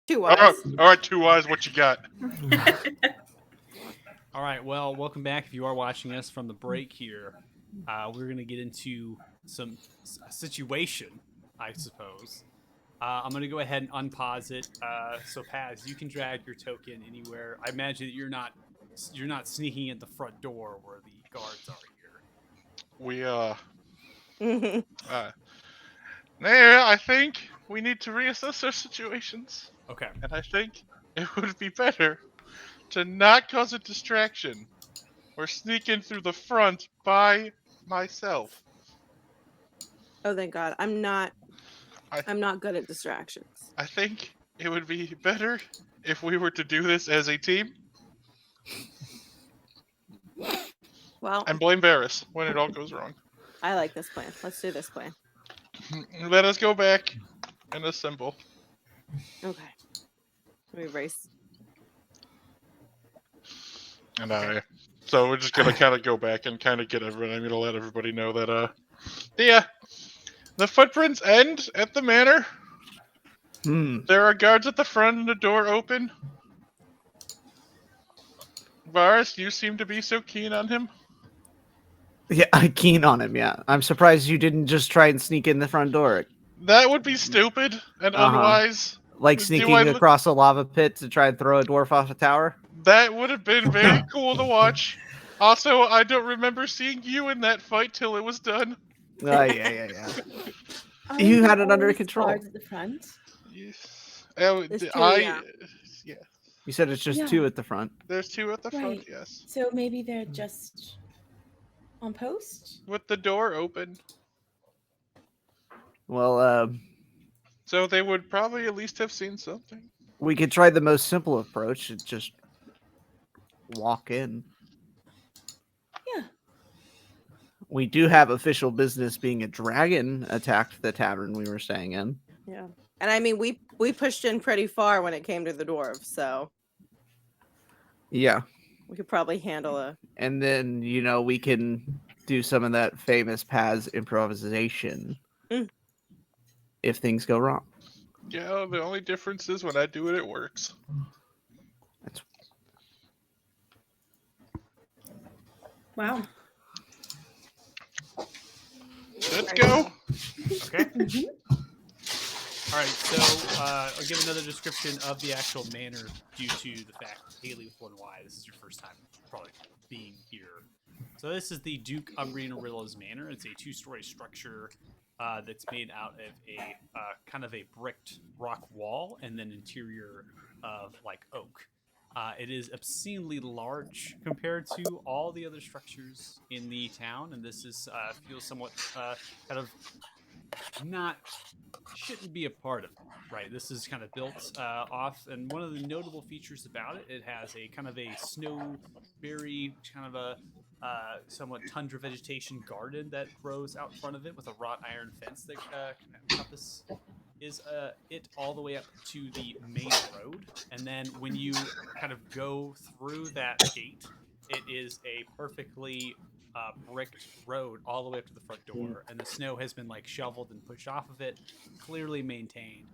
2 All right, eyes. all right, Two Eyes, what you got? All right, well, welcome back. If you are watching us from the break here, we're going to get into a situation, I suppose. I'm going to go ahead and unpause it. So, Paz, you can drag your token anywhere. I imagine that you're not sneaking at the front door where the guards are here. We, Mhm. I think we need to reassess our situations. Okay. And I think it would be better to not cause a distraction or sneak in through the front by myself. Oh, thank God. I'm not I good at distractions. I think it would be better if we were to do this as a team Well, and blame Varys when it all goes wrong. I like this plan. Let's do this plan. Let us go back and assemble. Okay. We race. And so we're just gonna kind of go back and kind of get everybody. I'm gonna let everybody know that the footprints end at the manor. There are guards at the front and the door open. Varys, you seem to be so keen on him. Yeah, I'm keen on him. Yeah, I'm surprised you didn't just try and sneak in the front door, That would be stupid and unwise. like Do sneaking I across a lava pit to try and throw a dwarf off a tower. That would have been very cool to watch. Also, I don't remember seeing you in that fight till it was done. Yeah. Aren't You there had it under always control. Guards at the front. Yes. There's two, yeah. Yeah. You said it's just Yeah. 2 at the front. There's 2 at the front, Right. yes. So maybe they're just on post. With the door open. Well, So they would probably at least have seen something. we could try the most simple approach and just walk in. Yeah. We do have official business being a dragon attacked the tavern we were staying in. Yeah. And I mean, we pushed in pretty far when it came to the dwarves, so Yeah. we could probably handle a. And then, we can do some of that famous Paz improvisation if things go wrong. Yeah, the only difference is when I do it, it works. Wow. Let's go. Okay. All right, so I'll give another description of the actual manor due to the fact that Haley with 1Y, this is your first time probably being here. So this is the Duke Marinorilla's manor. It's a 2-story structure that's made out of a kind of a bricked rock wall and then interior of like oak. It is obscenely large compared to all the other structures in the town, and this is feels somewhat kind of shouldn't be a part of it, right? This is kind of built off, and one of the notable features about it, it has a kind of a snowberry, kind of a somewhat tundra vegetation garden that grows out front of it with a wrought iron fence that encompasses it all the way up to the main road. And then when you kind of go through that gate, it is a perfectly bricked road all the way up to the front door, and the snow has been like shoveled and pushed off of it, clearly maintained.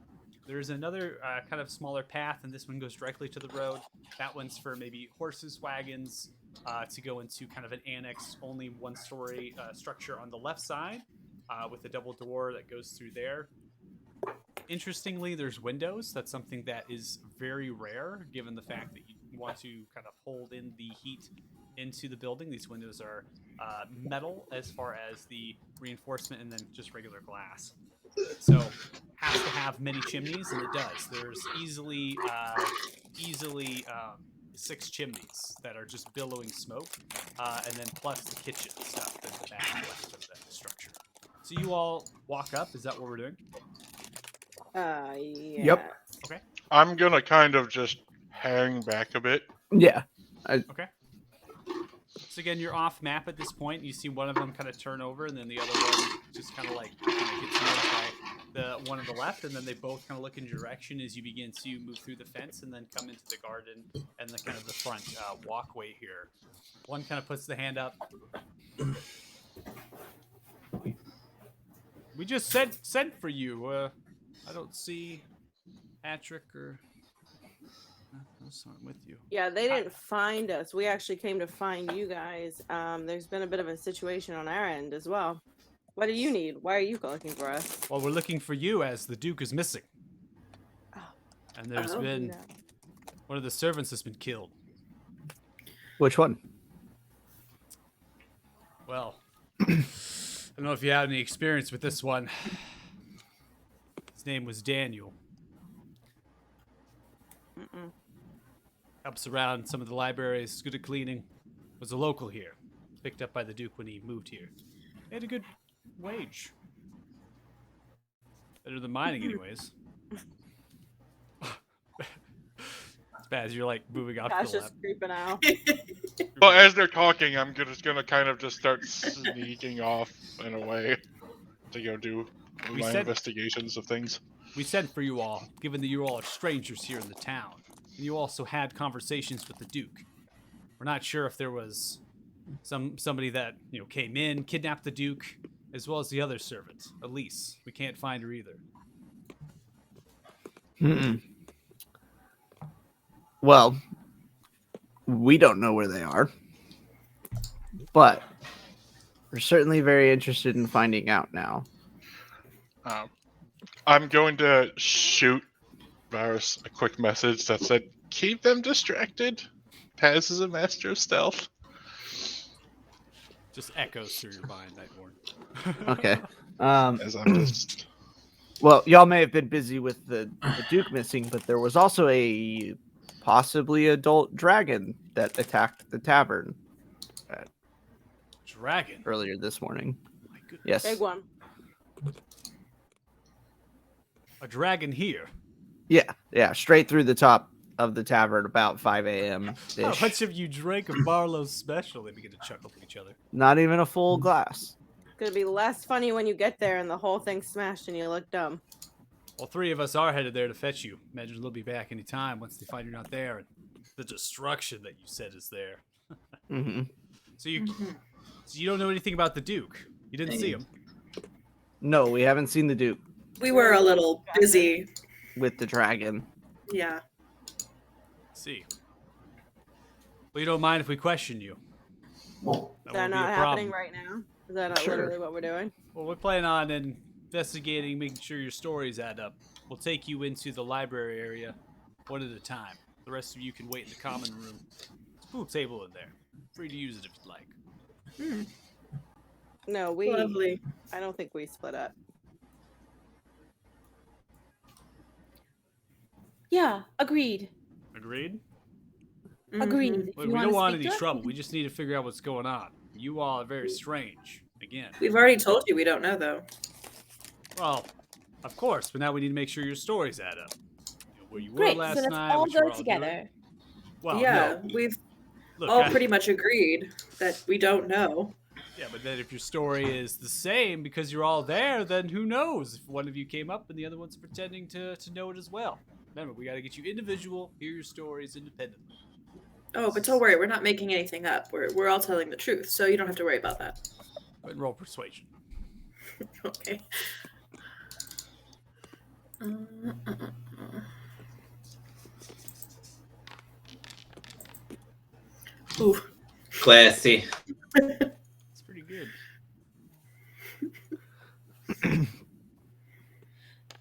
There's another kind of smaller path, and this one goes directly to the road. That one's for maybe horses, wagons, to go into kind of an annex, only 1-story structure on the left side, with a double door that goes through there. Interestingly, there's windows. That's something that is very rare, given the fact that you want to kind of hold in the heat into the building. These windows are metal as far as the reinforcement, and then just regular glass. So has to have many chimneys, and it does. There's easily 6 chimneys that are just billowing smoke, and then plus the kitchen stuff in the back left of the structure. So you all walk up. Is that what we're doing? Yeah. Yep. Okay. I'm gonna kind of just hang back a bit. Yeah. Okay. So again, you're off map at this point. You see one of them kind of turn over, and then the other one just kind of like gets moved by the one on the left, and then they both kind of look in your direction as you begin to move through the fence and then come into the garden and the kind of the front walkway here. One kind of puts the hand up. We just sent for you. I don't see Patrick or So I'm with you. Yeah, they didn't find us. We actually came to find you guys. There's been a bit of a situation on our end as well. What do you need? Why are you looking for us? Well, we're looking for you as the Duke is missing. Oh. And there's Oh, been No. one of the servants has been killed. Which one? Well, I don't know if you have any experience with this one. His name was Daniel. Mm-mm. Helps around some of the libraries, good at cleaning. Was a local here. Picked up by the Duke when he moved here. He had a good wage. Better than mining, anyways. It's bad as you're like moving off Gosh, to the just left. creeping out. But as they're talking, I'm just gonna kind of just start sneaking off in a way to go do We my said- investigations of things. We sent for you all, given that you all are strangers here in the town. And you also had conversations with the Duke. We're not sure if there was somebody that, came in, kidnapped the Duke, as well as the other servant, Elise. We can't find her either. Well, we don't know where they are, but we're certainly very interested in finding out now. I'm going to shoot Varus a quick message that said, "Keep them distracted. Paz is a master of stealth." Just echoes through your mind, Nightborn. Okay. As I'm just Well, y'all may have been busy with the Duke missing, but there was also a possibly adult dragon that attacked the tavern Dragon? earlier this morning. My goodness. Yes. Big one. A dragon here? Yeah, straight through the top of the tavern about 5 a.m. How much have you drank of Barlow's special? They begin to chuckle to each other. Not even a full glass. It's gonna be less funny when you get there and the whole thing's smashed and you look dumb. Well, 3 of us are headed there to fetch you. Imagine they'll be back any time once they find you're not there, and the destruction that you said is there. Mm-hmm. So you don't know anything about the Duke. You didn't see him. No, we haven't seen the Duke We were a little busy. with the dragon. Yeah. See. Well, you don't mind if we question you. Is that not happening right now? Is that not Sure. literally what we're doing? Well, we're planning on investigating, making sure your stories add up. We'll take you into the library area one at a time. The rest of you can wait in the common room. There's a pool table in there. Free to use it if you'd like. No, Lovely. I don't think we split up. Yeah, agreed. Agreed? Agreed. Mhm. If Well, you we wanna don't want speak any to it, trouble. We just need to figure out what's going on. You all are very strange. Again. We've already told you we don't know, though. Well, of course, but now we need to make sure your stories add up. Where you were Great. last So let's night, all what you were go all together. doing. Well, yeah, no. we've Look, all pretty much agreed that we don't know. Yeah, but then if your story is the same because you're all there, then who knows if one of you came up and the other one's pretending to know it as well. Remember, we got to get you individual, hear your stories independently. Oh, but don't worry, we're not making anything up. We're all telling the truth, so you don't have to worry about that. Go ahead and roll persuasion. Okay. Ooh. Classy. It's pretty good.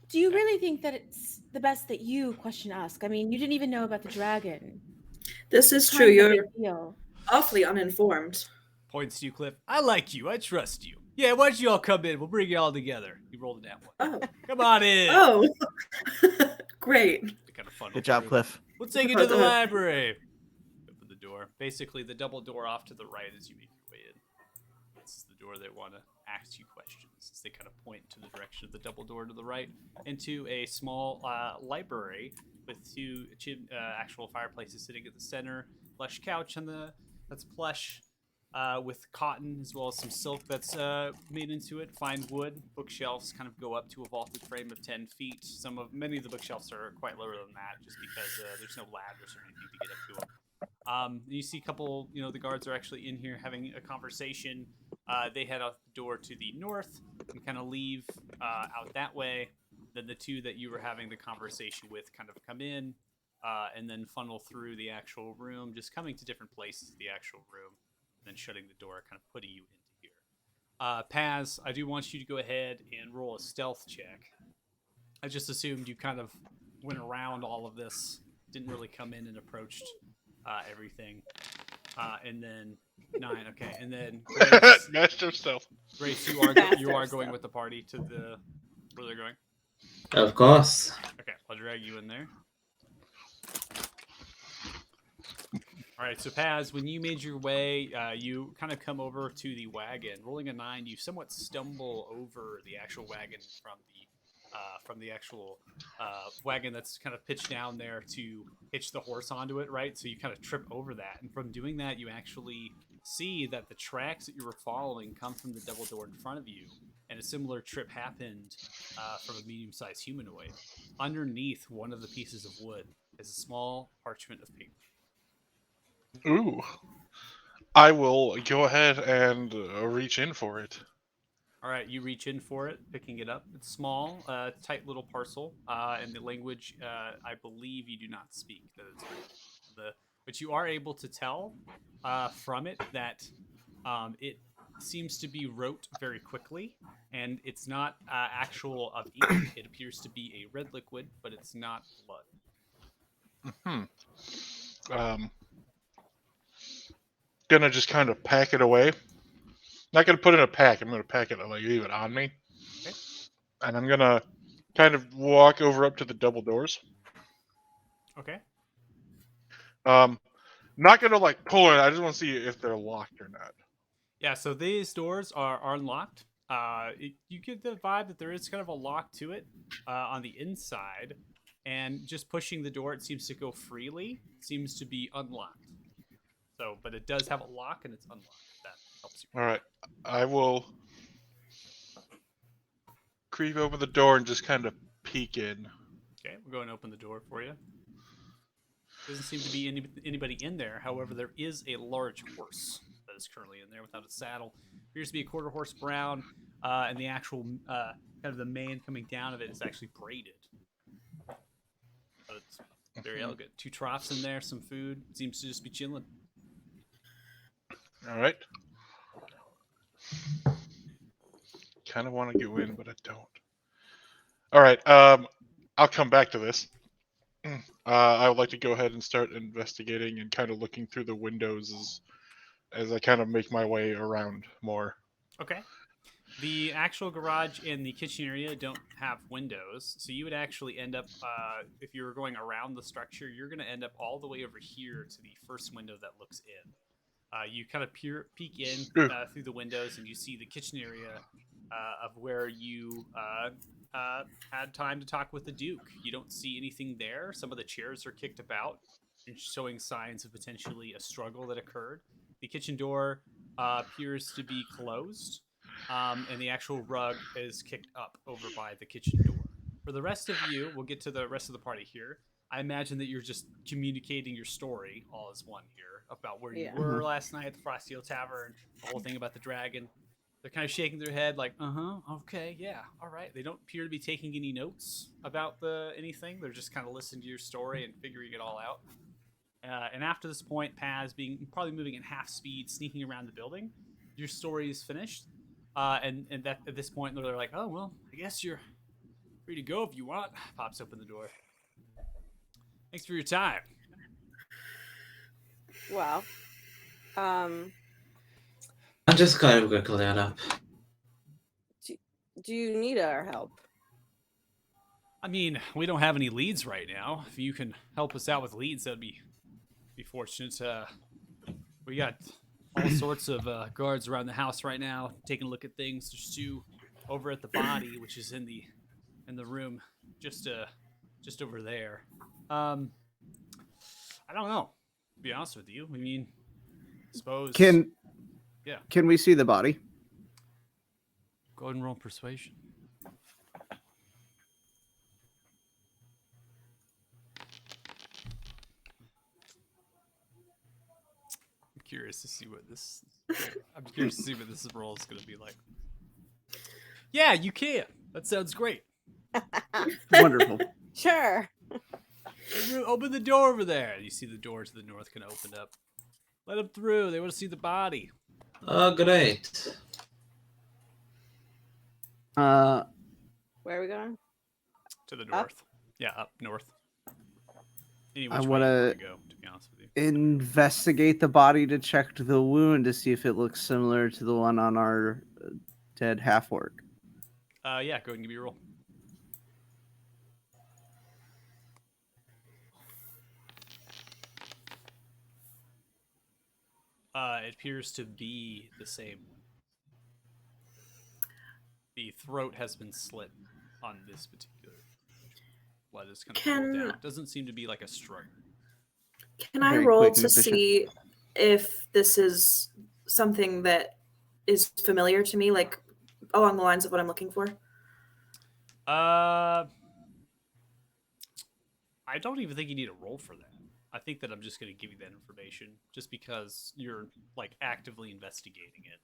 Do you really think that it's the best that you question us? I mean, you didn't even know about the dragon. This is It's true. kind of a You're big deal. awfully uninformed. Points to you, Cliff. I like you. I trust you. Yeah, why don't you all come in? We'll bring you all together. You rolled a nat one. Oh. Come on in. Oh. Great. Kind of fun. Good job, Cliff. We'll take you to the library. Open the door. Basically, the double door off to the right as you make your way in. This is the door they want to ask you questions. As they kind of point to the direction of the double door to the right into a small library with 2 actual fireplaces sitting at the center. Plush couch on that's plush with cotton as well as some silk that's made into it. Fine wood. Bookshelves kind of go up to a vaulted frame of 10 feet. Many of the bookshelves are quite lower than that, just because there's no ladders or anything to get up to them. You see a couple, the guards are actually in here having a conversation. They head out the door to the north and kind of leave out that way. Then the 2 that you were having the conversation with kind of come in. and then funnel through the actual room, just coming to different places of the actual room, and then shutting the door, kind of putting you into here. Paz, I do want you to go ahead and roll a stealth check. I just assumed you kind of went around all of this, didn't really come in and approached everything. And then 9, okay, and then Grace, Master stealth. Grace, you Master are of going stealth. with the party to the where they're going. Of course. Okay, I'll drag you in there. All right, so Paz, when you made your way, you kind of come over to the wagon. Rolling a 9, you somewhat stumble over the actual wagon from the actual wagon that's kind of pitched down there to hitch the horse onto it, right? So you kind of trip over that, and from doing that, you actually see that the tracks that you were following come from the double door in front of you, and a similar trip happened from a medium-sized humanoid. Underneath one of the pieces of wood is a small parchment of paper. Ooh. I will go ahead and reach in for it. All right, you reach in for it, picking it up. It's small, tight little parcel, and the language I believe you do not speak. That it's written. But you are able to tell from it that it seems to be wrote very quickly, and it's not actual of ink. It appears to be a red liquid, but it's not blood. Gonna just kind of pack it away. Not gonna put it in a pack. I'm gonna pack it, like, leave it on me. Okay. And I'm gonna kind of walk over up to the double doors. Okay. Not gonna like pull it. I just want to see if they're locked or not. Yeah, so these doors are unlocked. You get the vibe that there is kind of a lock to it on the inside, and just pushing the door, it seems to go freely. Seems to be unlocked. So, but it does have a lock, and it's unlocked. If that helps you. All right, I will creep open the door and just kind of peek in. Okay, we'll go and open the door for you. Doesn't seem to be anybody in there. However, there is a large horse that is currently in there without a saddle. Appears to be a quarter horse brown, and the actual kind of the mane coming down of it is actually braided. So it's very elegant. 2 troughs in there, some food. Seems to just be chilling. All right. Kind of want to go in, but I don't. All right. I'll come back to this. I would like to go ahead and start investigating and kind of looking through the windows as I kind of make my way around more. Okay. The actual garage and the kitchen area don't have windows, so you would actually end up, if you were going around the structure, you're going to end up all the way over here to the first window that looks in. You kind of peek in through the windows, and you see the kitchen area of where you had time to talk with the Duke. You don't see anything there. Some of the chairs are kicked about, and showing signs of potentially a struggle that occurred. The kitchen door appears to be closed, and the actual rug is kicked up over by the kitchen door. For the rest of you, we'll get to the rest of the party here. I imagine that you're just communicating your story all as one here about where you were last night at the Acrostial Tavern, the whole thing about the dragon. They're kind of shaking their head like, okay, yeah, all right. They don't appear to be taking any notes about anything. They're just kind of listening to your story and figuring it all out. And after this point, Paz being probably moving at half speed, sneaking around the building, your story is finished. And that at this point, they're like, oh, well, I guess you're free to go if you want. Pops open the door. Thanks for your time. Well, I'm just kind of gonna clear that up. do you need our help? I mean, we don't have any leads right now. If you can help us out with leads, that'd be fortunate. We got all sorts of guards around the house right now, taking a look at things. There's 2 over at the body, which is in the room, just over there. I don't know. To be honest with you, I mean, I suppose. Can we see the body? Go ahead and roll persuasion. I'm curious to see what this roll is going to be like. Yeah, you can. That sounds great. Wonderful. Sure. Open the door over there. You see the door to the north kind of opened up. Let them through. They want to see the body. Oh, great. Uh, Where are we going? To the Up? north. Yeah, up north. Any I which way you wanna- want to go, to be honest with you. investigate the body to check the wound to see if it looks similar to the one on our dead half orc. Yeah, go ahead and give me a roll. It appears to be the same one. The throat has been slit on this particular. Blood is kind of pulled down. Doesn't seem to be like a struggle. Can I Very roll quick and to efficient. see if this is something that is familiar to me, like along the lines of what I'm looking for? I don't even think you need a roll for that. I think that I'm just going to give you that information just because you're like actively investigating it.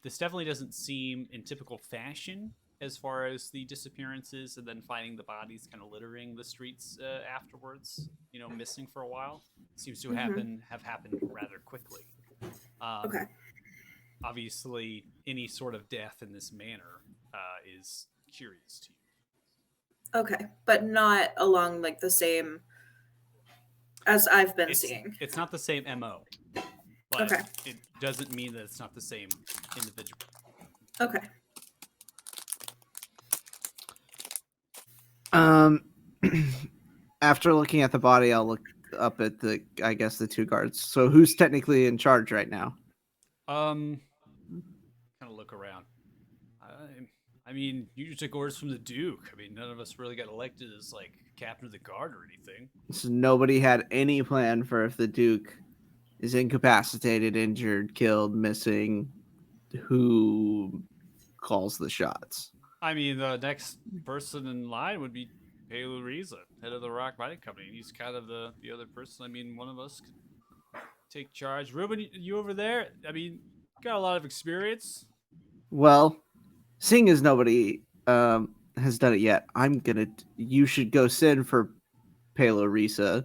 This definitely doesn't seem in typical fashion as far as the disappearances and then finding the bodies kind of littering the streets afterwards, missing for a while. Seems to have happened rather quickly. Okay. Obviously, any sort of death in this manner is curious to you. Okay, but not along like the same as I've been seeing. It's not the same MO. But Okay. it doesn't mean that it's not the same individual. Okay. After looking at the body, I'll look up at the two guards. So who's technically in charge right now? Kind of look around. I mean, you took orders from the Duke. I mean, none of us really got elected as like captain of the guard or anything. So nobody had any plan for if the Duke is incapacitated, injured, killed, missing, who calls the shots? I mean, the next person in line would be Pelu Riza, head of the Rock Mining Company. He's kind of the other person. I mean, one of us could take charge. Ruben, you over there? I mean, got a lot of experience. Well, seeing as nobody has done it yet, you should go send for Palo Risa.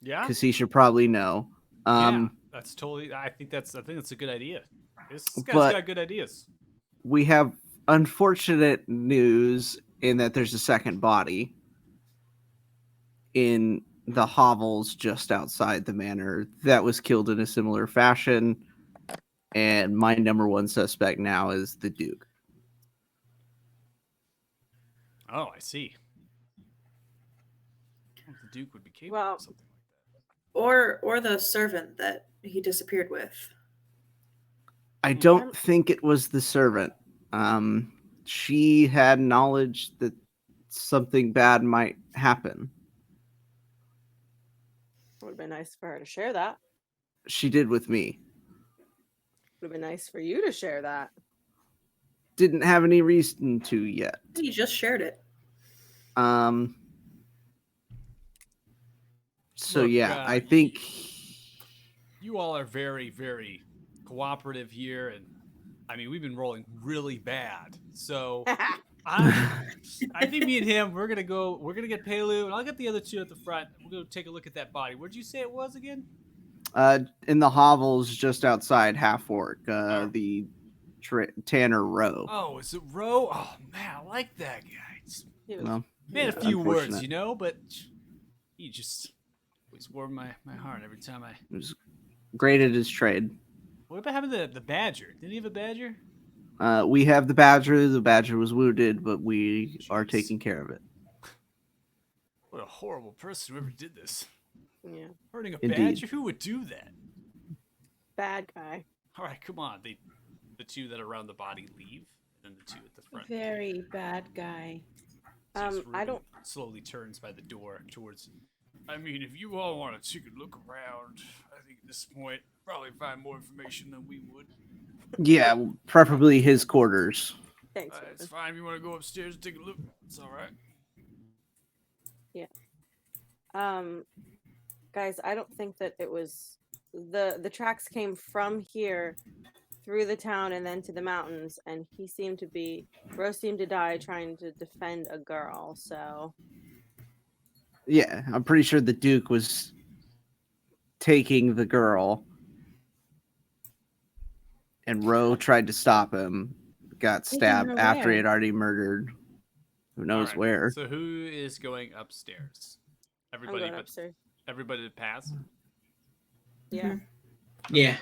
Yeah, because he should probably know. Yeah, that's totally. I think that's a good idea. This guy's But- got good ideas. We have unfortunate news in that there's a second body in the hovels just outside the manor that was killed in a similar fashion, and my number one suspect now is the Duke. Oh, I see. I don't know if the Duke would be capable Well- of something like Or the servant that he disappeared with. I don't think it was the servant. She had knowledge that something bad might happen. Would have been nice for her to share that. She did with me. Would have been nice for you to share that. Didn't have any reason to yet. He just shared it. So Look, yeah, I think you all are very, very cooperative here, and I mean we've been rolling really bad. So I think me and him we're gonna get Pelu, and I'll get the other two at the front. We'll go take a look at that body. Where'd you say it was again? in the hovels just outside Half Orc, the Tanner Row. Oh, is it Roe? Oh man, I like that guy. He was- Well, Man, a few words, unfortunate. but he just always warmed my heart every time I. It was great at his trade. What about having the badger? Didn't he have a badger? We have the badger. The badger was wounded, but we are Jeez. taking care of it. What a horrible person whoever did this. yeah. Hurting a Indeed. badger? Who would do that? Bad guy. All right, come on. The two that are around the body leave, and then the two at the front. Very bad guy. Sees I Ruben don't- slowly turns by the door towards. I mean, if you all want to take a look around, I think at this point probably find more information than we would. Yeah, preferably his quarters. Thanks. It's Ruben. fine if you want to go upstairs and take a look. It's all right. Guys, I don't think that it was the tracks came from here through the town and then to the mountains, and Rose seemed to die trying to defend a girl, so Yeah, I'm pretty sure the Duke was taking the girl, and Ro tried to stop him, got Taking stabbed her after he where? had already murdered who knows Alright, where. So who is going upstairs? I'm Everybody going but upstairs. everybody to pass. Yeah, Yeah.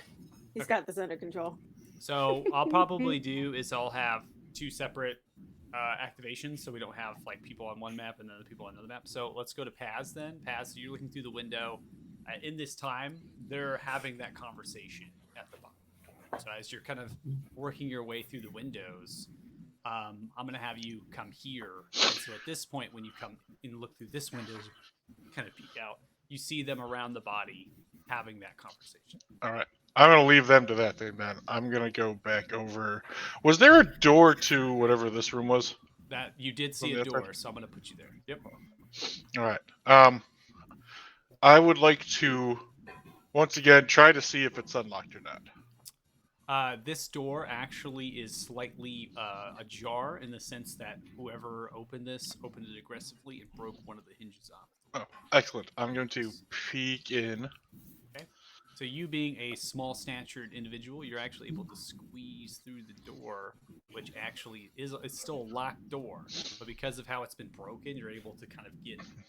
he's Okay. got this under control. So I'll probably do is I'll have two separate activations, so we don't have like people on one map and then the people on another map. So let's go to Paz then. Paz, so you're looking through the window. In this time, they're having that conversation at the bottom. So as you're kind of working your way through the windows, I'm gonna have you come here. And so at this point, when you come and look through this window, kind of peek out, you see them around the body having that conversation. All right. I'm gonna leave them to that thing, man. I'm gonna go back over. Was there a door to whatever this room was? That you did see From a the outside? door, so I'm gonna put you there. Yep. All right. I would like to once again try to see if it's unlocked or not. This door actually is slightly ajar in the sense that whoever opened this opened it aggressively and broke one of the hinges off. Oh, excellent. I'm going to peek in. So you being a small statured individual, you're actually able to squeeze through the door, which actually is it's still a locked door, but because of how it's been broken, you're able to kind of get through.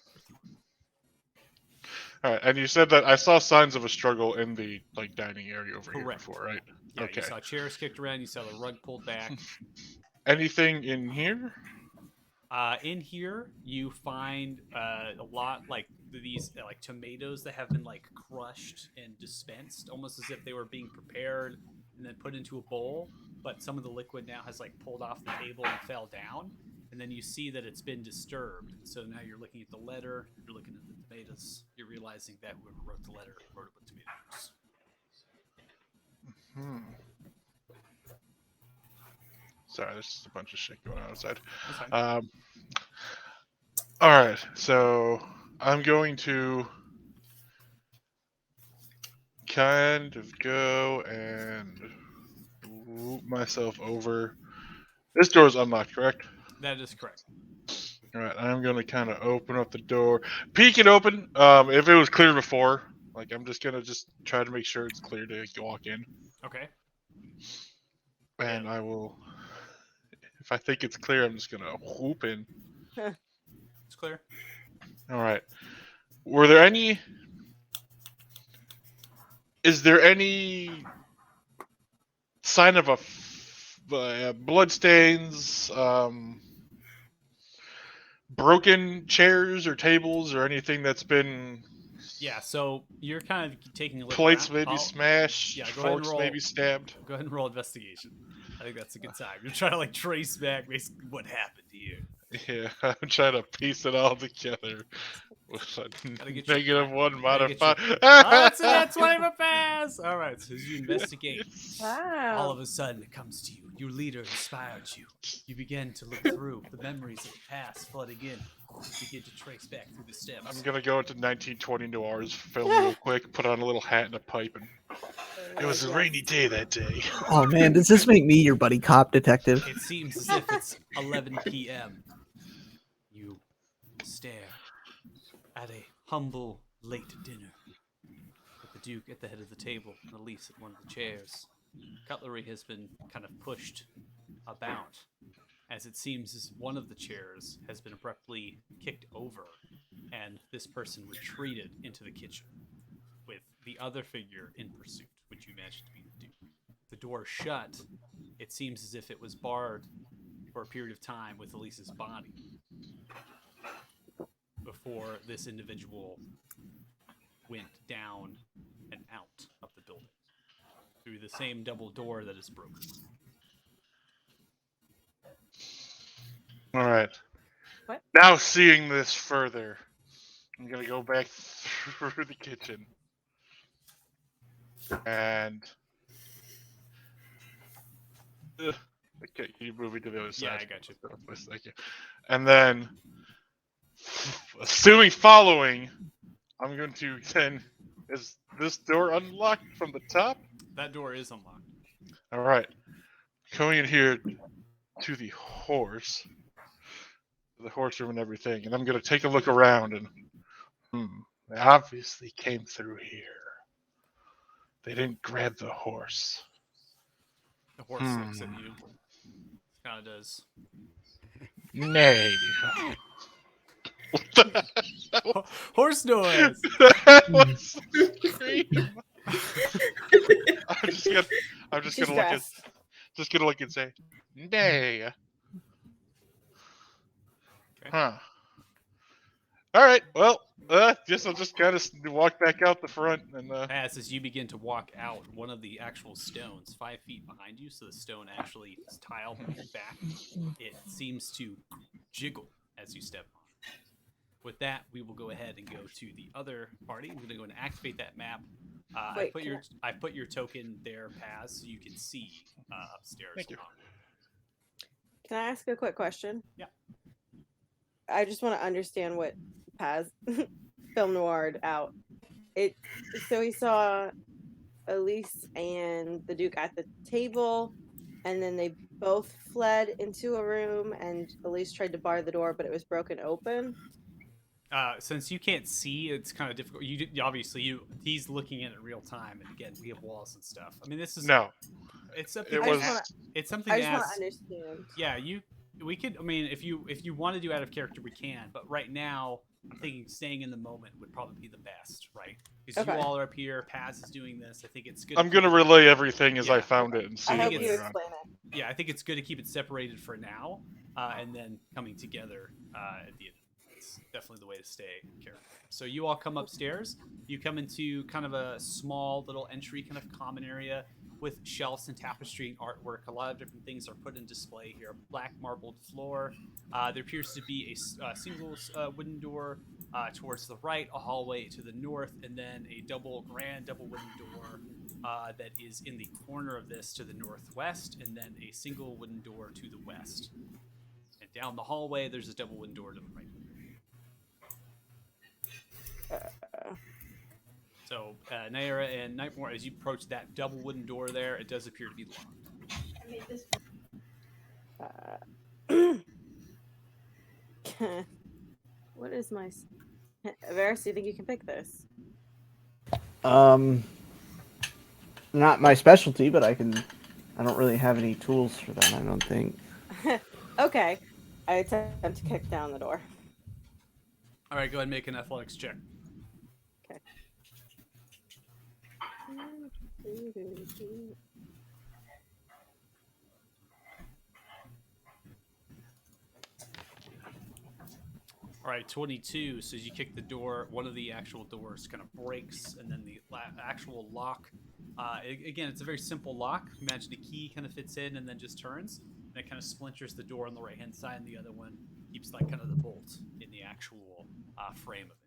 All right, and you said that I saw signs of a struggle in the like dining area over here Correct. before, right? Yeah, Okay. you saw chairs kicked around, you saw the rug pulled back. Anything in here? In here, you find a lot like these like tomatoes that have been like crushed and dispensed, almost as if they were being prepared and then put into a bowl. But some of the liquid now has like pulled off the table and fell down. And then you see that it's been disturbed. So now you're looking at the letter, you're looking at the tomatoes, you're realizing that whoever wrote the letter wrote it with tomatoes. Sorry, there's just a bunch of shit going on outside. That's fine. All right, so I'm going to kind of go and loop myself over. This door is unlocked, correct? That is correct. All right, I'm going to kind of open up the door, peek it open. If it was clear before, like I'm just gonna try to make sure it's clear to walk in, Okay. and Yeah. I will. If I think it's clear, I'm just gonna whoop in. It's clear. All right. Were there any? Is there any sign of blood stains, broken chairs or tables, or anything that's been Yeah, so you're kind of taking a look plates around. maybe smashed, yeah, go ahead and forks roll. maybe stabbed? Go ahead and roll investigation. I think that's a good time. You're trying to like trace back basically what happened here. Yeah, I'm trying to piece it all together with a get your- -1 gotta get your- modifier. Oh, that's why a pass. All right, so as you investigate, Wow. all of a sudden it comes to you. Your leader inspired you. You begin to look through the memories of the past flooding in. You begin to trace back through the steps. I'm gonna go into 1920 noirs, film real quick, put on a little hat and a pipe, and it was a rainy day that day. Oh man, does this make me your buddy cop detective? It seems as if it's 11 p.m. You stare at a humble late dinner with the Duke at the head of the table and Elise at one of the chairs. Cutlery has been kind of pushed about, as it seems as one of the chairs has been abruptly kicked over, and this person retreated into the kitchen, with the other figure in pursuit, which you imagine to be the Duke. The door shut. It seems as if it was barred for a period of time with Elise's body before this individual went down and out of the building through the same double door that is broken. All right. What? Now seeing this further, I'm gonna go back through the kitchen and. Okay, can you move me to the other side? Yeah, I got you. Thank you. And then, assuming following, I'm going to then. Is this door unlocked from the top? That door is unlocked. All right. Going in here to the horse room and everything, and I'm gonna take a look around and They obviously came through here. They didn't grab the horse. The horse looks at you. Kind of does. Nay. What the hell? Horse noise. That was a scream. I'm just She's gonna look at dressed. just gonna look and say, nay. Okay. Huh. All right. Well, guess I'll just kind of walk back out the front and. As you begin to walk out, one of the actual stones 5 feet behind you, so the stone actually is tiled on your back. It seems to jiggle as you step on it. With that, we will go ahead and go to the other party. We're going to go and activate that map. Wait, I put your token there, Paz, so you can see upstairs. Thank you. Can I ask a quick question? Yeah. I just want to understand what Paz film noired out. So he saw Elise and the Duke at the table, and then they both fled into a room, and Elise tried to bar the door, but it was broken open. Since you can't see, it's kind of difficult. He's looking at it real time, and again, we have walls and stuff. I mean, this is No. It's something. It was. It's something. I just want to understand. Yeah, we could. I mean, if you want to do out of character, we can. But right now, I'm thinking staying in the moment would probably be the best, right? Because Okay. you all are up here. Paz is doing this. I think it's good. I'm gonna relay everything as I Yeah. found it and see I it hope it's- you later on. explain it. Yeah, I think it's good to keep it separated for now, and then coming together at the end. It's definitely the way to stay in character. So you all come upstairs. You come into kind of a small little entry, kind of common area with shelves and tapestry and artwork. A lot of different things are put in display here. Black marbled floor. There appears to be a single wooden door towards the right, a hallway to the north, and then a grand double wooden door that is in the corner of this to the northwest, and then a single wooden door to the west. And down the hallway, there's a double wooden door to the right. So, Naira and Nightmare, as you approach that double wooden door there, it does appear to be locked. What is my... Varys, do you think you can pick this? Not my specialty, but I don't really have any tools for that, I don't think. Okay. I attempt to kick down the door. All right, go ahead and make an athletics check. Okay. All right, 22. So as you kick the door, one of the actual doors kind of breaks, and then the actual lock. Again, it's a very simple lock. Imagine the key kind of fits in and then just turns, and it kind of splinters the door on the right-hand side, and the other one keeps like kind of the bolt in the actual frame of it.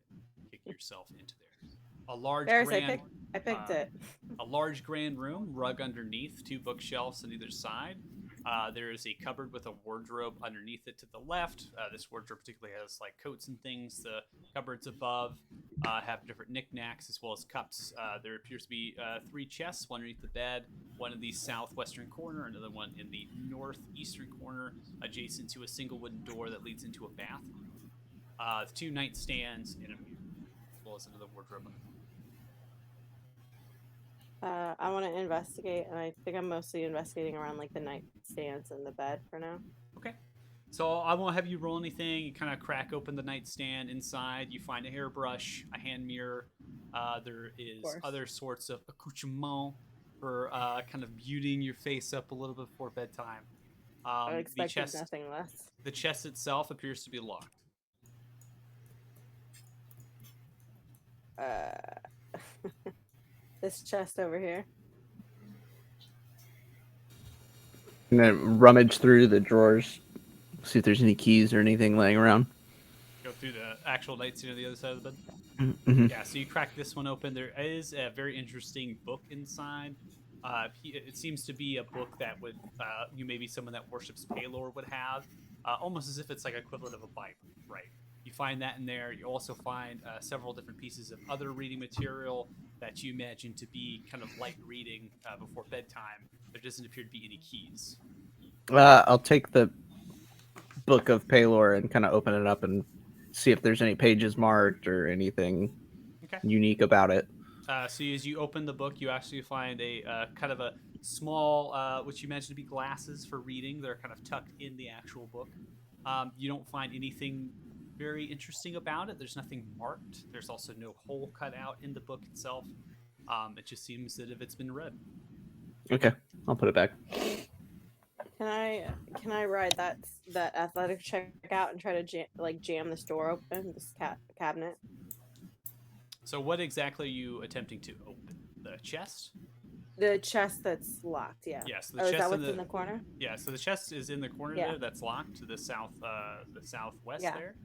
Kick yourself into there. A large Varys, grand. I picked it. A large grand room, rug underneath, 2 bookshelves on either side. There is a cupboard with a wardrobe underneath it to the left. This wardrobe particularly has like coats and things. The cupboards above have different knickknacks as well as cups. There appears to be 3 chests, one underneath the bed, one in the southwestern corner, another one in the northeastern corner, adjacent to a single wooden door that leads into a bathroom. 2 nightstands and a mirror, as well as another wardrobe. I want to investigate, and I think I'm mostly investigating around like the nightstands and the bed for now. Okay. So I won't have you roll anything. You kind of crack open the nightstand. Inside, you find a hairbrush, a hand mirror. There is other sorts of accoutrement for kind of beautying your face up a little bit before bedtime. I expected nothing less. The chest itself appears to be locked. This chest over here. I'm gonna rummage through the drawers, see if there's any keys or anything laying around. Go through the actual nightstand on the other side of the bed. Mm-hmm. Yeah, so you crack this one open. There is a very interesting book inside. It seems to be a book that would maybe someone that worships Palor would have, almost as if it's like equivalent of a Bible, right? You find that in there. You also find several different pieces of other reading material that you imagine to be kind of light reading before bedtime. There doesn't appear to be any keys. I'll take the book of Palor and kind of open it up and see if there's any pages marked or anything Okay. unique about it. So as you open the book, you actually find a kind of a small, which you mentioned to be glasses for reading. They're kind of tucked in the actual book. You don't find anything very interesting about it. There's nothing marked. There's also no hole cut out in the book itself. It just seems that if it's been read. Okay, I'll put it back. Can I ride that athletic check out and try to jam this door open, this cabinet? So what exactly are you attempting to open? The chest? The chest that's locked. Yeah. Yes. Oh, is that what's in the corner? Yeah. So the chest is in the corner Yeah. there. That's locked to the southwest Yeah. there.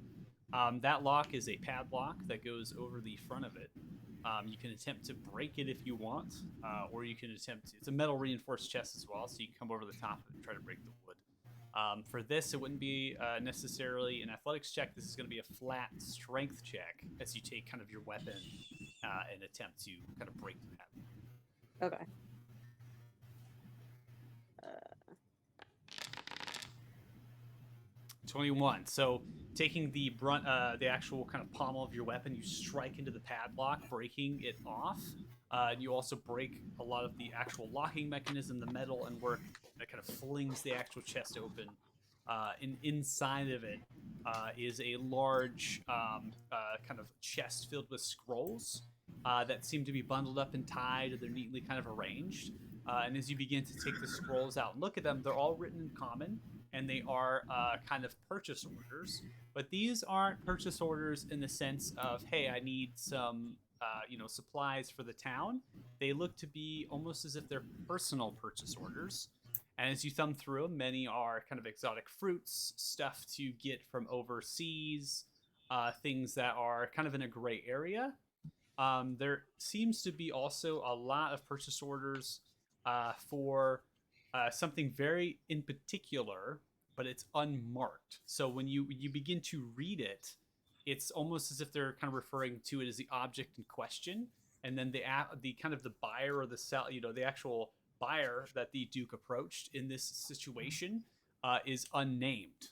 That lock is a padlock that goes over the front of it. You can attempt to break it if you want, or you can attempt to. It's a metal reinforced chest as well, so you can come over the top of it and try to break the wood. For this, it wouldn't be necessarily an athletics check. This is going to be a flat strength check as you take kind of your weapon and attempt to kind of break the padlock. Okay. 21. So taking the brunt, the actual kind of pommel of your weapon, you strike into the padlock, breaking it off. You also break a lot of the actual locking mechanism, the metal and work that kind of flings the actual chest open. And inside of it is a large kind of chest filled with scrolls that seem to be bundled up and tied, and they're neatly kind of arranged. And as you begin to take the scrolls out and look at them, they're all written in common, and they are kind of purchase orders. But these aren't purchase orders in the sense of, hey, I need some supplies for the town. They look to be almost as if they're personal purchase orders. And as you thumb through them, many are kind of exotic fruits, stuff to get from overseas, things that are kind of in a gray area. There seems to be also a lot of purchase orders for something very in particular, but it's unmarked. So when you begin to read it, it's almost as if they're kind of referring to it as the object in question, and then the kind of the buyer or the sell, the actual buyer that the Duke approached in this situation is unnamed.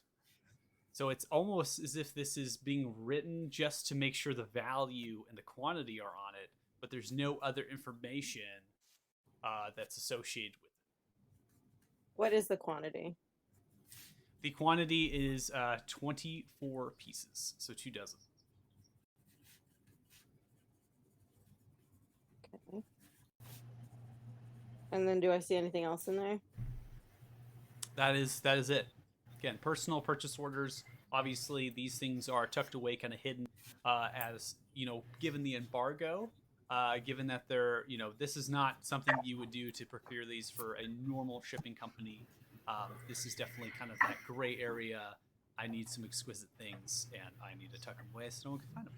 So it's almost as if this is being written just to make sure the value and the quantity are on it, but there's no other information that's associated with it. What is the quantity? The quantity is 24 pieces, so 2 dozen. Okay. And then do I see anything else in there? That is it. Again, personal purchase orders. Obviously, these things are tucked away, kind of hidden, as given the embargo. Given that they're, this is not something you would do to procure these for a normal shipping company. This is definitely kind of that gray area. I need some exquisite things, and I need to tuck them away so no one can find them.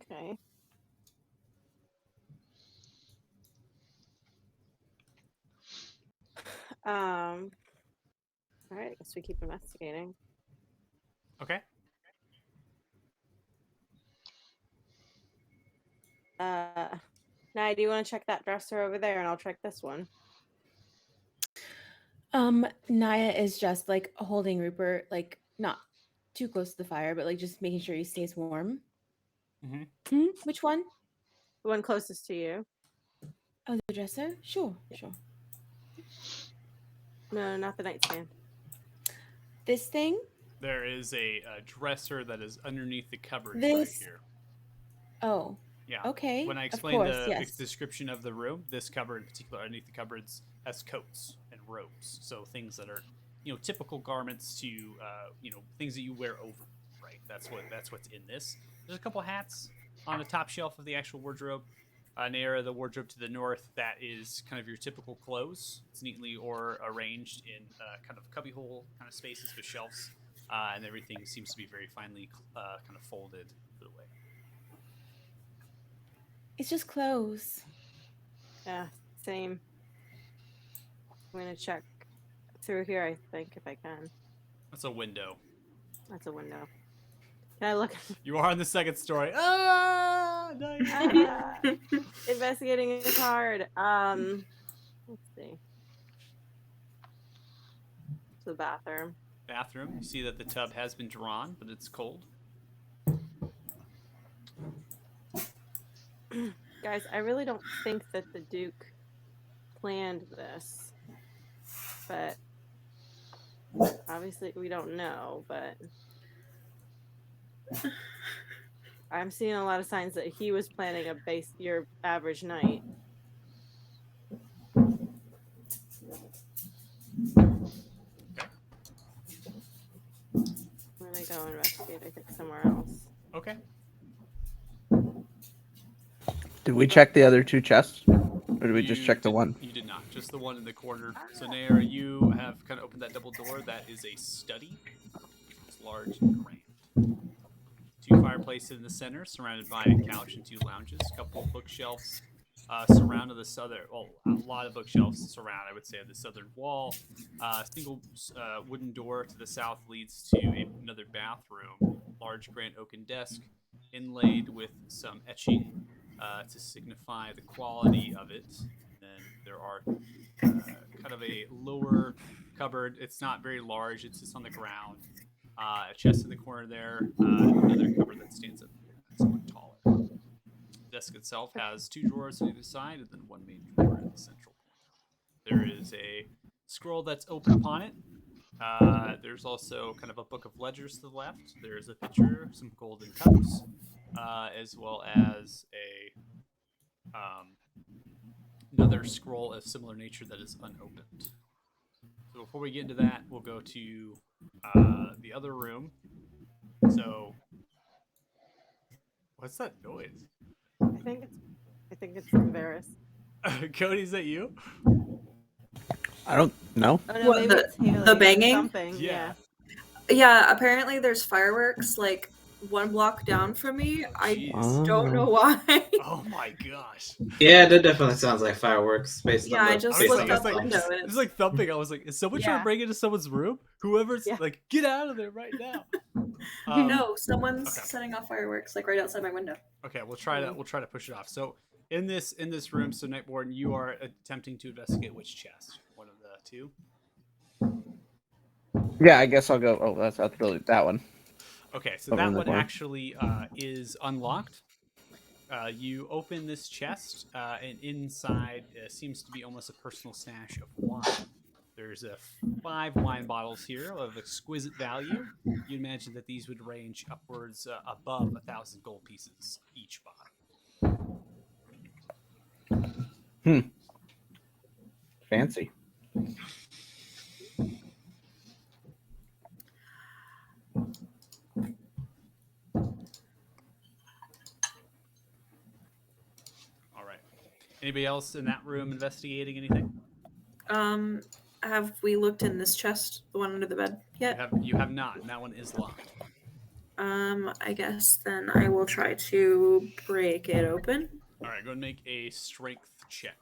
Okay. All right, I guess we keep investigating. Okay. Naya, do you want to check that dresser over there, and I'll check this one? Naya is just like holding Rupert, like not too close to the fire, but like just making sure he stays warm. Mm-hmm. Which one? The one closest to you. Oh, the dresser? Sure. No, not the nightstand. This thing? There is a dresser that is underneath the cupboard right here. Oh. Yeah. Okay. When I explained the yes. description of the room, this cupboard in particular, underneath the cupboards, has coats and robes. So things that are, typical garments to, things that you wear over. Right. That's what's in this. There's a couple hats on the top shelf of the actual wardrobe. Near the wardrobe to the north, that is kind of your typical clothes. It's neatly arranged in kind of cubbyhole kind of spaces with shelves, and everything seems to be very finely kind of folded, put away. It's just clothes. Yeah, same. I'm gonna check through here, I think, if I can. That's a window. That's a window. Can I look? You are on the second story. Ah, nice. Ah, investigating is hard. Let's see. To the bathroom. Bathroom. You see that the tub has been drawn, but it's cold. Guys, I really don't think that the Duke planned this. But obviously we don't know, but I'm seeing a lot of signs that he was planning your average night. I'm gonna go investigate, I think, somewhere else. Okay. Did we check the other two chests? Or did we just check the one? You did not. Just the one in the corner. So, Nair, you have kind of opened that double door. That is a study. It's large and grand. Two fireplaces in the center, surrounded by a couch and two lounges. A couple of bookshelves surrounded the southern. Well, a lot of bookshelves surround, I would say, the southern wall. Single wooden door to the south leads to another bathroom. Large grand oaken desk, inlaid with some etching to signify the quality of it. Then there are kind of a lower cupboard. It's not very large. It's just on the ground. A chest in the corner there. Another cupboard that stands up somewhat taller. The desk itself has two drawers on either side and then one main drawer in the central corner. There is a scroll that's open upon it. There's also kind of a book of ledgers to the left. There's a pitcher, some golden cups, as well as another scroll of similar nature that is unopened. So before we get into that, we'll go to the other room. So, what's that noise? I think it's Varys. Cody, is that you? I don't know. Oh no, What, maybe it's Haley. the banging? Something. Yeah. Yeah, apparently there's fireworks like one block down from me. I Jeez. don't know why. Oh my gosh. Yeah, that definitely sounds like fireworks based Yeah, on the I just based looked on out the the thumbs. window and It's it's like thumping. I was like, is someone trying to break into someone's room? Whoever's Yeah. like, get out of there right now. no, someone's okay. setting off fireworks like right outside my window. Okay, we'll try to push it off. So in this room, so Nightborn, you are attempting to investigate which chest? One of the two? Yeah, I guess I'll go. Oh, that's really that one. Okay, so Over that in the one corner. actually is unlocked. You open this chest, and inside seems to be almost a personal stash of wine. There's 5 wine bottles here of exquisite value. You imagine that these would range upwards above 1,000 gold pieces each bottle. Fancy. All right. Anybody else in that room investigating anything? Have we looked in this chest, the one under the bed yet? You have not, and that one is locked. I guess then I will try to break it open. All right, go and make a strength check.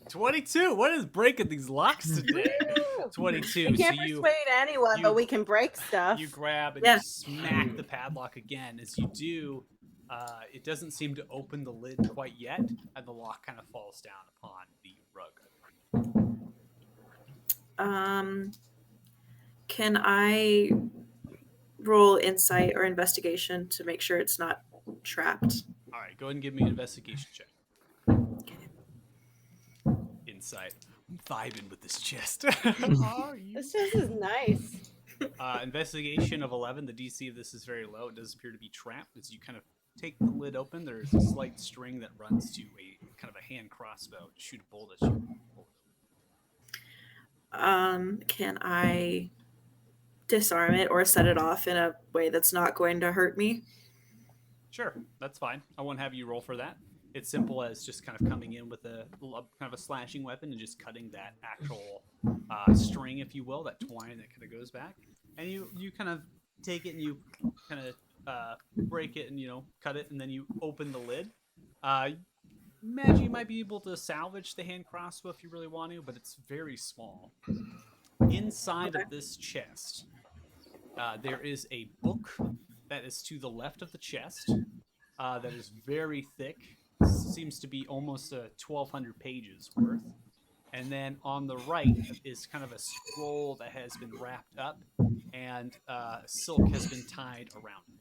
$22. What is breaking these locks today? 22. We can't so you persuade anyone, you- but we can break stuff. you grab and Yeah. you smack the padlock again. As you do, it doesn't seem to open the lid quite yet, and the lock kind of falls down upon the rug. Can I roll insight or investigation to make sure it's not trapped? All right, go ahead and give me an investigation check. Insight. I'm vibing with this chest. Are you? This just is nice. Investigation of 11. The DC of this is very low. It does appear to be trapped. As you kind of take the lid open, there's a slight string that runs to a kind of a hand crossbow to shoot a bolt at you. Can I disarm it or set it off in a way that's not going to hurt me? Sure, that's fine. I won't have you roll for that. It's simple as just kind of coming in with a kind of a slashing weapon and just cutting that actual string, if you will, that twine that kind of goes back. And you kind of take it and you kind of break it and, cut it, and then you open the lid. imagine you might be able to salvage the hand crossbow if you really want to, but it's very small. Inside of this chest, there is a book that is to the left of the chest that is very thick. Seems to be almost 1,200 pages worth. And then on the right is kind of a scroll that has been wrapped up, and silk has been tied around it.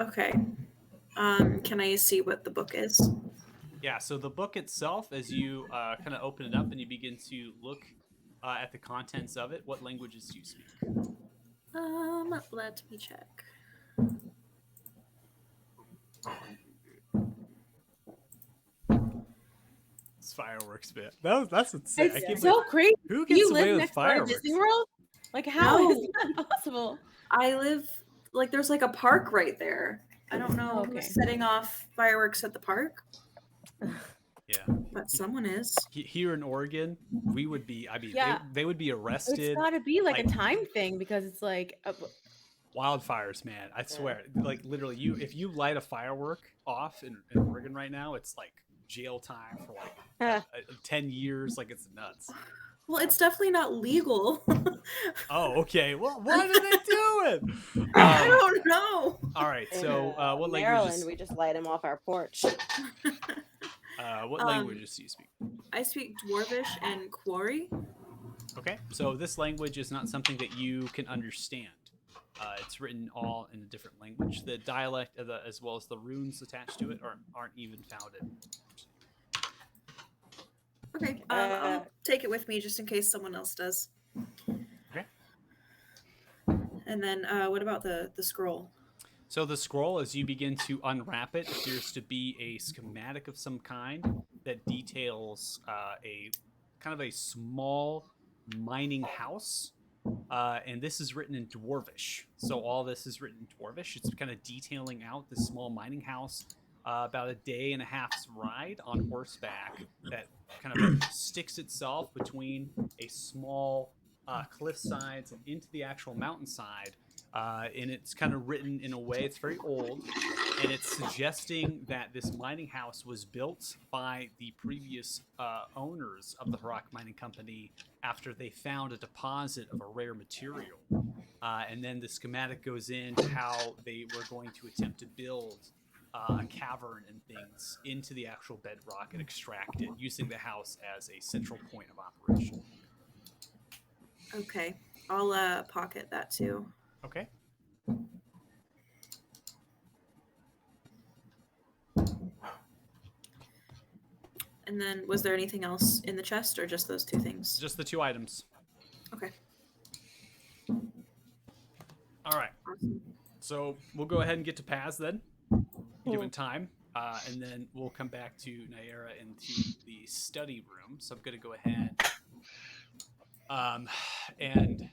Okay. Can I see what the book is? Yeah, so the book itself, as you kind of open it up and you begin to look at the contents of it, what languages do you speak? Let me check. It's fireworks, man. That's insane. I can't It's so believe- crazy. Who gets You away live with next door to fireworks? Disney World? Like, how No. is that possible? I live like there's like a park right there. I don't know Okay. who's setting off fireworks at the park, Yeah. but someone is. Here in Oregon, we would be. I mean, Yeah. they would be It's arrested. got to be like a like- time thing because it's like, Wildfires, man. I swear. Like literally, if you light a firework off in Oregon right now, it's like jail time for like 10 years. Like it's nuts. Well, it's definitely not legal. Oh, okay. Well, what are they doing? I don't know. All right. So, what Maryland, languages? we just light him off our porch. What languages do you speak? I speak Dwarvish and Quarry. Okay. So this language is not something that you can understand. It's written all in a different language. The dialect, as well as the runes attached to it, aren't even founded. Okay, I'll take it with me just in case someone else does. Okay. And then, what about the scroll? So the scroll, as you begin to unwrap it, appears to be a schematic of some kind that details a kind of a small mining house. And this is written in Dwarvish. So all this is written in Dwarvish. It's kind of detailing out this small mining house, about a day and a half's ride on horseback that kind of sticks itself between a small cliff sides and into the actual mountainside. And it's kind of written in a way, it's very old, and it's suggesting that this mining house was built by the previous owners of the Harak Mining Company after they found a deposit of a rare material. And then the schematic goes into how they were going to attempt to build a cavern and things into the actual bedrock and extract it, using the house as a central point of operation. Okay, I'll pocket that too. Okay. And then, was there anything else in the chest, or just those two things? Just the two items. Okay. All right. Awesome. So we'll go ahead and get to Paz then, given time. And then we'll come back to Naira into the study room. So I'm going to go ahead. And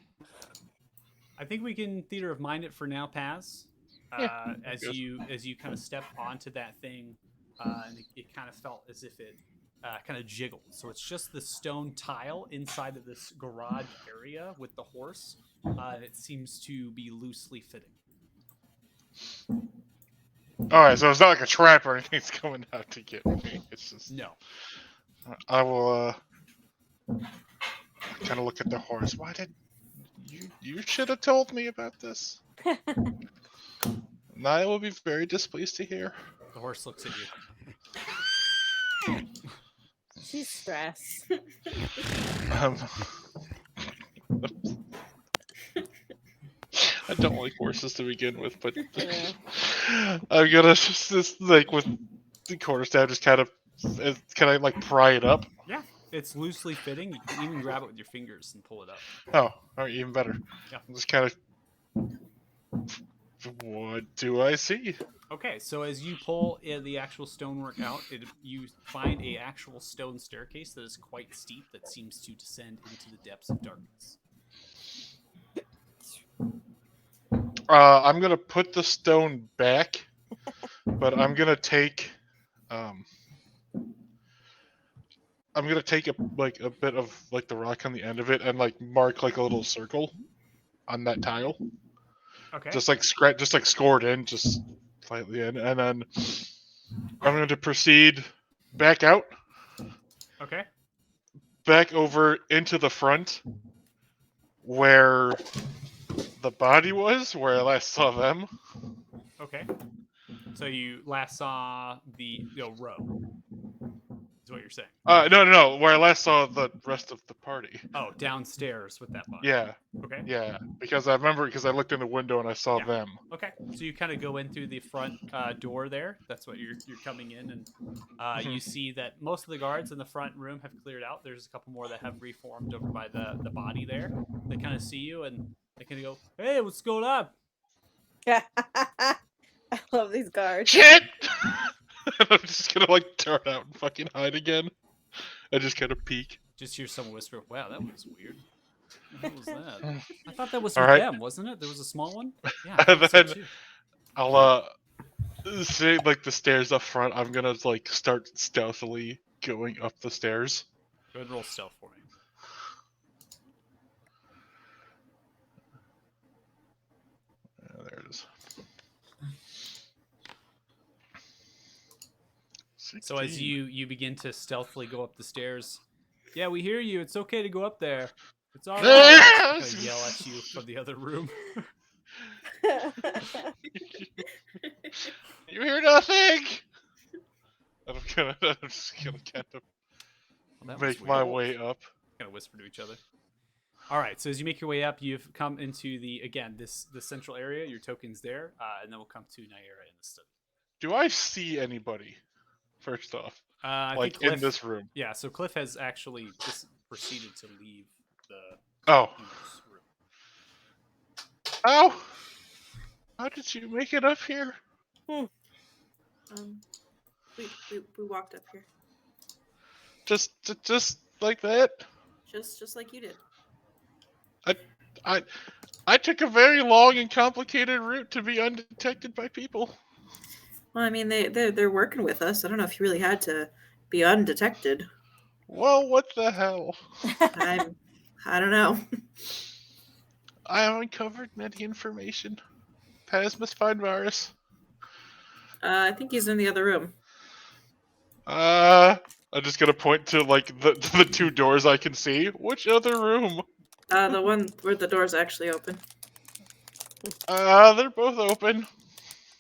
I think we can theater of mind it for now, Paz. As you kind of step onto that thing, and it kind of felt as if it kind of jiggled. So it's just the stone tile inside of this garage area with the horse. It seems to be loosely fitting. Alright, so it's not like a trap or anything's coming out to get me. It's just. No. I will, kind of look at the horse. Why did. You should have told me about this. And I will be very displeased to hear. The horse looks at you. She's stressed. I don't like horses to begin with, but Yeah. I'm gonna just like with the quarterstaff, just kind of can I like pry it up? Yeah, it's loosely fitting. You can even grab it with your fingers and pull it up. Oh, all right, even better. Yeah. I'm just kind of. What do I see? Okay, so as you pull the actual stonework out, you find a actual stone staircase that is quite steep that seems to descend into the depths of darkness. I'm gonna put the stone back, but I'm gonna take a bit of like the rock on the end of it and like mark like a little circle on that tile. Okay. Just like score it in, just slightly in, and then I'm going to proceed back out, Okay. back over into the front, where the body was, where I last saw them. Okay. So you last saw the row. Is what you're saying? No, where I last saw the rest of the party. Oh, downstairs with that body. Yeah, Okay. yeah, because I looked in the window and I saw Yeah. them. Okay. So you kind of go in through the front door there. That's what you're coming in, and you see that most of the guards in the front room have cleared out. There's a couple more that have reformed over by the body there. They kind of see you and they kind of go, "Hey, what's going on?" I love these guards. Shit! And I'm just gonna like turn out and fucking hide again. I just kind of peek. Just hear someone whisper, "Wow, that was weird. What was that? I thought that was All with right. them, wasn't it? There was a small one." Yeah, I And thought so then too. I'll see like the stairs up front. I'm gonna like start stealthily going up the stairs. Go ahead and roll stealth for me. There it is. So as 16. you begin to stealthily go up the stairs, yeah, we hear you. It's okay to go up there. It's all right. Ah! Kind of yell at you from the other room. You hear nothing? I'm just gonna kind of Well, that was make my weird. way up. Kind of whisper to each other. All right. So as you make your way up, you've come into the central area. Your token's there, and then we'll come to Naira in the study. Do I see anybody? First off, I like think Cliff, in this room. Yeah. So Cliff has actually just proceeded to leave the Oh, room. oh! How did you make it up here? We walked up here. Just like that. Just like you did. I took a very long and complicated route to be undetected by people. Well, I mean, they're working with us. I don't know if you really had to be undetected. Well, what the hell? I don't know. I have uncovered many information. Paz must find Varus. I think he's in the other room. I'm just gonna point to like the two doors I can see. Which other room? The one where the door's actually open. They're both open.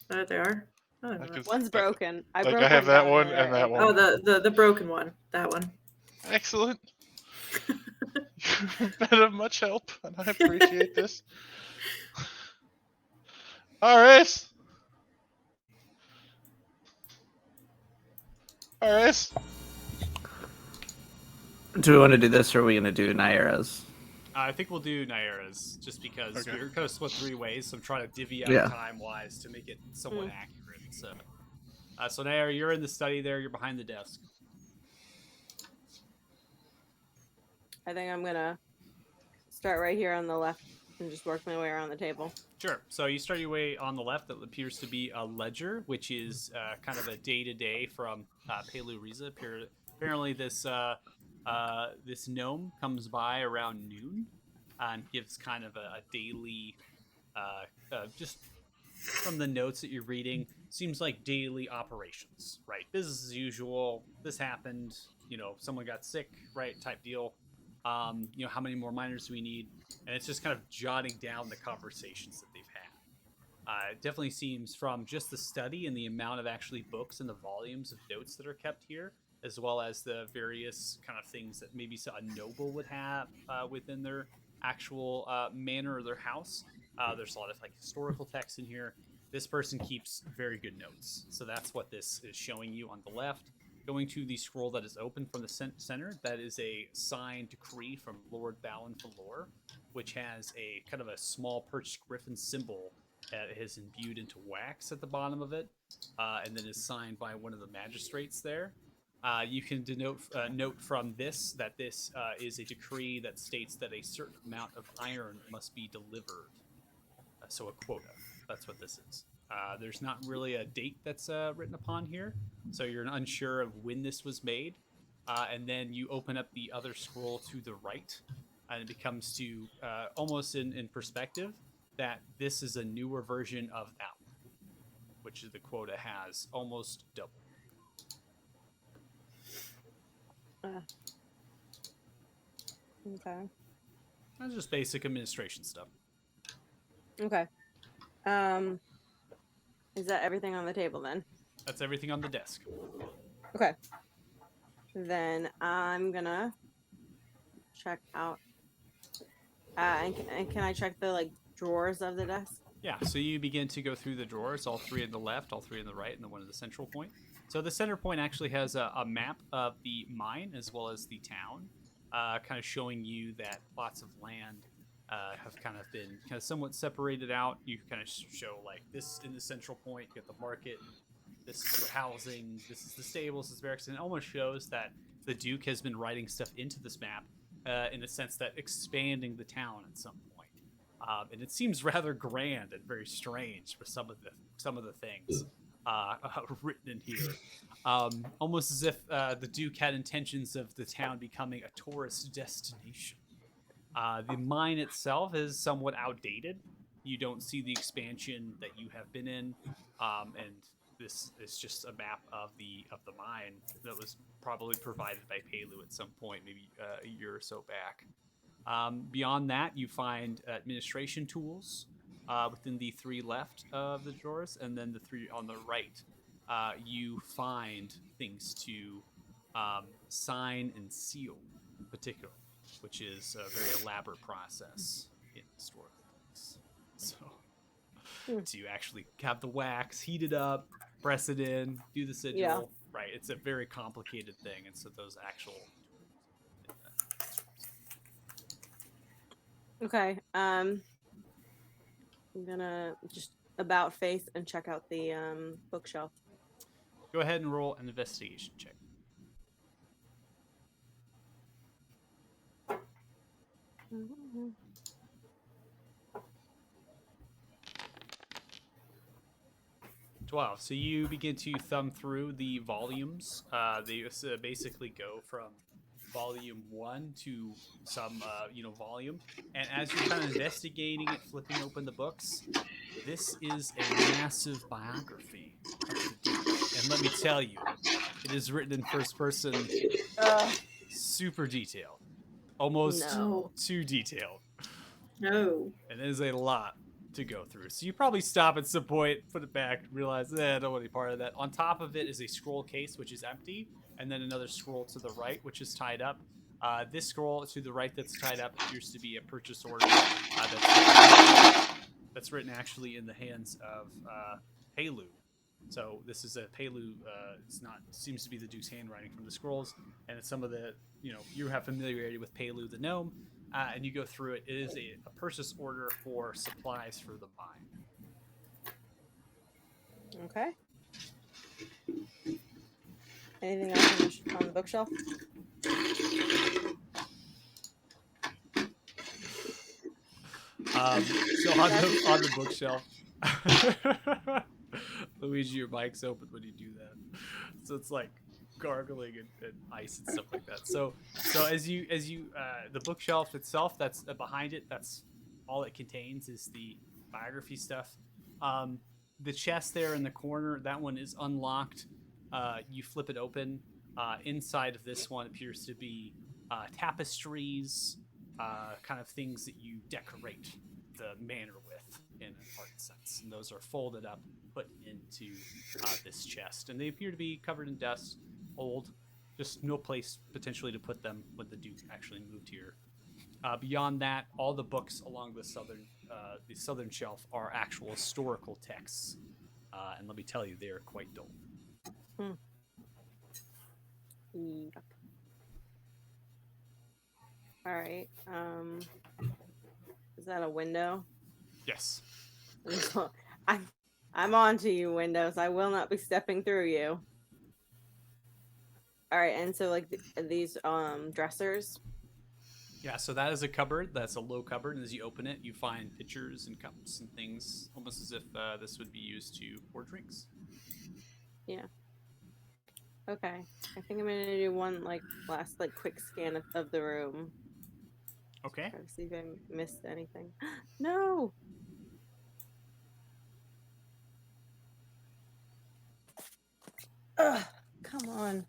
They are. Oh, I can- One's broken. I Like, broke I have one that down one there. and that one. oh, the broken one. That one. Excellent. You've been of much help, and I appreciate this. Aris! Aris! Do we want to do this, or are we going to do Naira's? I think we'll do Naira's just because Okay. we're kind of split three ways. So I'm trying to divvy up Yeah. time-wise to make it somewhat accurate. So, so Naira, you're in the study there. You're behind the desk. I think I'm gonna start right here on the left and just work my way around the table. Sure. So you start your way on the left. That appears to be a ledger, which is kind of a day-to-day from Pelu Riza. Apparently, this this gnome comes by around noon and gives kind of a daily, just from the notes that you're reading, seems like daily operations, right? Business as usual. This happened. Someone got sick, right? Type deal. How many more miners do we need? And it's just kind of jotting down the conversations that they've had. It definitely seems from just the study and the amount of actually books and the volumes of notes that are kept here, as well as the various kind of things that maybe a noble would have within their actual manor or their house. There's a lot of like historical text in here. This person keeps very good notes. So that's what this is showing you on the left. Going to the scroll that is open from the center, that is a signed decree from Lord Balin Falor, which has a kind of a small perched griffin symbol that is imbued into wax at the bottom of it, and then is signed by one of the magistrates there. You can note from this that this is a decree that states that a certain amount of iron must be delivered. So a quota. That's what this is. There's not really a date that's written upon here, so you're unsure of when this was made. And then you open up the other scroll to the right, and it becomes to almost in perspective that this is a newer version of that one. which the quota has almost doubled. Okay. That's just basic administration stuff. Okay. Is that everything on the table then? That's everything on the desk. Okay. Then I'm gonna check out. And can I check the like drawers of the desk? Yeah, so you begin to go through the drawers, all three on the left, all three on the right, and the one at the central point. So the center point actually has a map of the mine as well as the town, kind of showing you that plots of land have kind of been kind of somewhat separated out. You kind of show like this in the central point, you got the market, this is for housing, this is the stables, this is barracks, and it almost shows that the Duke has been writing stuff into this map in the sense that expanding the town at some point. And it seems rather grand and very strange for some of the things written in here, almost as if the Duke had intentions of the town becoming a tourist destination. The mine itself is somewhat outdated. You don't see the expansion that you have been in, and this is just a map of the mine that was probably provided by Palu at some point, maybe a year or so back. Beyond that, you find administration tools within the three left of the drawers, and then the three on the right. You find things to sign and seal, particularly, which is a very elaborate process in historical books. So, to actually have the wax, heat it up, press it in, do the sigil. Yeah. Right, it's a very complicated thing, and so those actual. Okay. I'm gonna just about face and check out the bookshelf. Go ahead and roll an investigation check. Mm-hmm. 12. So you begin to thumb through the volumes. They basically go from volume 1 to some volume, and as you're kind of investigating it, flipping open the books, this is a massive biography of the Duke. And let me tell you, it is written in first person, super detailed, almost No. too detailed, No. and it is a lot to go through. So you probably stop at some point, put it back, realize, I don't want any part of that. On top of it is a scroll case, which is empty, and then another scroll to the right, which is tied up. This scroll to the right that's tied up appears to be a purchase order that's written actually in the hands of Palu. So this is a Palu. It's not seems to be the Duke's handwriting from the scrolls, and it's some of the you have familiarity with Palu the gnome, and you go through it. It is a purchase order for supplies for the mine. Okay. Anything else on the bookshelf? So on the bookshelf, Luigi, your mic's open when you do that, so it's like gargling and ice and stuff like that. So as you the bookshelf itself, that's behind it, that's all it contains is the biography stuff. The chest there in the corner, that one is unlocked. You flip it open. Inside of this one appears to be tapestries, kind of things that you decorate the manor with in an art sense. And those are folded up, put into this chest. And they appear to be covered in dust, old, just no place potentially to put them when the Duke actually moved here. Beyond that, all the books along the southern shelf are actual historical texts. And let me tell you, they are quite dull. Yep. All right. Is that a window? Yes. I'm on to you, windows. I will not be stepping through you. All right, and so like these dressers. Yeah, so that is a cupboard. That's a low cupboard, and as you open it, you find pitchers and cups and things, almost as if this would be used to pour drinks. Yeah. Okay. I think I'm gonna do one last quick scan of the room. Okay. Try to see if I missed anything. No. Ugh, come on.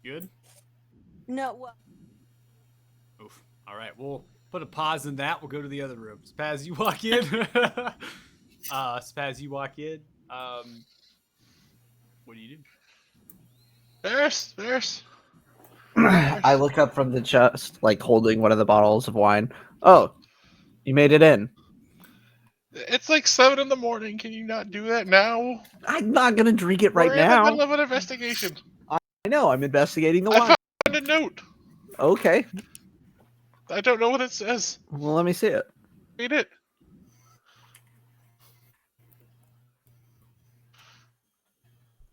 Good? No, well, Oof. All right, we'll put a pause in that. We'll go to the other room. Spaz, you walk in. Spaz, you walk in. What do you do? There's. I look up from the chest, like holding one of the bottles of wine. Oh, you made it in. It's like 7 in the morning. Can you not do that now? I'm not gonna drink it right We're in now. the middle of an investigation. I know. I'm investigating the I wine. found a note. Okay. I don't know what it says. Well, let me see it. Read it.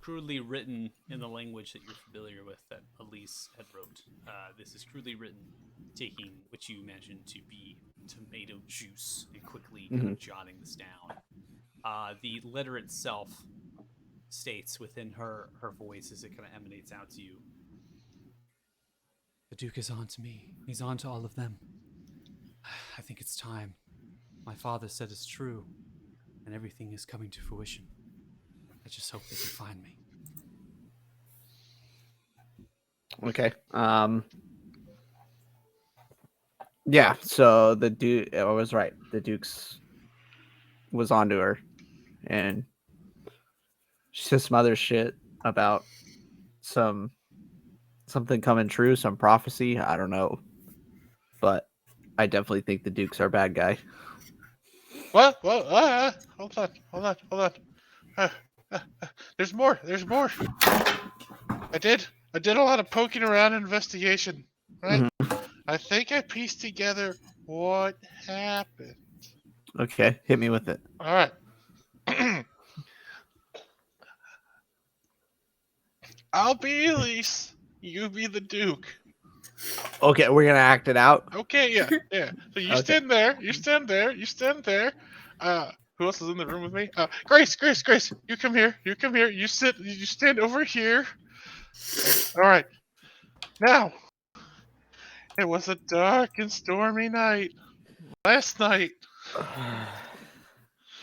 Crudely written in the language that you're familiar with that Elise had wrote. This is crudely written, taking what you imagine to be tomato juice and quickly kind of jotting this down. The letter itself states within her voice as it kind of emanates out to you. The Duke is on to me. He's on to all of them. I think it's time. My father said it's true, and everything is coming to fruition. I just hope they can find me. Okay. Yeah. So the Duke, I was right. The Duke's was onto her, and she said some other shit about something coming true, some prophecy. I don't know, but I definitely think the Duke's our bad guy. What? Hold on. There's more. I did a lot of poking around and investigation, right? I think I pieced together what happened. Okay, hit me with it. All right. I'll be Elise. You be the Duke. Okay, we're gonna act it out. Okay, yeah. So you Okay. stand there. You stand there. Who else is in the room with me? Grace. You come here. You stand over here. All right. Now, it was a dark and stormy night. Last night.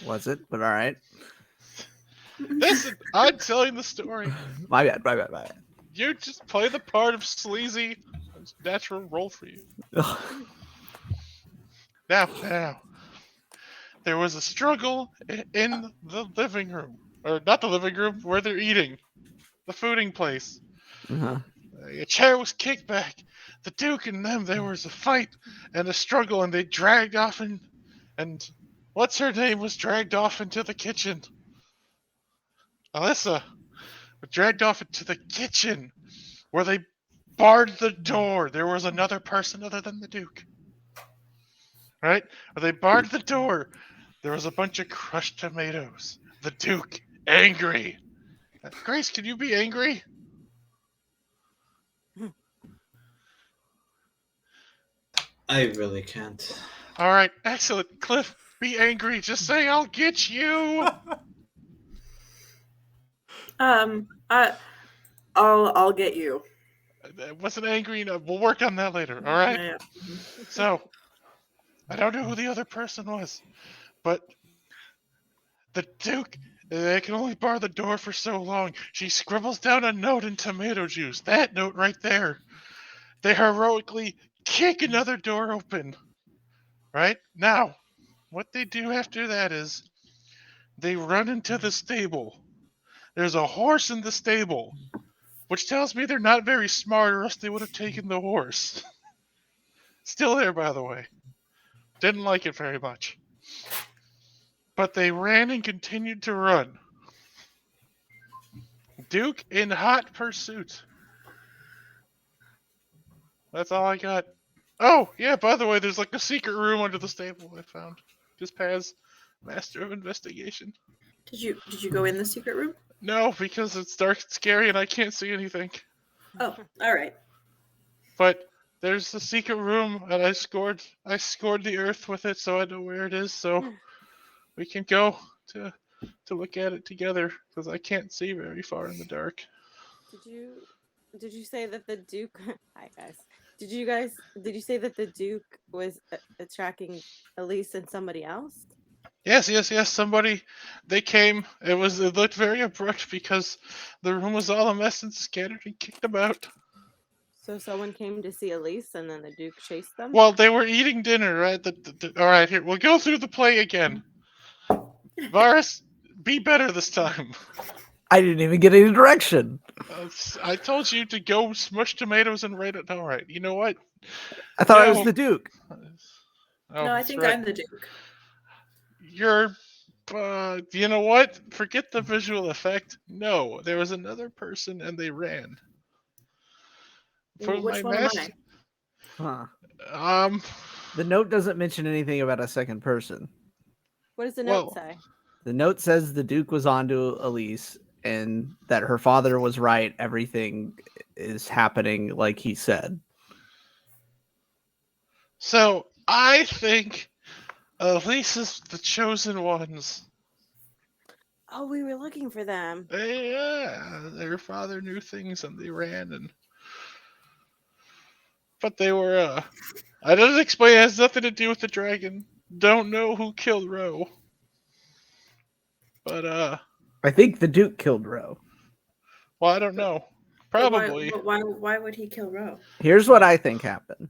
Was it? But all right. Listen, I'm telling the story. My bad. You just play the part of sleazy. It's a natural role for you. Now, there was a struggle in the living room. Or not the living room, where they're eating. The fooding place. A chair was kicked back. The Duke and them, there was a fight and a struggle, and they dragged off and what's her name was dragged off into the kitchen. Alyssa was dragged off into the kitchen where they barred the door. There was another person other than the Duke. Right? Where they barred the door. There was a bunch of crushed tomatoes. The Duke, angry. Grace, can you be angry? I really can't. All right, excellent. Cliff, be angry. Just say, I'll get you. I'll get you. I wasn't angry enough. We'll work on that later, all right? Yeah. So, I don't know who the other person was, but the Duke, they can only bar the door for so long. She scribbles down a note in tomato juice. That note right there. They heroically kick another door open. Right? Now, what they do after that is they run into the stable. There's a horse in the stable, which tells me they're not very smart, or else they would have taken the horse. Still there, by the way. Didn't like it very much. But they ran and continued to run. Duke in hot pursuit. That's all I got. Oh, yeah, by the way, there's like a secret room under the stable I found. Just Paz, Master of Investigation. Did you go in the secret room? No, because it's dark and scary and I can't see anything. Oh, all right. But there's a secret room and I scored the earth with it, so I know where it is, so we can go to look at it together, because I can't see very far in the dark. Did you say that the Duke? Hi guys. Did you say that the Duke was tracking Elise and somebody else? Yes. Somebody, they came. It looked very abrupt because the room was all a mess and scattered and kicked them out. So someone came to see Elise, and then the Duke chased them. Well, they were eating dinner, right? All right, here we'll go through the play again. Varus, be better this time. I didn't even get any direction. I told you to go smush tomatoes and write it. All right, you know what? I thought I was No. the Duke. Oh, No, I that's think right. I'm the Duke. You're. You know what? Forget the visual effect. No, there was another person and they ran. For my Which one am master. I? Huh. The note doesn't mention anything about a second person. What does the Well, note say? The note says the Duke was onto Elise and that her father was right. Everything is happening like he said. So I think Elise is the chosen ones. Oh, we were looking for them. Yeah, their father knew things and they ran but they were I didn't explain, it has nothing to do with the dragon. Don't know who killed Ro. But I think the Duke killed Ro. well, I don't know. Probably. But why would he kill Ro? Here's what I think happened.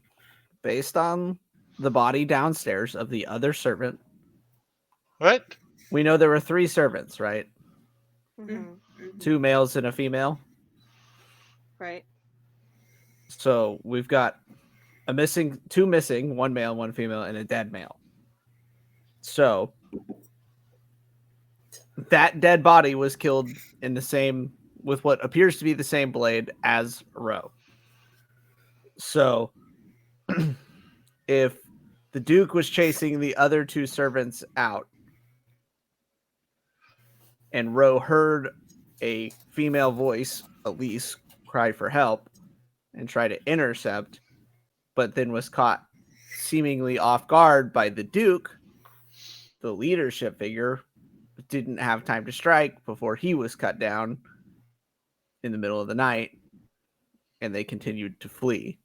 Based on the body downstairs of the other servant. What? We know there were 3 servants, right? Mm-hmm. 2 males and a female. Right. So we've got 2 missing, 1 male, 1 female, and a dead male. So that dead body was killed with what appears to be the same blade as Ro. So if the Duke was chasing the other 2 servants out and Ro heard a female voice, Elise, cry for help and try to intercept, but then was caught seemingly off guard by the Duke, the leadership figure didn't have time to strike before he was cut down in the middle of the night, and they continued to flee.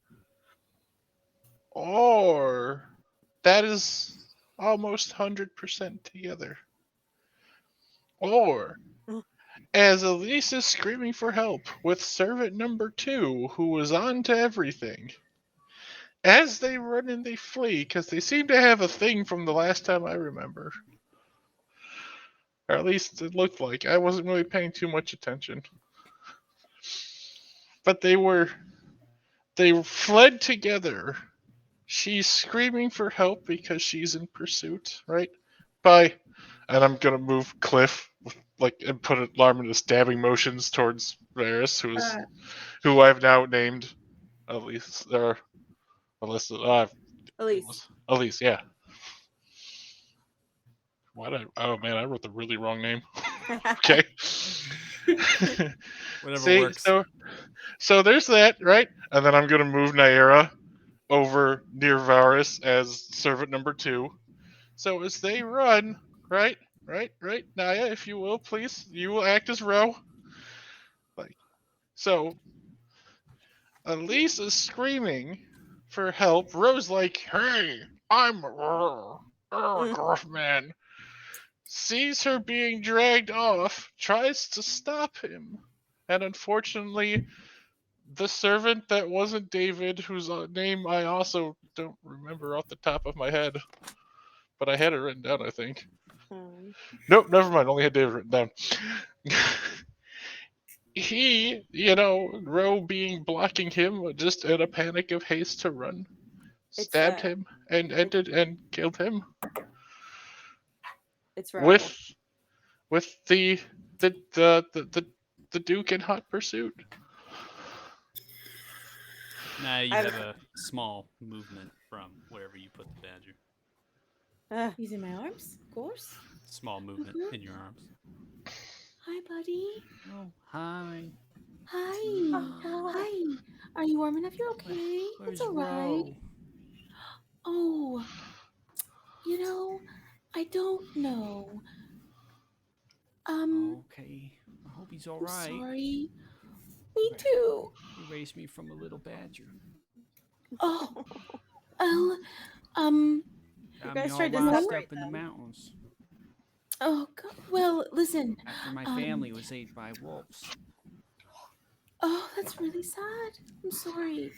Or that is almost 100% together. Or as Elise is screaming for help with servant number 2, who was on to everything, as they run and they flee, because they seem to have a thing from the last time I remember. Or at least it looked like. I wasn't really paying too much attention. But they fled together. She's screaming for help because she's in pursuit, right? And I'm gonna move Cliff, and put an arm into stabbing motions towards Varys, who I've now named Elise, or Alyssa. Elise, yeah. Oh man, I wrote the really wrong name. Okay. Whatever works. So there's that, right? And then I'm gonna move Naira over near Varys as servant number 2. So as they run, right, Naya, if you will, please, you will act as Ro. So Elise is screaming for help. Ro's like, "Hey, I'm gruff man." Sees her being dragged off, tries to stop him, and unfortunately, the servant that wasn't David, whose name I also don't remember off the top of my head, but I had it written down, I think. Nope, never mind. Only had David written down. He, Ro blocking him, just in a panic of haste to run, stabbed him and killed him. It's Ro. With the Duke in hot pursuit. Now you have a small movement from wherever you put the badger. Using my arms, of course. Small movement in your arms. Hi, buddy. Oh, hi. Hi. Hi. Are you warm enough? You're okay. Where's It's all right. Oh, I don't know. Okay. I hope he's all right. Sorry. Me too. He raised me from a little badger. Oh. Well, You guys tried to up separate in the them. mountains. Oh, well, listen. after my Um, family was ate by wolves. Oh, that's really sad. I'm sorry.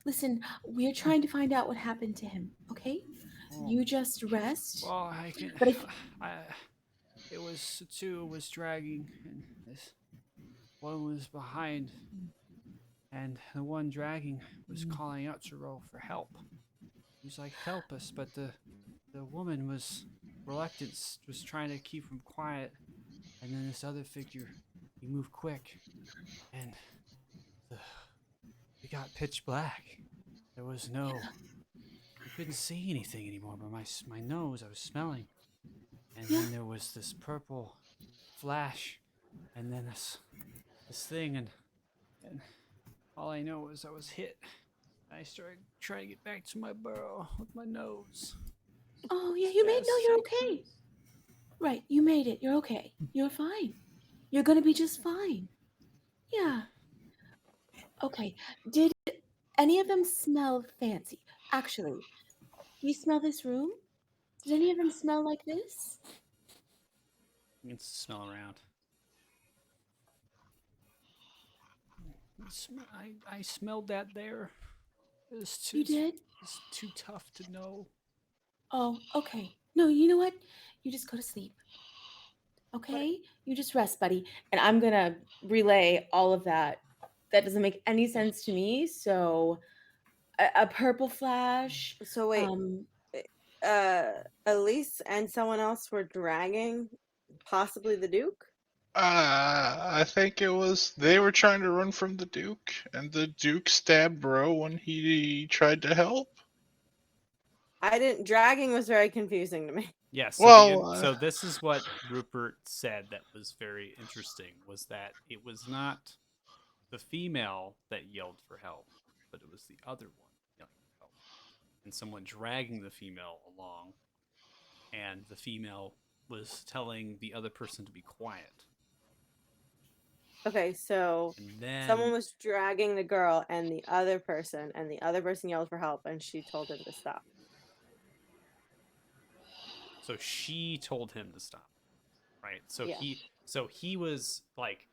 Listen, we're trying to find out what happened to him, okay? Oh, You just rest. well, I can. But if I, it was two was dragging, and this one was behind, and the one dragging was calling out to Ro for help. He was like, "Help us!" But the woman was reluctant, was trying to keep him quiet, and then this other figure, he moved quick, and the, it got pitch black. There was no, I couldn't see anything anymore, but my nose, I was smelling, and Yeah. then there was this purple flash, and then this thing, and all I know is I was hit. I started trying to get back to my burrow with my nose. Oh, yeah, you made. No, Yes. you're okay. Right, you made it. You're okay. You're fine. You're gonna be just fine. Yeah. Okay. Did any of them smell fancy? Actually, do you smell this room? Did any of them smell like this? You can smell around. I smelled that there. It's You did? It's too tough to know. Oh, okay. No, you know what? You just go to sleep. Okay? You just rest, buddy. And I'm gonna relay all of that. That doesn't make any sense to me. So, a purple flash. So wait, Elise and someone else were dragging possibly the Duke? I think it was they were trying to run from the Duke, and the Duke stabbed Ro when he tried to help. Dragging was very confusing to me. Yes. Well, so this is what Rupert said that was very interesting, was that it was not the female that yelled for help, but it was the other one yelling for help. And someone dragging the female along, and the female was telling the other person to be quiet. Okay, so And then someone was dragging the girl and the other person yelled for help, and she told him to stop. so she told him to stop. Right? So Yeah. he was like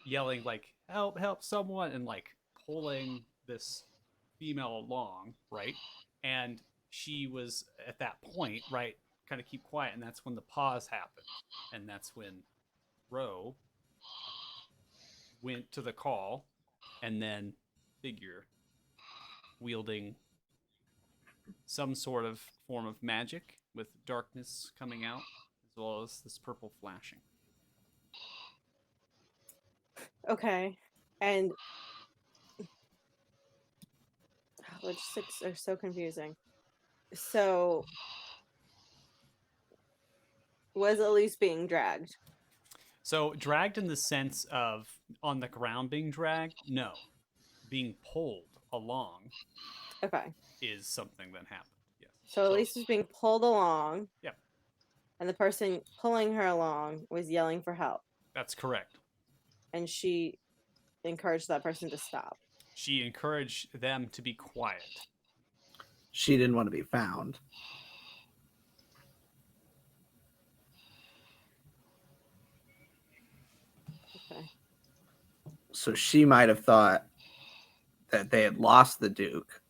yelling like help, help someone, and like pulling this female along, right? And she was at that point, right, kind of keep quiet, and that's when the pause happened. And that's when Ro went to the call, and then figure wielding some sort of form of magic with darkness coming out, as well as this purple flashing. Okay. And logistics are so confusing. So was Elise being dragged? So dragged in the sense of on the ground being dragged? No. Being pulled along Okay. is something that happened. Yes. So Elise was being pulled along. Yep. And the person pulling her along was yelling for help. That's correct. And she encouraged that person to stop. She encouraged them to be quiet. She didn't want to be found. Okay. So she might have thought that they had lost the Duke,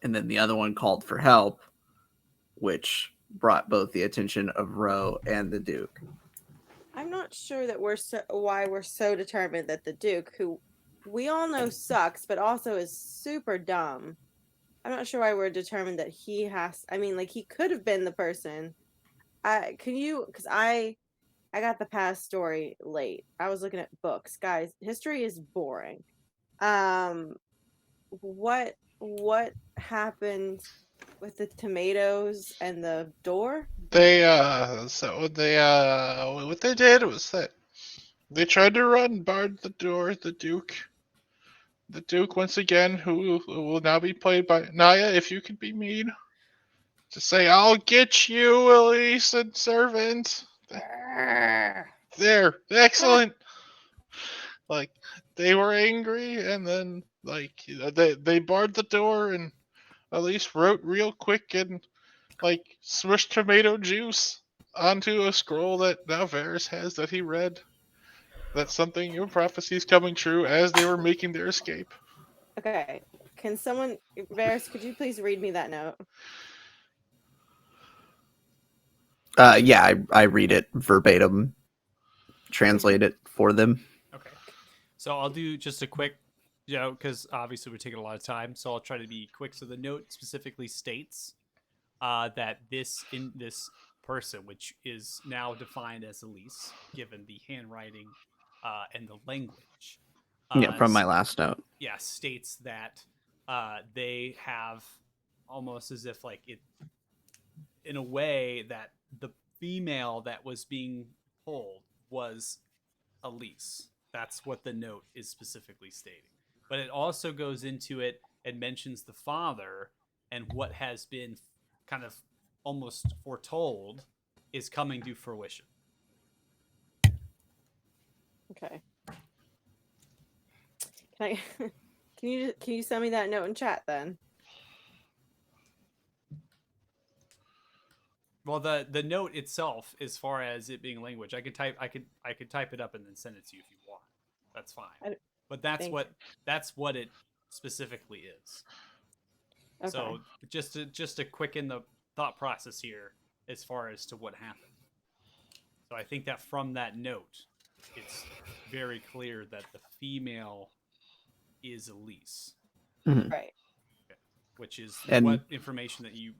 and then the other one called for help, which brought both the attention of Ro and the Duke. I'm not sure that why we're so determined that the Duke, who we all know sucks, but also is super dumb. I'm not sure why we're determined that he has. I mean, like he could have been the person. Because I got the past story late. I was looking at books, guys. History is boring. What happened with the tomatoes and the door? what they did was that they tried to run, barred the door. The Duke once again, who will now be played by Naya. If you could be mean, to say, "I'll get you, Elise and servant." There, excellent. Like they were angry, and then like they barred the door, and Elise wrote real quick and like swished tomato juice onto a scroll that now Varys has that he read. That something your prophecies coming true as they were making their escape. Okay. Can someone, Varys, could you please read me that note? Yeah, I read it verbatim, translate it for them. Okay. So I'll do just a quick, because obviously we're taking a lot of time, so I'll try to be quick. So the note specifically states that this person, which is now defined as Elise, given the handwriting and the language, Yeah, from my last note. states that they have almost as if like it, in a way that the female that was being pulled was Elise. That's what the note is specifically stating. But it also goes into it and mentions the father and what has been kind of almost foretold is coming to fruition. Okay. Can I can you send me that note in chat then? Well, the note itself, as far as it being language, I could type it up and then send it to you if you want. That's fine. But that's what it specifically is. Okay. So just to quicken the thought process here as far as to what happened. So I think that from that note, it's very clear that the female is Elise, Mhm. Right. which is And- what information that you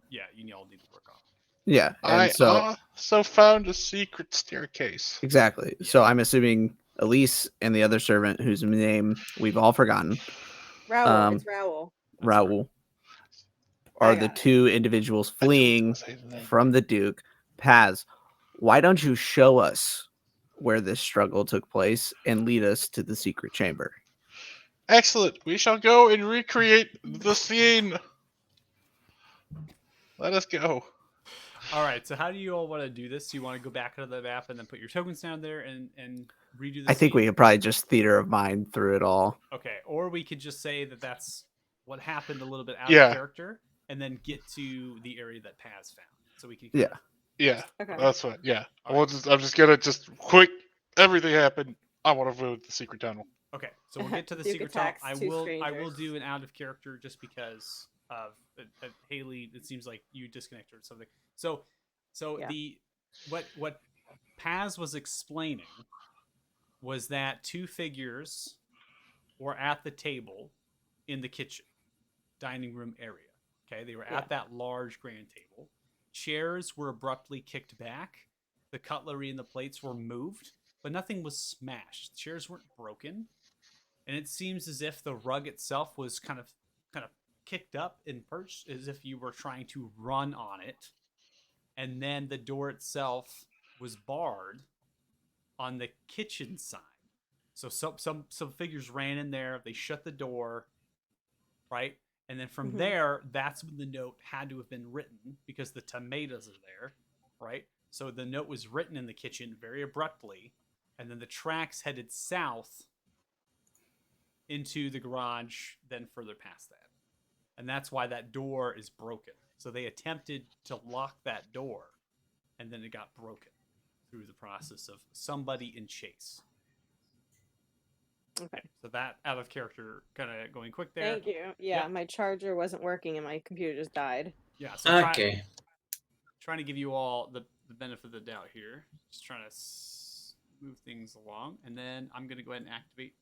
all need to work on. Yeah, and I so also found a secret staircase. exactly. So I'm assuming Elise and the other servant, whose name we've all forgotten, Raoul. It's Raoul. Raoul, I are the got it. two individuals I don't fleeing say the name. from the Duke. Paz, why don't you show us where this struggle took place and lead us to the secret chamber? Excellent. We shall go and recreate the scene. Let us go. All right. So how do you all want to do this? Do you want to go back onto the map and then put your tokens down there and redo the I think scene? we could probably just theater of mind through it all. Okay. Or we could just say that that's what happened a little bit out Yeah. of character and then get to the area that Paz found. So we can Yeah. Yeah, Okay. that's what. Yeah, All right. I'm just gonna quick. Everything happened. I want to move the secret tunnel. Okay, so we'll get to the Duke secret tunnel. attacks I two will strangers. do an out of character just because of Haley. It seems like you disconnected or something. So Yeah. what Paz was explaining was that two figures were at the table in the kitchen dining room area. Okay, they were Yeah. at that large grand table. Chairs were abruptly kicked back. The cutlery and the plates were moved, but nothing was smashed. Chairs weren't broken. And it seems as if the rug itself was kind of kicked up and perched as if you were trying to run on it. And then the door itself was barred on the kitchen side. So some figures ran in there, they shut the door, right? And then from Mhm. there, that's when the note had to have been written because the tomatoes are there, right? So the note was written in the kitchen very abruptly, and then the tracks headed south into the garage, then further past that. And that's why that door is broken. So they attempted to lock that door, and then it got broken through the process of somebody in chase. Okay. So that out of character kind of going quick there. Thank you. Yeah, Yep. my charger wasn't working and my computer just died. Yeah, so Okay. trying to give you all the benefit of the doubt here. Just trying to move things along. And then I'm going to go ahead and activate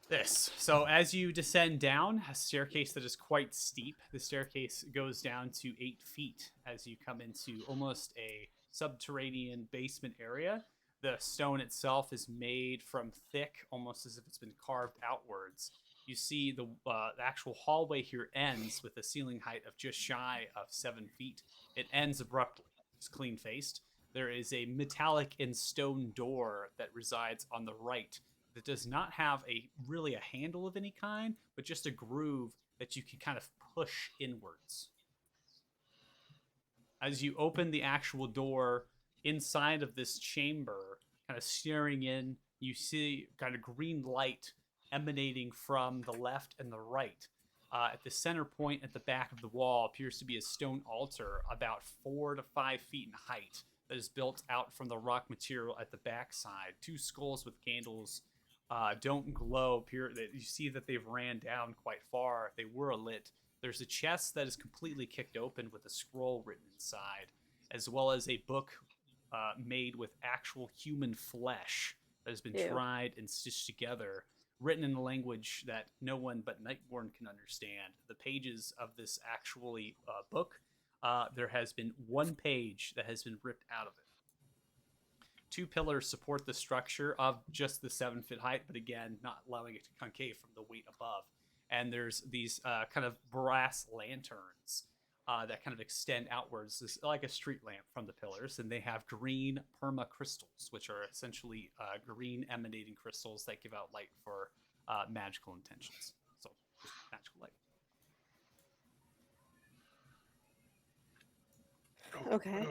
this. So as you descend down a staircase that is quite steep, the staircase goes down to 8 feet as you come into almost a subterranean basement area. The stone itself is made from thick, almost as if it's been carved outwards. You see the actual hallway here ends with a ceiling height of just shy of 7 feet. It ends abruptly. It's clean faced. There is a metallic and stone door that resides on the right that does not have really a handle of any kind, but just a groove that you can kind of push inwards. As you open the actual door inside of this chamber, kind of staring in, you see kind of green light emanating from the left and the right. At the center point at the back of the wall appears to be a stone altar about 4 to 5 feet in height that is built out from the rock material at the backside. 2 skulls with candles don't glow. You see that they've ran down quite far. They were lit. There's a chest that is completely kicked open with a scroll written inside, as well as a book made with actual human flesh that has been Ew. dried and stitched together, written in a language that no one but Nightborn can understand. The pages of this actually book, there has been 1 page that has been ripped out of it. 2 pillars support the structure of just the 7-foot height, but again, not allowing it to concave from the weight above. And there's these kind of brass lanterns that kind of extend outwards, this, like a street lamp from the pillars, and they have green perma crystals, which are essentially green emanating crystals that give out light for magical intentions. So, just magical light. Okay.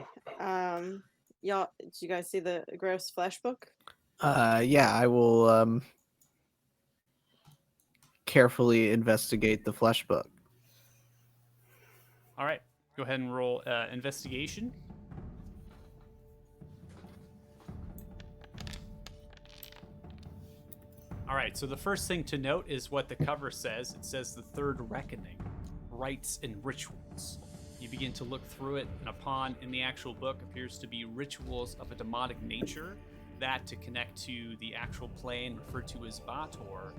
Y'all, did you guys see the gross flesh book? Yeah, I will carefully investigate the flesh book. All right, go ahead and roll investigation. All right, so the first thing to note is what the cover says. It says the Third Reckoning, Rites and Rituals. You begin to look through it, and upon in the actual book appears to be rituals of a demonic nature that to connect to the actual plane referred to as Bator,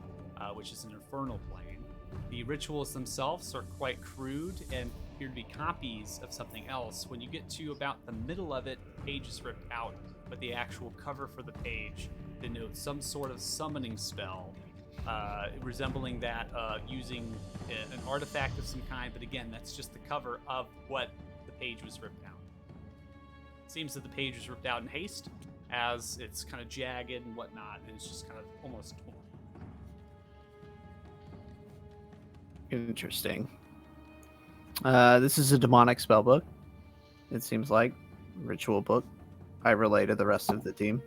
which is an infernal plane. The rituals themselves are quite crude and appear to be copies of something else. When you get to about the middle of it, the page is ripped out, but the actual cover for the page denotes some sort of summoning spell, resembling that using an artifact of some kind, but again, that's just the cover of what the page was ripped out. It seems that the page was ripped out in haste, as it's kind of jagged and whatnot, and it's just kind of almost torn. Interesting. This is a demonic spell book. It seems like ritual book. I relay to the rest of the team.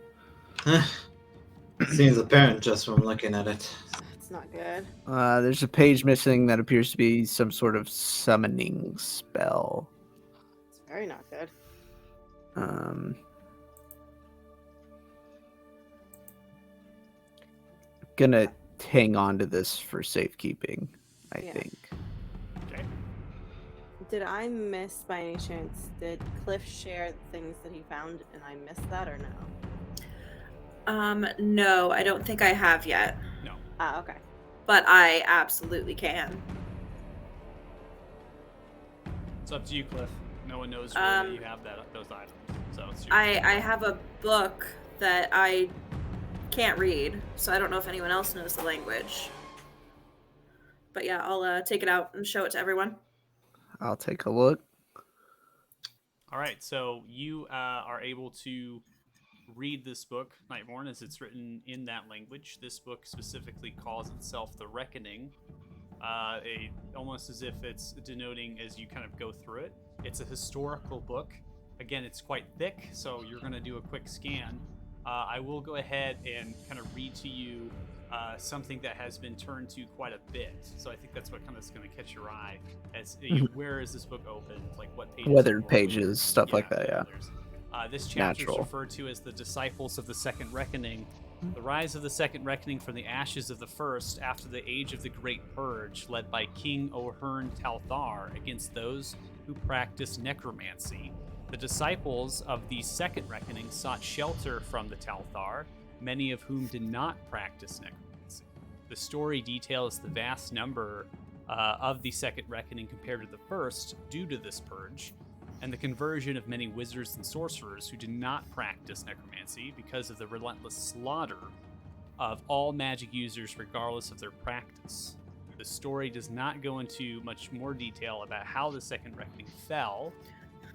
Seems apparent just from looking at it. That's not good. There's a page missing that appears to be some sort of summoning spell. It's very not good. Gonna hang on to this for safekeeping, I Yeah. think. Okay. Did I miss by any chance? Did Cliff share the things that he found and I missed that or no? No, I don't think I have yet, No. Ah, okay. but I absolutely can. It's up to you, Cliff. No one knows really that you have those items, so it's your I have a book that I can't read, so I don't know if anyone else knows the language. But yeah, I'll take it out and show it to everyone. I'll take a look. All right, so you are able to read this book, Nightborn, as it's written in that language. This book specifically calls itself The Reckoning, almost as if it's denoting as you kind of go through it. It's a historical book. Again, it's quite thick, so you're going to do a quick scan. I will go ahead and kind of read to you something that has been turned to quite a bit. So I think that's what kind of is going to catch your eye. As where is this book opened? Like what pages? Weathered pages, stuff like that, yeah. This chapter Natural. is referred to as the Disciples of the Second Reckoning. The rise of the Second Reckoning from the ashes of the first after the age of the Great Purge, led by King O'Hearn Talthar against those who practiced necromancy. The disciples of the Second Reckoning sought shelter from the Talthar, many of whom did not practice necromancy. The story details the vast number of the Second Reckoning compared to the first due to this purge, and the conversion of many wizards and sorcerers who did not practice necromancy because of the relentless slaughter of all magic users regardless of their practice. The story does not go into much more detail about how the Second Reckoning fell,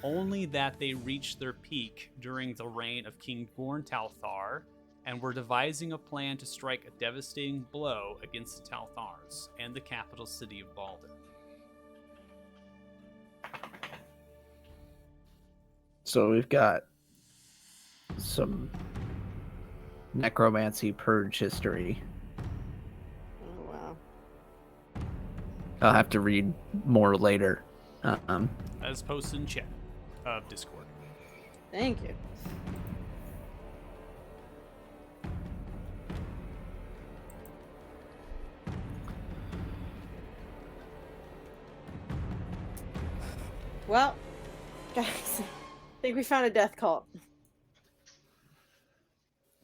only that they reached their peak during the reign of King Gorn Talthar and were devising a plan to strike a devastating blow against the Talthars and the capital city of Baldur. So we've got some necromancy purge history. Oh, wow. I'll have to read more later. As posted in chat of Discord. Thank you. Well, guys, I think we found a death cult.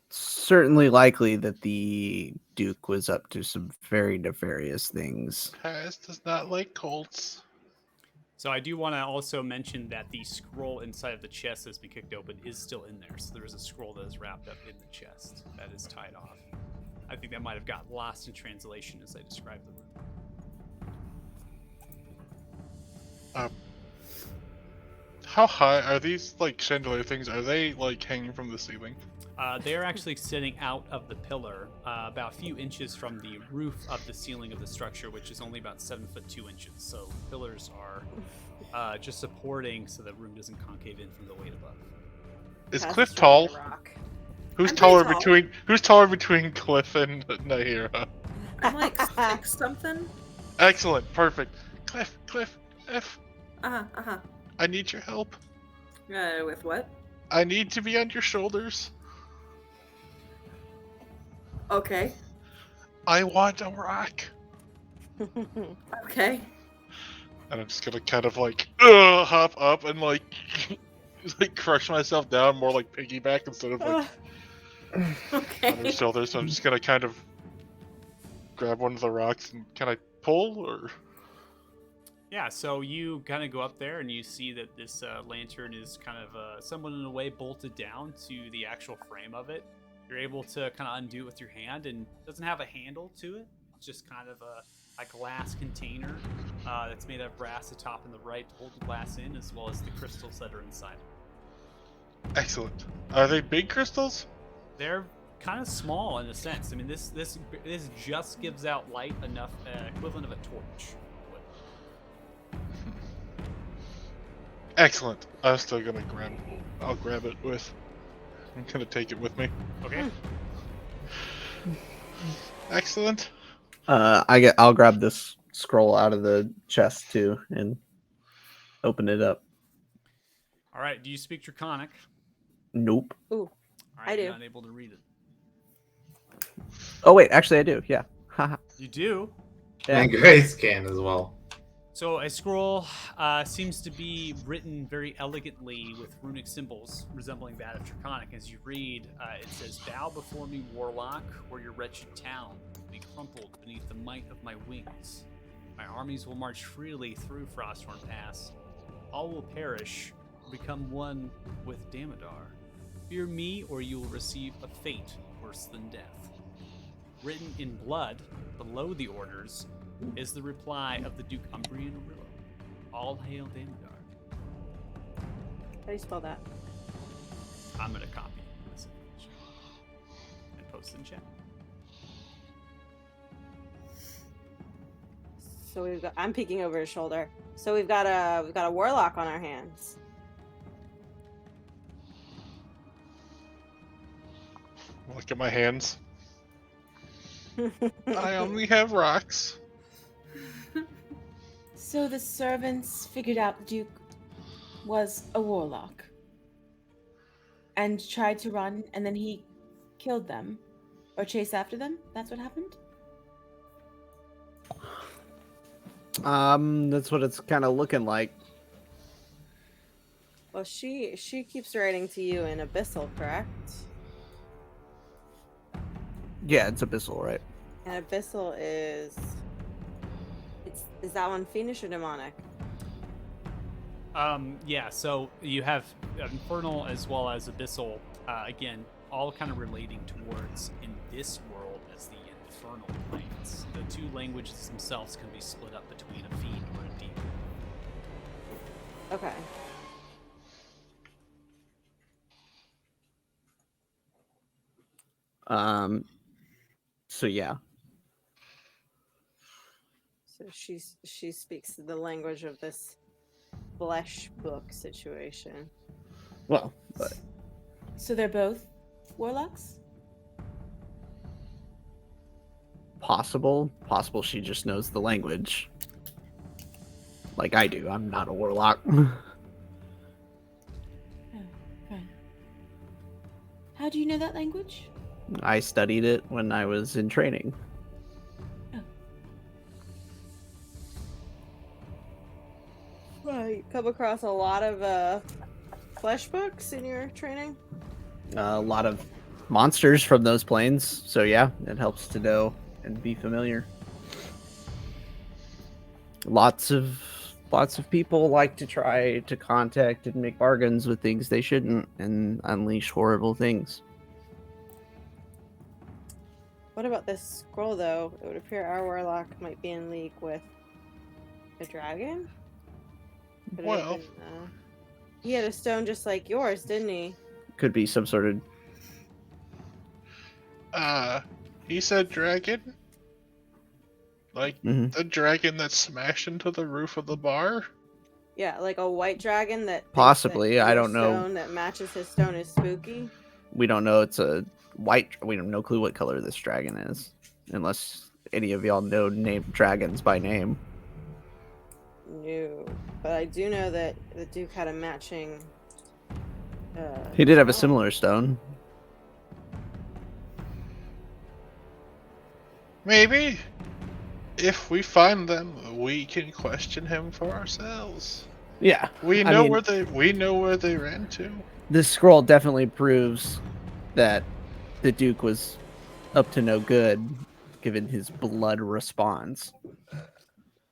Certainly likely that the Duke was up to some very nefarious things. Paz does not like Colts. So I do want to also mention that the scroll inside of the chest that's been kicked open is still in there. So there is a scroll that is wrapped up in the chest that is tied off. I think that might have got lost in translation as I described the room. How high are these like chandelier things? Are they like hanging from the ceiling? They're actually sitting out of the pillar, about a few inches from the roof of the ceiling of the structure, which is only about 7 foot 2 inches. So pillars are just supporting so the room doesn't concave in from the weight above. Is Pass Cliff is tall? trying to rock. Who's I'm pretty taller tall. Who's taller between Cliff and Nahira? I'm like 6 something. Excellent, perfect. Cliff, F. Uh-huh. I need your help. With what? I need to be on your shoulders. Okay. I want a rock. Okay. And I'm just gonna kind of like hop up and like like crush myself down, more like piggyback instead of like on her Okay. shoulders. So I'm just gonna kind of grab one of the rocks and can I pull or? Yeah, so you kind of go up there and you see that this lantern is kind of somewhat in a way bolted down to the actual frame of it. You're able to kind of undo it with your hand, and it doesn't have a handle to it. It's just kind of a glass container that's made of brass, the top and the right to hold the glass in, as well as the crystals that are inside. Excellent. Are they big crystals? They're kind of small in a sense. I mean, this just gives out light enough, equivalent of a torch. Excellent. I'm still gonna I'll grab it with. I'm gonna take it with me. Okay. Excellent. I'll grab this scroll out of the chest too and open it up. All right. Do you speak Draconic? Nope. Ooh, All right, I you're do. not able to read it. Oh wait, actually I do. Yeah. Haha. You do. Yeah. And Grace can as well. So a scroll seems to be written very elegantly with runic symbols resembling that of Draconic. As you read, it says, "Bow before me, warlock, or your wretched town will be crumpled beneath the might of my wings. My armies will march freely through Frosthorn Pass. All will perish, become one with Damodar. Fear me, or you will receive a fate worse than death." Written in blood, below the orders, is the reply of the Duke Umbrian Arillo. All hail Damodar. How do you spell that? I'm gonna copy this information and post it in chat. So we've got. I'm peeking over his shoulder. So we've got a warlock on our hands. Look at my hands. I only have rocks. So the servants figured out the Duke was a warlock and tried to run, and then he killed them or chased after them. That's what happened. That's what it's kind of looking like. Well, she keeps writing to you in Abyssal, correct? Yeah, it's Abyssal, right? And Abyssal is that one fiendish or demonic? Yeah, so you have Infernal as well as Abyssal, again, all kind of relating towards in this world as the Infernal planes. The two languages themselves can be split up between a fiend or a demon. Okay. So yeah. So she speaks the language of this flesh book situation. Well, but So they're both warlocks? possible she just knows the language. like I do. I'm not a warlock. Oh, fine. How do you know that language? I studied it when I was in training. Well, you come across a lot of flesh books in your training? A lot of monsters from those planes, so yeah, it helps to know and be familiar. Lots of people like to try to contact and make bargains with things they shouldn't and unleash horrible things. What about this scroll, though? It would appear our warlock might be in league with a dragon? Could it have Well, been, he had a stone just like yours, didn't he? Could be some sort of he said dragon? Like Mhm. the dragon that smashed into the roof of the bar? Yeah, like a white dragon that thinks Possibly, that I your don't know. stone that matches his stone is spooky. We don't know it's a white. We have no clue what color this dragon is, unless any of y'all know dragons by name. No, but I do know that the Duke had a matching. He did have a stone. similar stone. Maybe. If we find them, we can question him for ourselves. Yeah, We I know mean- where they ran to. this scroll definitely proves that the Duke was up to no good, given his blood response.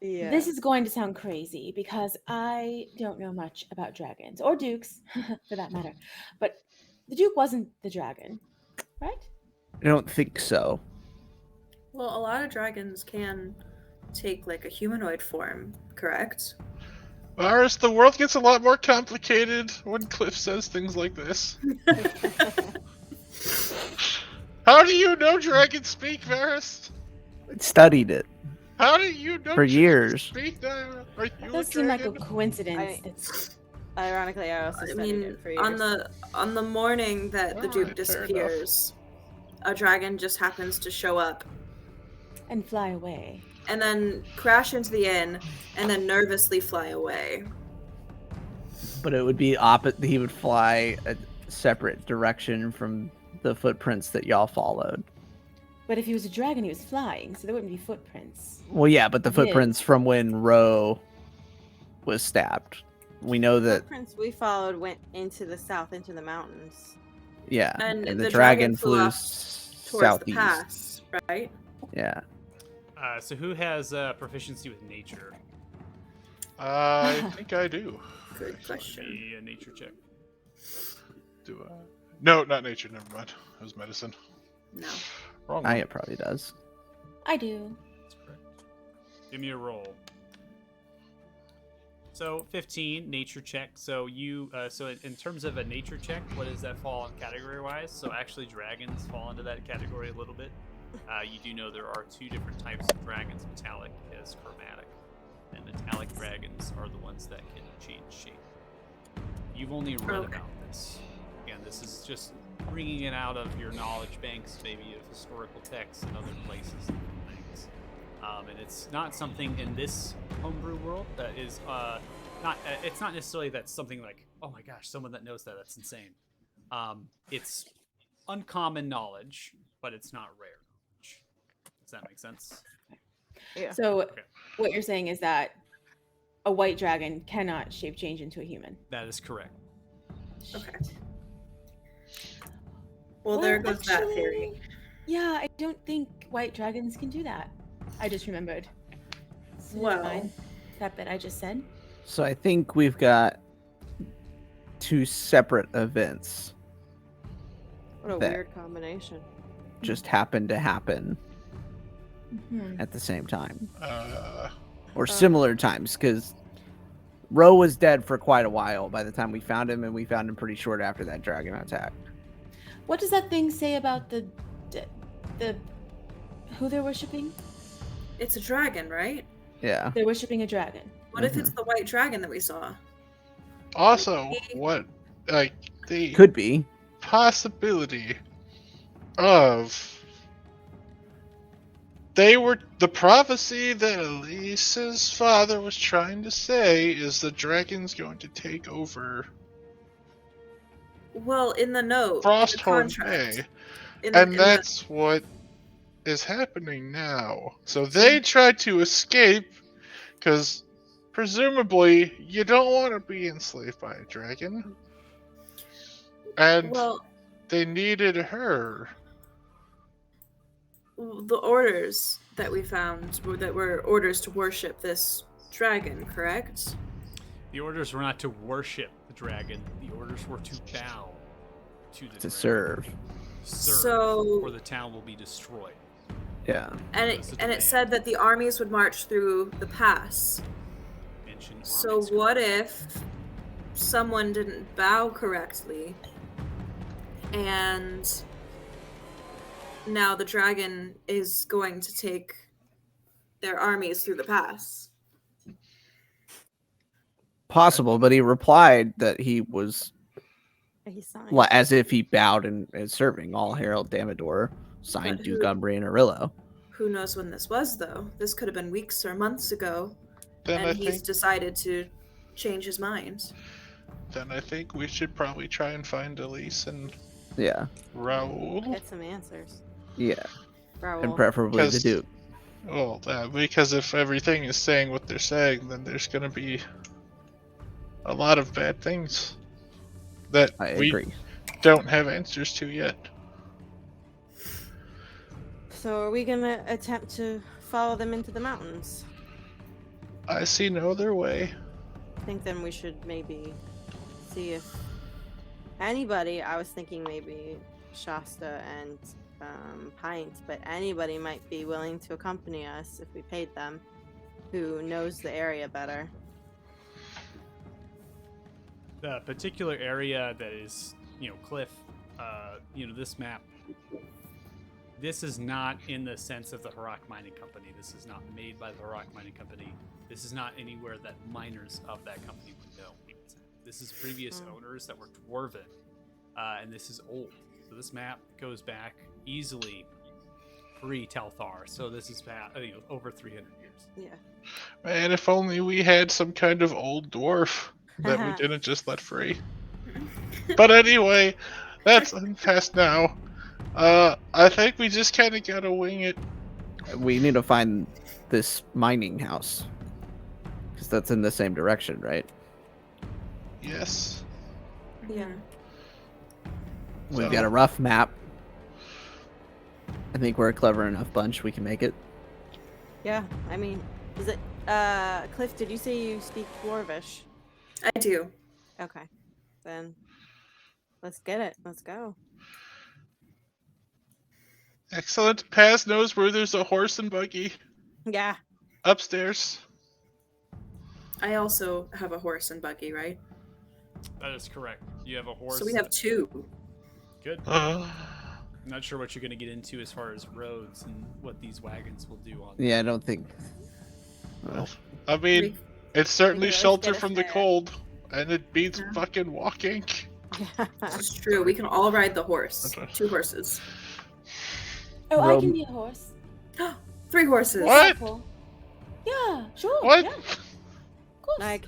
Yeah. This is going to sound crazy because I don't know much about dragons or dukes, for that matter. But the Duke wasn't the dragon, right? I don't think so. Well, a lot of dragons can take like a humanoid form, correct? Varus, the world gets a lot more complicated when Cliff says things like this. How do you know dragons speak, Varus? Studied it. How do you know For dragons years. speak, Naira? Are you That a does seem like a dragon? coincidence. I- It's Ironically, I also I studied mean, it for years. on the morning that the Duke Alright, fair enough. disappears, a dragon just happens to show up and fly away. and then crash into the inn and then nervously fly away. But it would be opposite. He would fly a separate direction from the footprints that y'all followed. But if he was a dragon, he was flying, so there wouldn't be footprints. Well, yeah, but the Yes. footprints from when Ro was stabbed. We know that, footprints we followed went into the south, into the mountains. yeah, And and the the dragon dragon flew flew up Towards the southeast. pass, right? Yeah, So who has proficiency with nature? I think I do. Good Give question. me a nature check. Do I? No, not nature. Never mind. It was medicine. No. Wrong. I one. it probably does. I do. That's correct. Give me a roll. So 15 nature check. So you so in terms of a nature check, what does that fall category wise? So actually dragons fall into that category a little bit. You do know there are two different types of dragons. Metallic is chromatic, and metallic dragons are the ones that can change shape. You've only read Okay. about this. Again, this is just bringing it out of your knowledge banks, maybe of historical texts and other places and things. And it's not something in this homebrew world that is not. It's not necessarily that something like, oh my gosh, someone that knows that. That's insane. It's uncommon knowledge, but it's not rare knowledge. Does that make sense? Yeah. So Okay. what you're saying is that a white dragon cannot shape change into a human. That is correct. Okay. Well, there goes that theory. actually, Yeah, I don't think white dragons can do that. I just remembered. So never Well. mind that bit I just said. So I think we've got two separate events What a That- weird combination. just happened to happen Mhm. at the same time, Uh, or similar times, because Ro was dead for quite a while by the time we found him, and we found him pretty short after that dragon attack. What does that thing say about the who they're worshiping? It's a dragon, right? Yeah. They're worshiping a dragon. What if it's the white dragon that we saw? also, what like the Could be. possibility of the prophecy that Elise's father was trying to say is the dragon's going to take over Well, in the note, in the Frosthorn contract, Bay, in and the that's what is happening now. So they tried to escape because presumably you don't want to be enslaved by a dragon, and well, they needed her. the orders that we found were orders to worship this dragon, correct? The orders were not to worship the dragon. The orders were to bow to the dragon. serve. Serve, So- or the town will be destroyed. Yeah. And That's the it demand. said that the armies would march through the pass. Ancient So armies, what correct. if someone didn't bow correctly, and now the dragon is going to take their armies through the pass? Possible, but he replied that he was He signed. as if he bowed and is serving all Harold Damador, signed But Duke who- Umbry and Arillo. Who knows when this was, though? This could have been weeks or months ago, Then and I he's think decided to change his mind. we should probably try and find Elise and Yeah. Raoul. Get some answers. Yeah. Raoul. And preferably the 'Cause- Duke. Well, because if everything is saying what they're saying, then there's going to be a lot of bad things that I we agree. don't have answers to yet. So are we gonna attempt to follow them into the mountains? I see no other way. I think then we should maybe see if anybody, I was thinking maybe Shasta and Pint, but anybody might be willing to accompany us if we paid them, who knows the area better. The particular area that is, cliff, this map, this is not in the sense of the Harak Mining Company. This is not made by the Harak Mining Company. This is not anywhere that miners of that company would know. This is previous owners that were dwarven, and this is old. So this map goes back easily pre-Telthar. So this is over 300 years. Yeah. Man, if only we had some kind of old dwarf that we didn't just let free. But anyway, that's past now. I think we just kind of gotta wing it. We need to find this mining house. Because that's in the same direction, right? Yes. Yeah. We've So- got a rough map. I think we're a clever enough bunch. We can make it. Yeah, I mean, is it, Cliff, did you say you speak Dwarvish? I do. Okay. Then let's get it. Let's go. Excellent. Paz knows where there's a horse and buggy Yeah. upstairs. I also have a horse and buggy, right? That is correct. You have a horse. So we have two. Good. I'm not sure what you're going to get into as far as roads and what these wagons will do on. Yeah, I don't think. I mean, it's certainly We can always shelter get a from the fare. cold, and it beats Yeah. fucking walking. It's true. We can all ride the horse. Okay. 2 horses. Oh, I Rome. can be a horse. 3 horses. What? Cool. Yeah, sure. What? Yeah, of course. I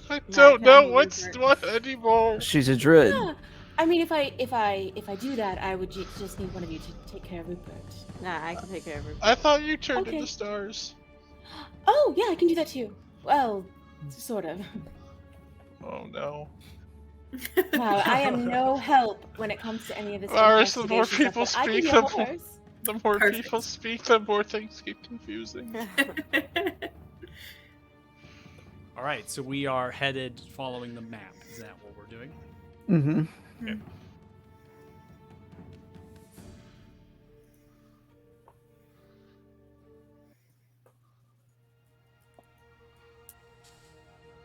I don't know can't what's believe what anymore. She's a druid. Yeah. I mean, if I do that, I would just need one of you to take care of Rupert. I can take care of her. I thought you turned Okay. into stars. Oh, yeah, I can do that too. Well, sort of. Oh no. Wow, I am no help when it comes to any of this. Varus, the more investigation people stuff, but I can speak, be a the more- horse. The more Perfect. people speak, the more things get confusing. All right, so we are headed following the map. Is that what we're doing? Mm-hmm. Okay.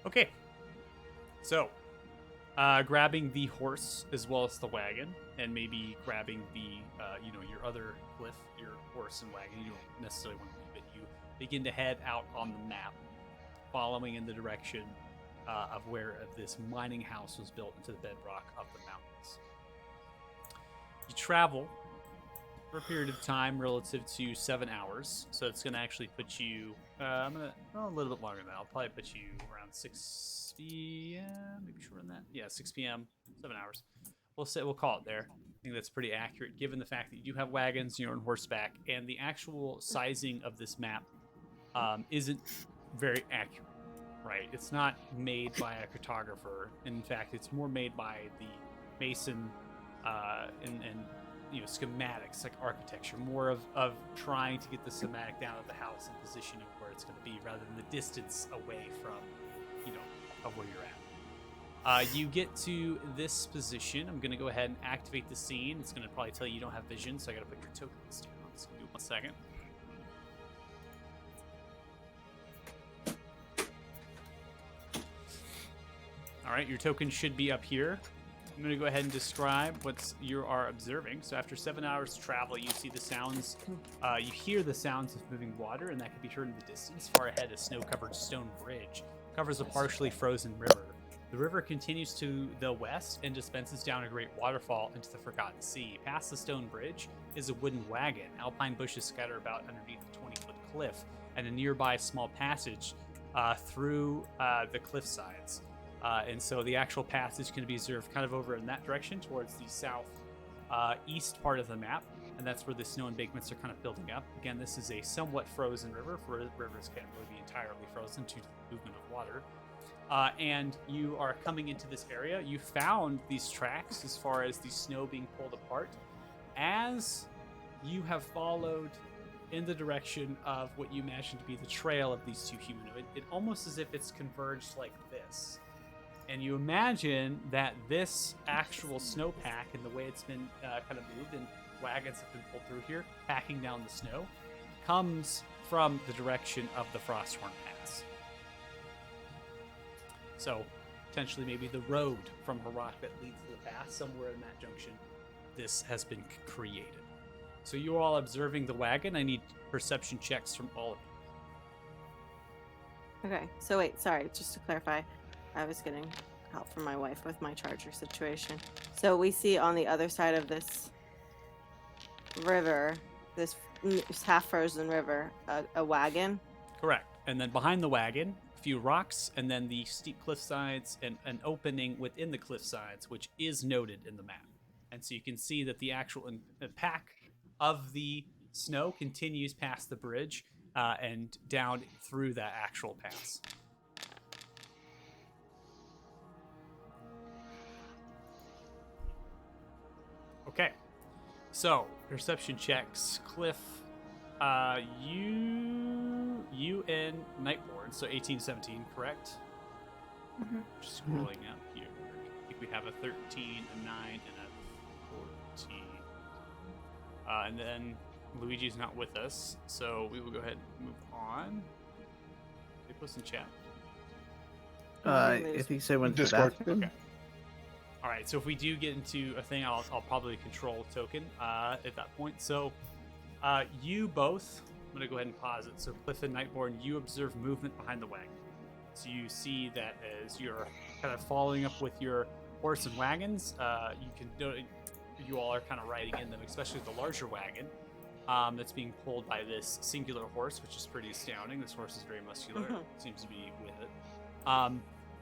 Okay. So, grabbing the horse as well as the wagon, and maybe grabbing the, your other Cliff, your horse and wagon. You don't necessarily want to leave it. You begin to head out on the map, following in the direction of where this mining house was built into the bedrock of the mountains. You travel for a period of time relative to 7 hours. So it's going to actually put you, a little bit longer than that. I'll probably put you around 6 p.m., maybe shorter than that. Yeah, 6 p.m., 7 hours. We'll call it there. I think that's pretty accurate given the fact that you do have wagons, you're on horseback, and the actual sizing of this map isn't very accurate, right? It's not made by a cartographer. In fact, it's more made by the mason and schematics, like architecture, more of trying to get the schematic down of the house and positioning where it's going to be rather than the distance away from, of where you're at. You get to this position. I'm going to go ahead and activate the scene. It's going to probably tell you don't have vision, so I got to put your tokens down. So give me 1 second. All right, your token should be up here. I'm going to go ahead and describe what you are observing. So after 7 hours travel, you see the sounds, you hear the sounds of moving water, and that can be heard in the distance. Far ahead, a snow-covered stone bridge covers a partially frozen river. The river continues to the west and dispenses down a great waterfall into the Forgotten Sea. Past the stone bridge is a wooden wagon. Alpine bushes scatter about underneath the 20-foot cliff, and a nearby small passage through the cliff sides. And so the actual passage can be observed kind of over in that direction towards the south east part of the map, and that's where the snow embankments are kind of building up. Again, this is a somewhat frozen river, for rivers can't really be entirely frozen due to the movement of water. And you are coming into this area. You found these tracks as far as the snow being pulled apart as you have followed in the direction of what you imagine to be the trail of these two humanoid. It almost as if it's converged like this. And you imagine that this actual snowpack and the way it's been kind of moved and wagons have been pulled through here, packing down the snow, comes from the direction of the Frosthorn Pass. So, potentially maybe the road from Harak that leads to the pass, somewhere in that junction, this has been created. So you're all observing the wagon. I need perception checks from all of you. Okay, so wait, sorry, just to clarify, I was getting help from my wife with my charger situation. So we see on the other side of this river, this half-frozen river, a wagon. Correct. And then behind the wagon, a few rocks, and then the steep cliff sides and an opening within the cliff sides, which is noted in the map. And so you can see that the actual pack of the snow continues past the bridge and down through that actual pass. Okay, so perception checks. Cliff, you and Nightborn, so 18, 17, correct? Mm-hmm. Just scrolling up here. I think we have a 13, a 9, and a 14. And then Luigi's not with us, so we will go ahead and move on. They post in chat. If you say when to Discord. bathroom. Okay. All right, so if we do get into a thing, I'll probably control token at that point. So you both, I'm going to go ahead and pause it. So Cliff and Nightborn, you observe movement behind the wagon. So you see that as you're kind of following up with your horse and wagons, you all are kind of riding in them, especially the larger wagon that's being pulled by this singular horse, which is pretty astounding. This horse is very muscular, seems to be with it.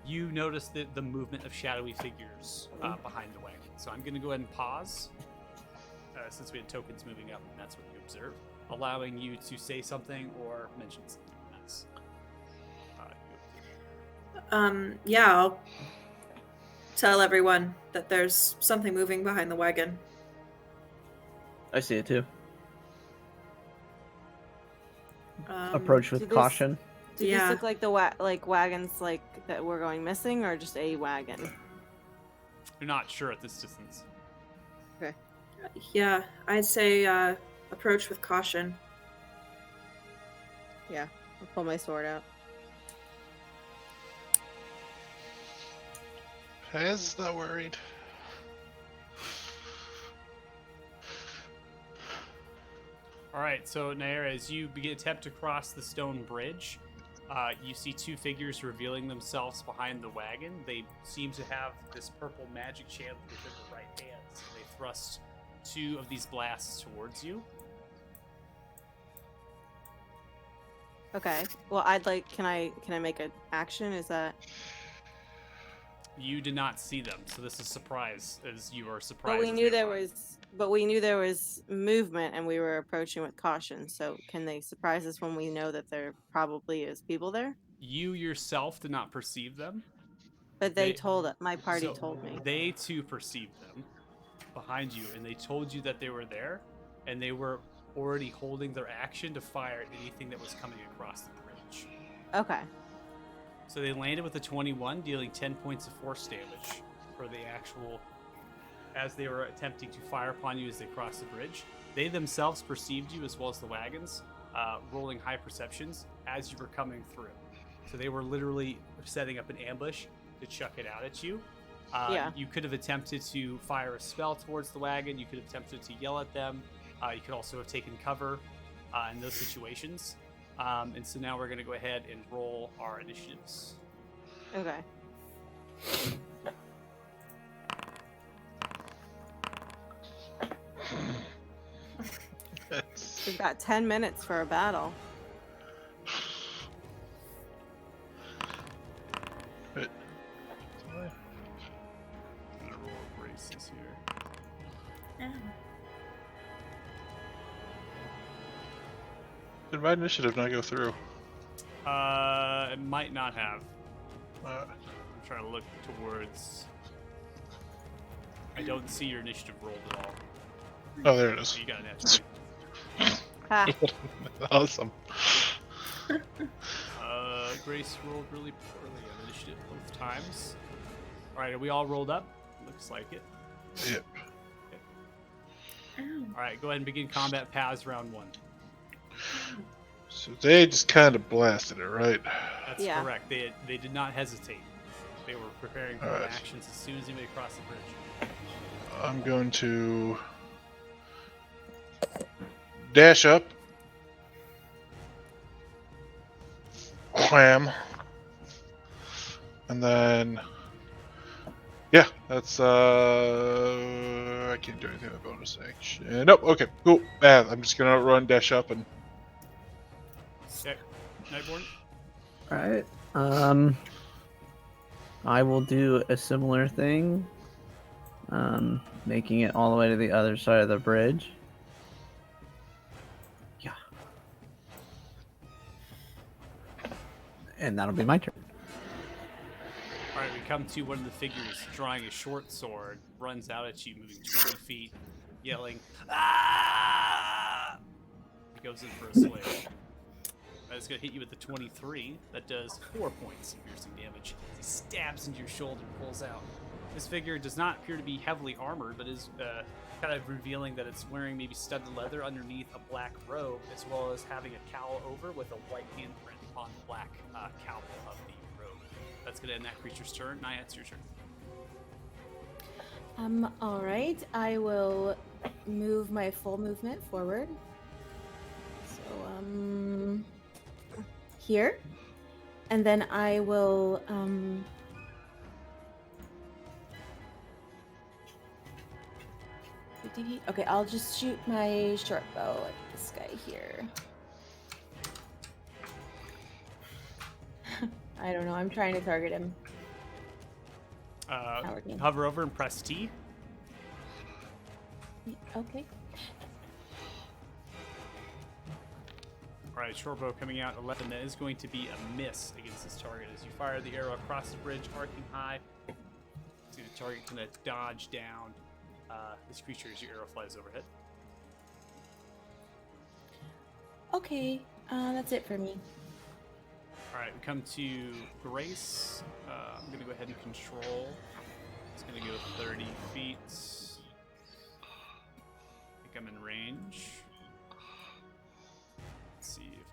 You notice the movement of shadowy figures behind the wagon. So I'm going to go ahead and pause, since we had tokens moving up, and that's what you observe, allowing you to say something or mention something. That's yeah, I'll tell everyone that there's something moving behind the wagon. I see it too. do Approach with this- caution. Do these Yeah. look like the wagons like that were going missing, or just a wagon? You're not sure at this distance. Yeah, I'd say approach with caution. Yeah, I'll pull my sword out. Paz is not worried. All right, so Naira, as you attempt to cross the stone bridge, you see two figures revealing themselves behind the wagon. They seem to have this purple magic channel within their right hands. They thrust 2 of these blasts towards you. Okay. Well, I'd like. Can I make an action? Is that? You did not see them, so this is surprise, as you are surprised. But we as knew they there arrive. was. But we knew there was movement, and we were approaching with caution. So can they surprise us when we know that there probably is people there? You yourself did not perceive them. But they told it. My party So told me. They too perceived them behind you, and they told you that they were there, and they were already holding their action to fire at anything that was coming across the bridge. Okay. So they landed with a 21, dealing 10 points of force damage for the actual, as they were attempting to fire upon you as they crossed the bridge. They themselves perceived you as well as the wagons, rolling high perceptions as you were coming through. So they were literally setting up an ambush to chuck it out at you. Yeah. You could have attempted to fire a spell towards the wagon. You could have attempted to yell at them. You could also have taken cover in those situations. And so now we're going to go ahead and roll our initiatives. Okay. We've got 10 minutes for a battle. But I'm going to roll braces here. did my initiative not go through? It might not have. Uh, I'm trying to look towards. I don't see your initiative rolled at all. oh, there it is. So you got an natural. Ha. Awesome. Grace rolled really poorly on initiative both times. All right, are we all rolled up? Looks like it. Yep. All right, go ahead and begin combat. Paz round 1. So they just kind of blasted it, right? That's Yeah. correct. They did not hesitate. They were preparing for All their right. actions as soon as they made it across the bridge. I'm going to dash up, wham, and then yeah, that's I can't do anything with bonus action. Nope. Okay, cool. I'm just gonna run, dash up, and Okay, Nightborn. All right. I will do a similar thing, making it all the way to the other side of the bridge. Yeah. And that'll be my turn. All right, we come to one of the figures drawing a short sword, runs out at you, moving 20 feet, yelling, "Ah!" He goes in for a swing. That's going to hit you with the 23. That does 4 points of piercing damage. He stabs into your shoulder and pulls out. This figure does not appear to be heavily armored, but is kind of revealing that it's wearing maybe studded leather underneath a black robe, as well as having a cowl over with a white handprint on the black cowl of the robe. That's going to end that creature's turn. Naya, it's your turn. All right. I will move my full movement forward. So, here. And then I will, okay, I'll just shoot my short bow at this guy here. I don't know. I'm trying to target him. Not working. Hover over and press T. Okay. All right, shortbow coming out 11. That is going to be a miss against this target as you fire the arrow across the bridge, arcing high. See the target kind of dodge down this creature as your arrow flies overhead. Okay. That's it for me. All right, we come to Grace. I'm going to go ahead and control. It's going to go 30 feet. I think I'm in range. Let's see if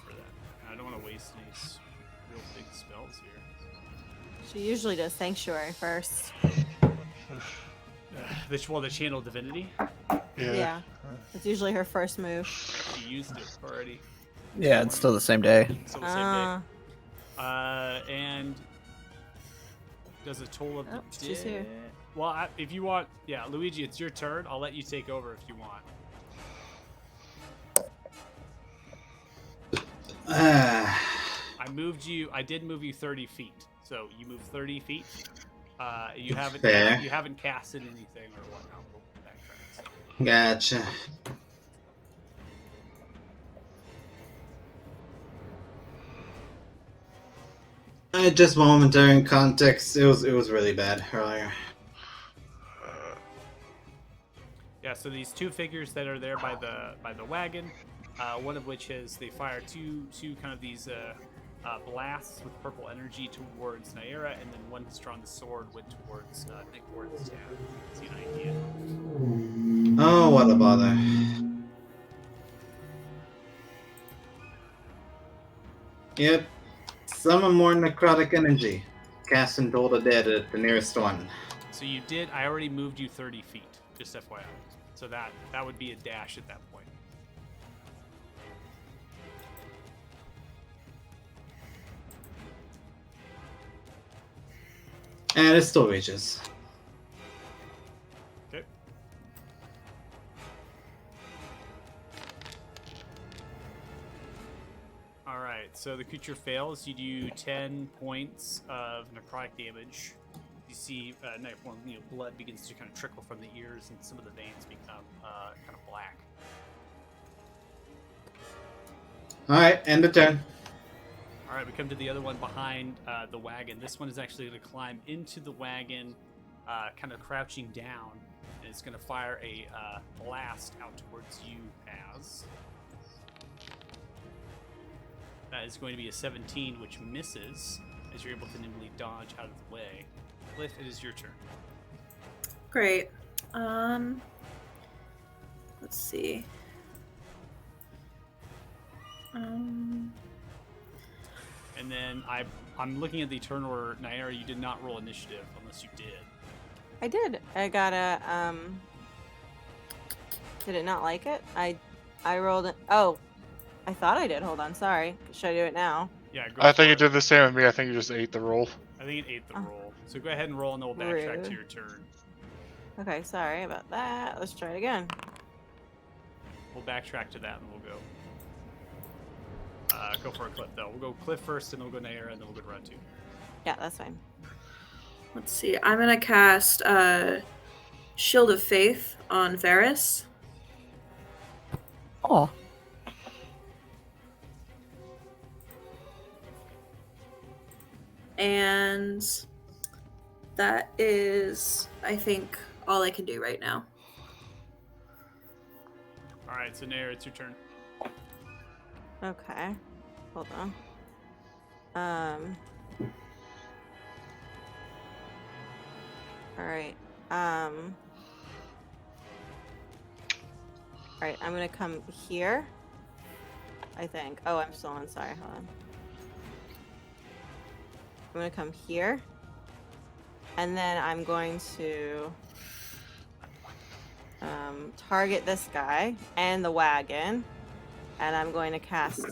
for that. I don't want to waste any real big spells here. She usually does Sanctuary first. The channel divinity. Yeah. It's usually her first move. She used it already. Yeah, it's still the same day. Still the same day. And Does a toll of Oh, the she's here. dead. Well, if you want, yeah, Luigi, it's your turn. I'll let you take over if you want. I did move you 30 feet, so you move 30 feet. You haven't Fair. you haven't casted anything or whatnot. We'll backtrack. Gotcha. Just momentary in context. It was really bad earlier. Yeah, so these two figures that are there by the wagon, one of which they fire two kind of these blasts with purple energy towards Naira, and then one has drawn the sword went towards Nick Ward's tab. See an idea? Oh, what a bother. Yep. Summon more necrotic energy. Cast and Toll the Dead at the nearest one. So you did. I already moved you 30 feet, just FYI. So that would be a dash at that point. And it still reaches. Okay. All right. So the creature fails. You do 10 points of necrotic damage. You see, blood begins to kind of trickle from the ears, and some of the veins become kind of black. Alright, end the turn. All right, we come to the other one behind the wagon. This one is actually going to climb into the wagon, kind of crouching down, and it's going to fire a blast out towards you, Paz. That is going to be a 17, which misses, as you're able to nimbly dodge out of the way. Cliff, it is your turn. Great. Let's see. And then I'm looking at the turn order. Naira, you did not roll initiative unless you did. I did. I got a Did it not like it? I rolled it. Oh, I thought I did. Hold on. Sorry. Should I do it now? Yeah, I think it did the same with me. I think you just ate the roll. I think it ate the roll. So go ahead and roll, and then we'll backtrack to your turn. Okay. Sorry about that. Let's try it again. We'll backtrack to that, and we'll go. Go for a Cliff, though. We'll go Cliff first, and then we'll go Nair, and then we'll go to Ratu. Yeah, that's fine. Let's see. I'm gonna cast Shield of Faith on Varys. Oh. And that is, I think, all I can do right now. All right, so Nair, it's your turn. Okay. Hold on. All right. All right. I'm gonna come here. I think. Oh, I'm still on. Sorry. Hold on. I'm gonna come here, and then I'm going to target this guy and the wagon, and I'm going to cast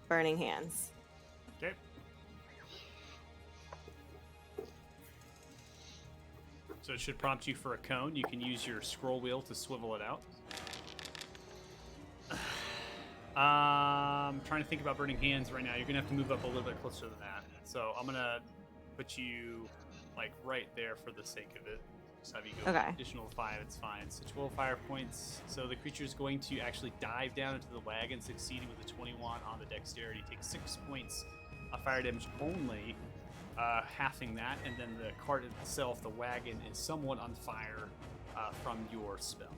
Burning Hands. Okay. So it should prompt you for a cone. You can use your scroll wheel to swivel it out. Trying to think about Burning Hands right now. You're gonna have to move up a little bit closer than that. So I'm gonna put you like right there for the sake of it. Just have you go Okay. additional 5. It's fine. So 12 fire points. So the creature is going to actually dive down into the wagon, succeeding with a 21 on the dexterity. Takes 6 points of fire damage only, halving that. And then the cart itself, the wagon, is somewhat on fire from your spell.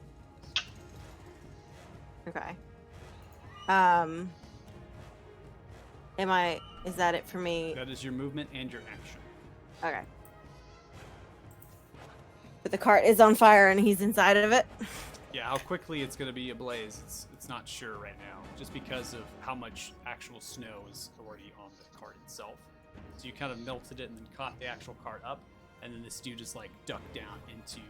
Okay. Is that it for me? That is your movement and your action. Okay. But the cart is on fire and he's inside of it. Yeah, how quickly it's going to be ablaze, it's not sure right now, just because of how much actual snow is already on the cart itself. So you kind of melted it and then caught the actual cart up, and then this dude just like ducked down into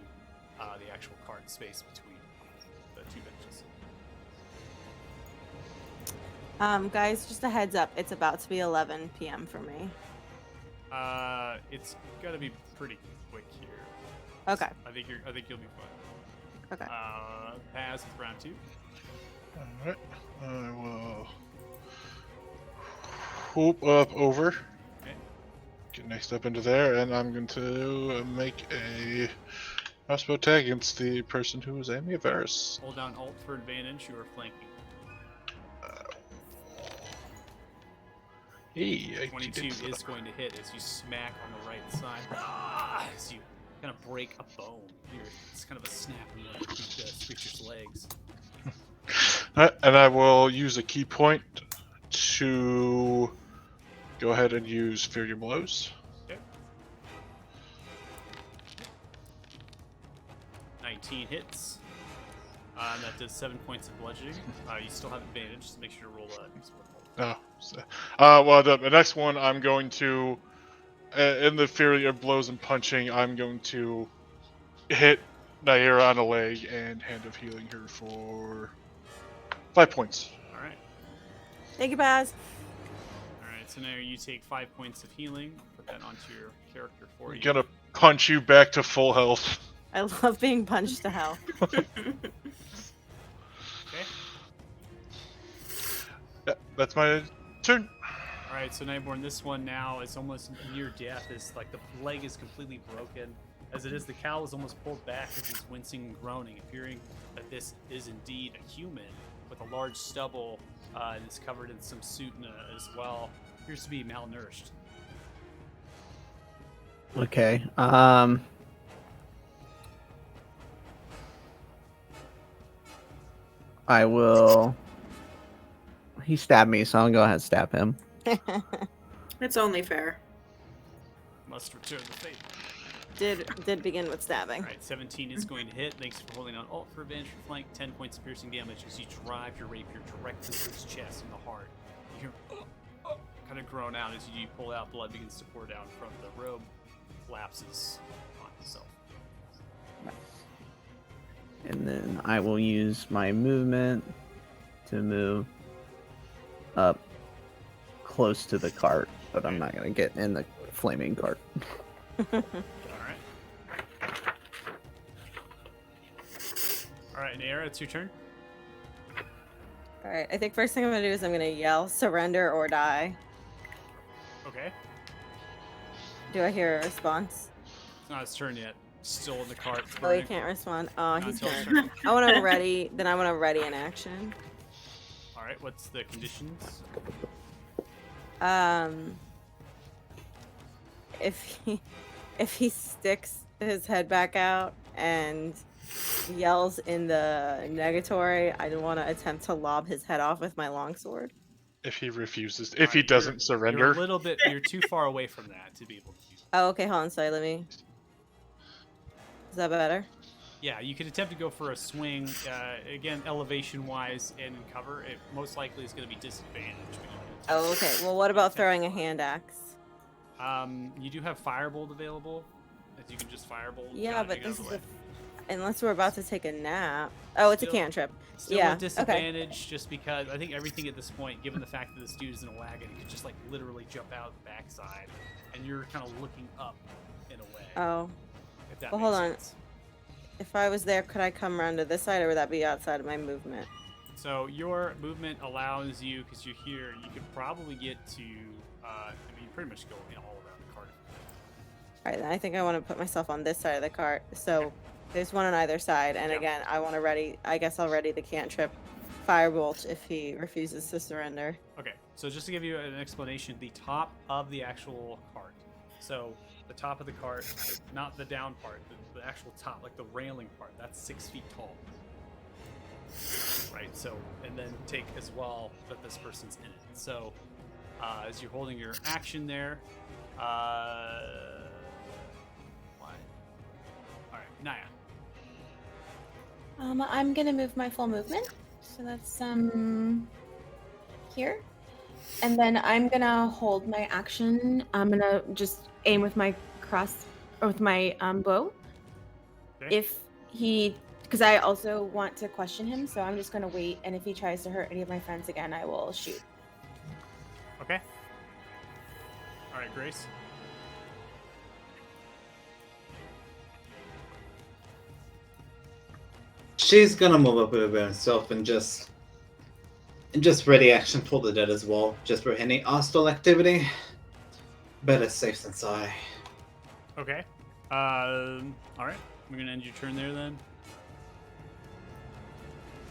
the actual cart space between the two benches. Guys, just a heads up. It's about to be 11 p.m. for me. It's gonna be pretty quick here. Okay. I think you'll be fine. Okay. Pass with round 2. Alright. I will whoop up over. Okay. Get next up into there, and I'm going to make a crossbow attack against the person who is aiming at Varus. Hold down Alt for advantage. You are flanking. Hey, I 22 is going to hit as you smack on the right side. As you kind of break a bone. It's kind of a snap in the creature's legs. And I will use a key point to go ahead and use Fear Your Blows. Okay. 19 hits. And that does 7 points of bludgeoning. You still have advantage, so make sure to roll that. Oh, well, the next one I'm going to, in the Fury of Blows and Punching, I'm going to hit Naira on the leg and Hand of Healing her for 5 points. Alright. Thank you, Baz. Alright, so now you take 5 points of healing. Put that onto your character for I'm you. gonna punch you back to full health. I love being punched to hell. Okay. Yeah, that's my turn. Alright, so Nightborn, this one now is almost near death. It's like the leg is completely broken. As it is, the cowl is almost pulled back as he's wincing and groaning, appearing that this is indeed a human with a large stubble and is covered in some soot as well. Appears to be malnourished. Okay. I will. He stabbed me, so I'll go ahead and stab him. It's only fair. Must return the fate. Did begin with stabbing. Alright, 17 is going to hit. Thanks for holding on Alt for advantage for flank. 10 points of piercing damage as you drive your rapier directly through his chest and the heart. You hear kind of groan out as you pull out. Blood begins to pour down from the robe. Collapses on himself. And then I will use my movement to move up close to the cart, but I'm not going to get in the flaming cart. Alright. Alright, Naira, it's your turn. Alright, I think first thing I'm gonna do is I'm gonna yell, surrender or die. Okay. Do I hear a response? It's not his turn yet. Still in the cart. It's Oh, he burning. can't respond. Oh, Not he's until his gonna. turn. I want to ready. Then I want to ready an action. Alright, what's the conditions? If he sticks his head back out and yells in the negatory, I want to attempt to lob his head off with my longsword. If he refuses, if Alright, he doesn't You're surrender. a little bit. You're too far away from that to be able to do that. Oh, okay. Hold on. Sorry. Let me. Is that better? Yeah, you could attempt to go for a swing. Again, elevation-wise and in cover, it most likely is going to be disadvantaged. Oh, okay. Well, what about throwing a hand axe? You do have Firebolt available, as you can just Firebolt. Yeah, but dodging out this of is the way. unless we're about to take a nap. Oh, it's a Still- cantrip. Still Yeah, a okay. disadvantage, just because I think everything at this point, given the fact that this dude is in a wagon, he could just like literally jump out the backside, and you're kind of looking up in a way. Oh, If that well, makes hold on. sense. if I was there, could I come around to this side, or would that be outside of my movement? So your movement allows you, because you're here, you could probably get to. I mean, pretty much go all around the cart. All right, then I think I want to put myself on this side of the cart. So there's one on either side, and Yeah. again, I want to ready. I guess I'll ready the cantrip, firebolt if he refuses to surrender. Okay, so just to give you an explanation, the top of the actual cart. So the top of the cart, not the down part, the actual top, like the railing part, that's 6 feet tall. Right, so, and then take as well that this person's in it. So, as you're holding your action there, what? Alright, Naya. I'm gonna move my full movement, so that's here, and then I'm gonna hold my action. I'm gonna just aim with my cross or with my bow. Okay. If he, because I also want to question him, so I'm just gonna wait. And if he tries to hurt any of my friends again, I will shoot. Okay. Alright, Grace. she's gonna move up a bit by herself and just ready action for the dead as well, just for any hostile activity. Better safe than sorry. Okay. All right. We're gonna end your turn there then.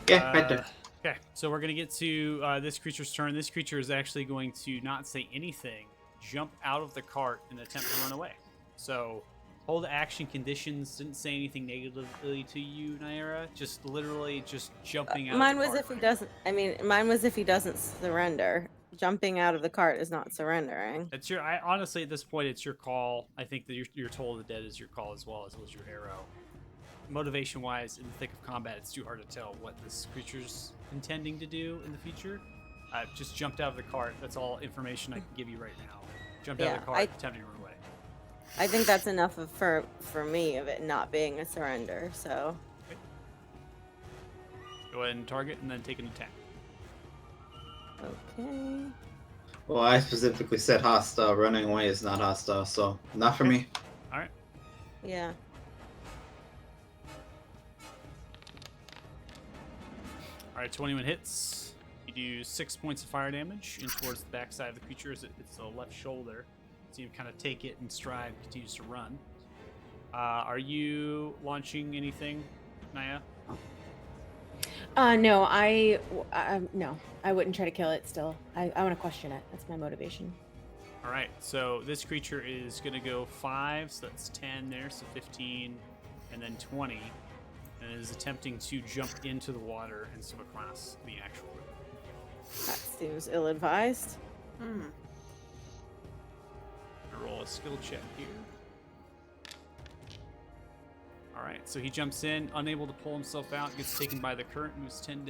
Yeah, right there. Okay, so we're gonna get to this creature's turn. This creature is actually going to not say anything, jump out of the cart, and attempt to run away. So, hold action conditions didn't say anything negatively to you, Naira. Just literally just jumping out. Mine of the was cart. if he doesn't. I mean, mine was if he doesn't surrender. Jumping out of the cart is not surrendering. It's your. I honestly, at this point, it's your call. I think that your Toll of the Dead is your call as well as was your arrow. Motivation-wise, in the thick of combat, it's too hard to tell what this creature's intending to do in the future. Just jumped out of the cart. That's all information I can give you right now. Jumped out of the cart, attempting to run away. I think that's enough for me of it not being a surrender. So. Okay. Go ahead and target, and then take an attack. Okay. Well, I specifically said hostile. Running away is not hostile, so not for me. All right. Yeah. All right, 21 hits. You do 6 points of fire damage in towards the backside of the creature. It's the left shoulder. So you kind of take it in stride, continues to run. Are you launching anything, Naya? No, no, I wouldn't try to kill it. Still, I want to question it. That's my motivation. All right, so this creature is going to go 5, so that's 10 there, so 15, and then 20, and is attempting to jump into the water and swim across the actual river. That seems ill-advised. Hmm. I'll roll a skill check here. All right, so he jumps in, unable to pull himself out, gets taken by the current, moves 10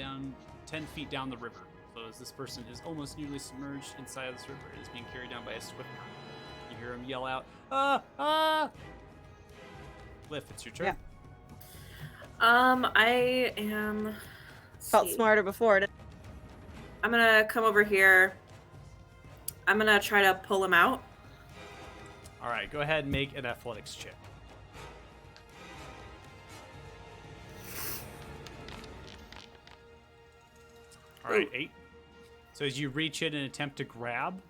feet down the river. So as this person is almost nearly submerged inside of this river, it is being carried down by a swift current. You hear him yell out, "Ah! Ah!" Cliff, it's your turn. Yeah. I am. let's Felt see. smarter before. I'm gonna come over here. I'm gonna try to pull him out. All right, go ahead and make an athletics check. All right, 8. So as you reach in and attempt to grab,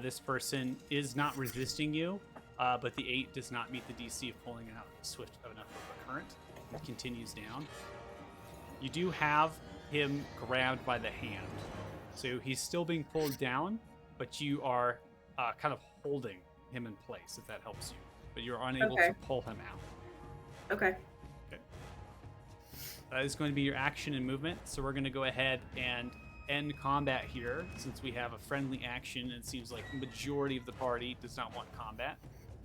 this person is not resisting you, but the 8 does not meet the DC of pulling out swift enough of a current. It continues down. You do have him grabbed by the hand, so he's still being pulled down, but you are kind of holding him in place, if that helps you. But you're unable to pull him out. Okay. That is going to be your action and movement. So we're going to go ahead and end combat here, since we have a friendly action, and it seems like the majority of the party does not want combat.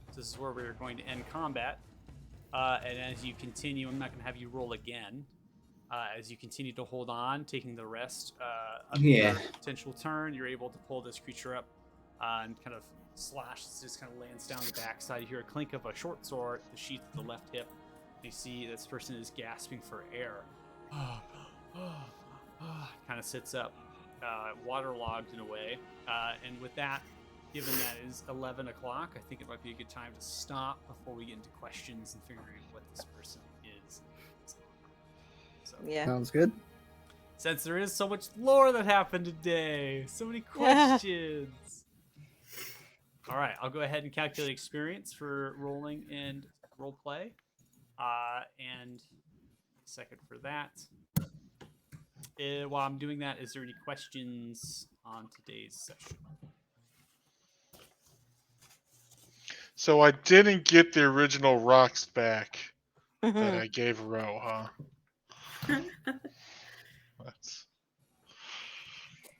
So this is where we're going to end combat. And as you continue, I'm not going to have you roll again. As you continue to hold on, taking the rest of your potential turn, you're able to pull this creature up and kind of slash. It just kind of lands down the backside. You hear a clink of a short sword, the sheath of the left hip. You see this person is gasping for air. Kind of sits up, waterlogged in a way. And with that, given that it is 11 o'clock, I think it might be a good time to stop before we get into questions and figuring out what this person is. So, Yeah. Sounds good. since there is so much lore that happened today, so many questions. All right, I'll go ahead and calculate experience for rolling and role play. And a second for that. While I'm doing that, is there any questions on today's session? So I didn't get the original rocks back that Mhm. I gave Ro, huh?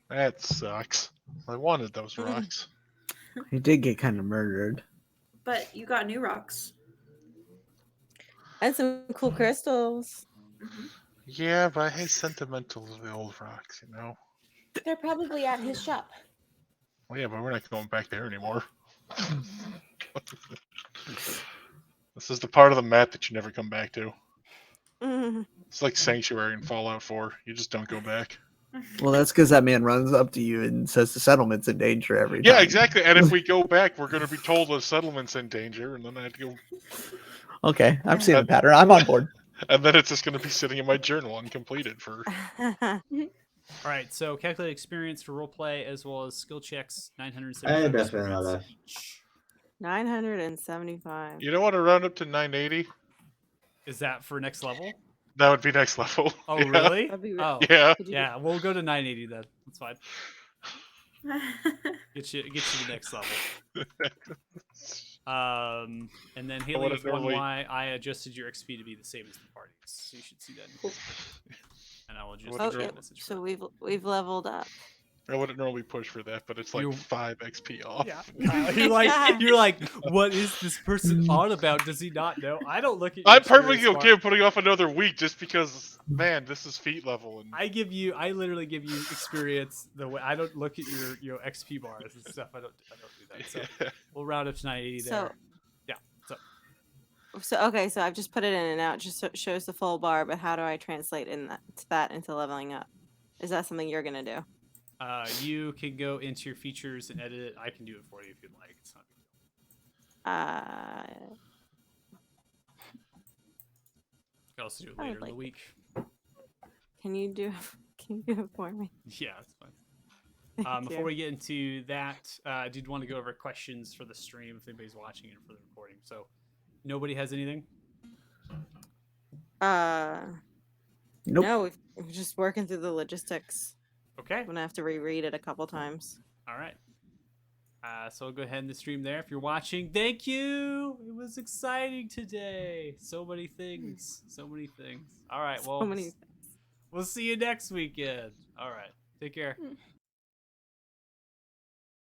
That sucks. I wanted those rocks. He did get kind of murdered. But you got new rocks. And some cool crystals. Yeah, but I hate sentimental of the old rocks, you know? They're probably at his shop. Well, yeah, but we're not going back there anymore. This is the part of the map that you never come back to. Mhm. It's like Sanctuary in Fallout 4. You just don't go back. Well, that's because that man runs up to you and says the settlement's in danger every time. Yeah, exactly. And if we go back, we're going to be told the settlement's in danger, and then I have to go. Okay, I'm seeing the pattern. I'm on board. And then it's just going to be sitting in my journal uncompleted for. All right, so calculate experience for roleplay as well as skill checks, I 975 definitely know experience that. each. 975. You don't want to round up to 980? Is that for next level? That would be next level. Oh, Yeah. really? That'd be Oh, Yeah. Could you yeah. We'll go to 980 then. That's fine. Get you to the next level. And then Haley would've with one normally- Y, I adjusted your XP to be the same as the party's, so you should see that. In and I will just Would've Oh, drop a yep. message. So we've leveled up. I wouldn't normally push for that, but it's like You- 5 XP off. Yeah, Kyle, you're like, what is this person on about? Does he not know? I don't look at. Your I'm perfectly experience okay bar. with putting off another week just because, man, this is feet level. And I literally give you experience the way I don't look at your XP bars and stuff. I don't do that. So we'll round up to 980 there. So Yeah. so I've just put it in and now it just shows the full bar, but how do I translate that into leveling up? Is that something you're gonna do? You can go into your features and edit it. I can do it for you if you'd like. It's not. Uh, You can also do it I would later in the like week. can you do it for me? Yeah, that's fine. Thank Before you. we get into that, I did want to go over questions for the stream if anybody's watching it for the recording. So, nobody has anything? Nope. No, we're just working through the logistics. Okay. I'm gonna have to reread it a couple times. All right. So we'll go ahead and stream there. If you're watching, thank you. It was exciting today. So many things. So many things. All right. Well, So many. we'll see you next weekend. All right. Take care.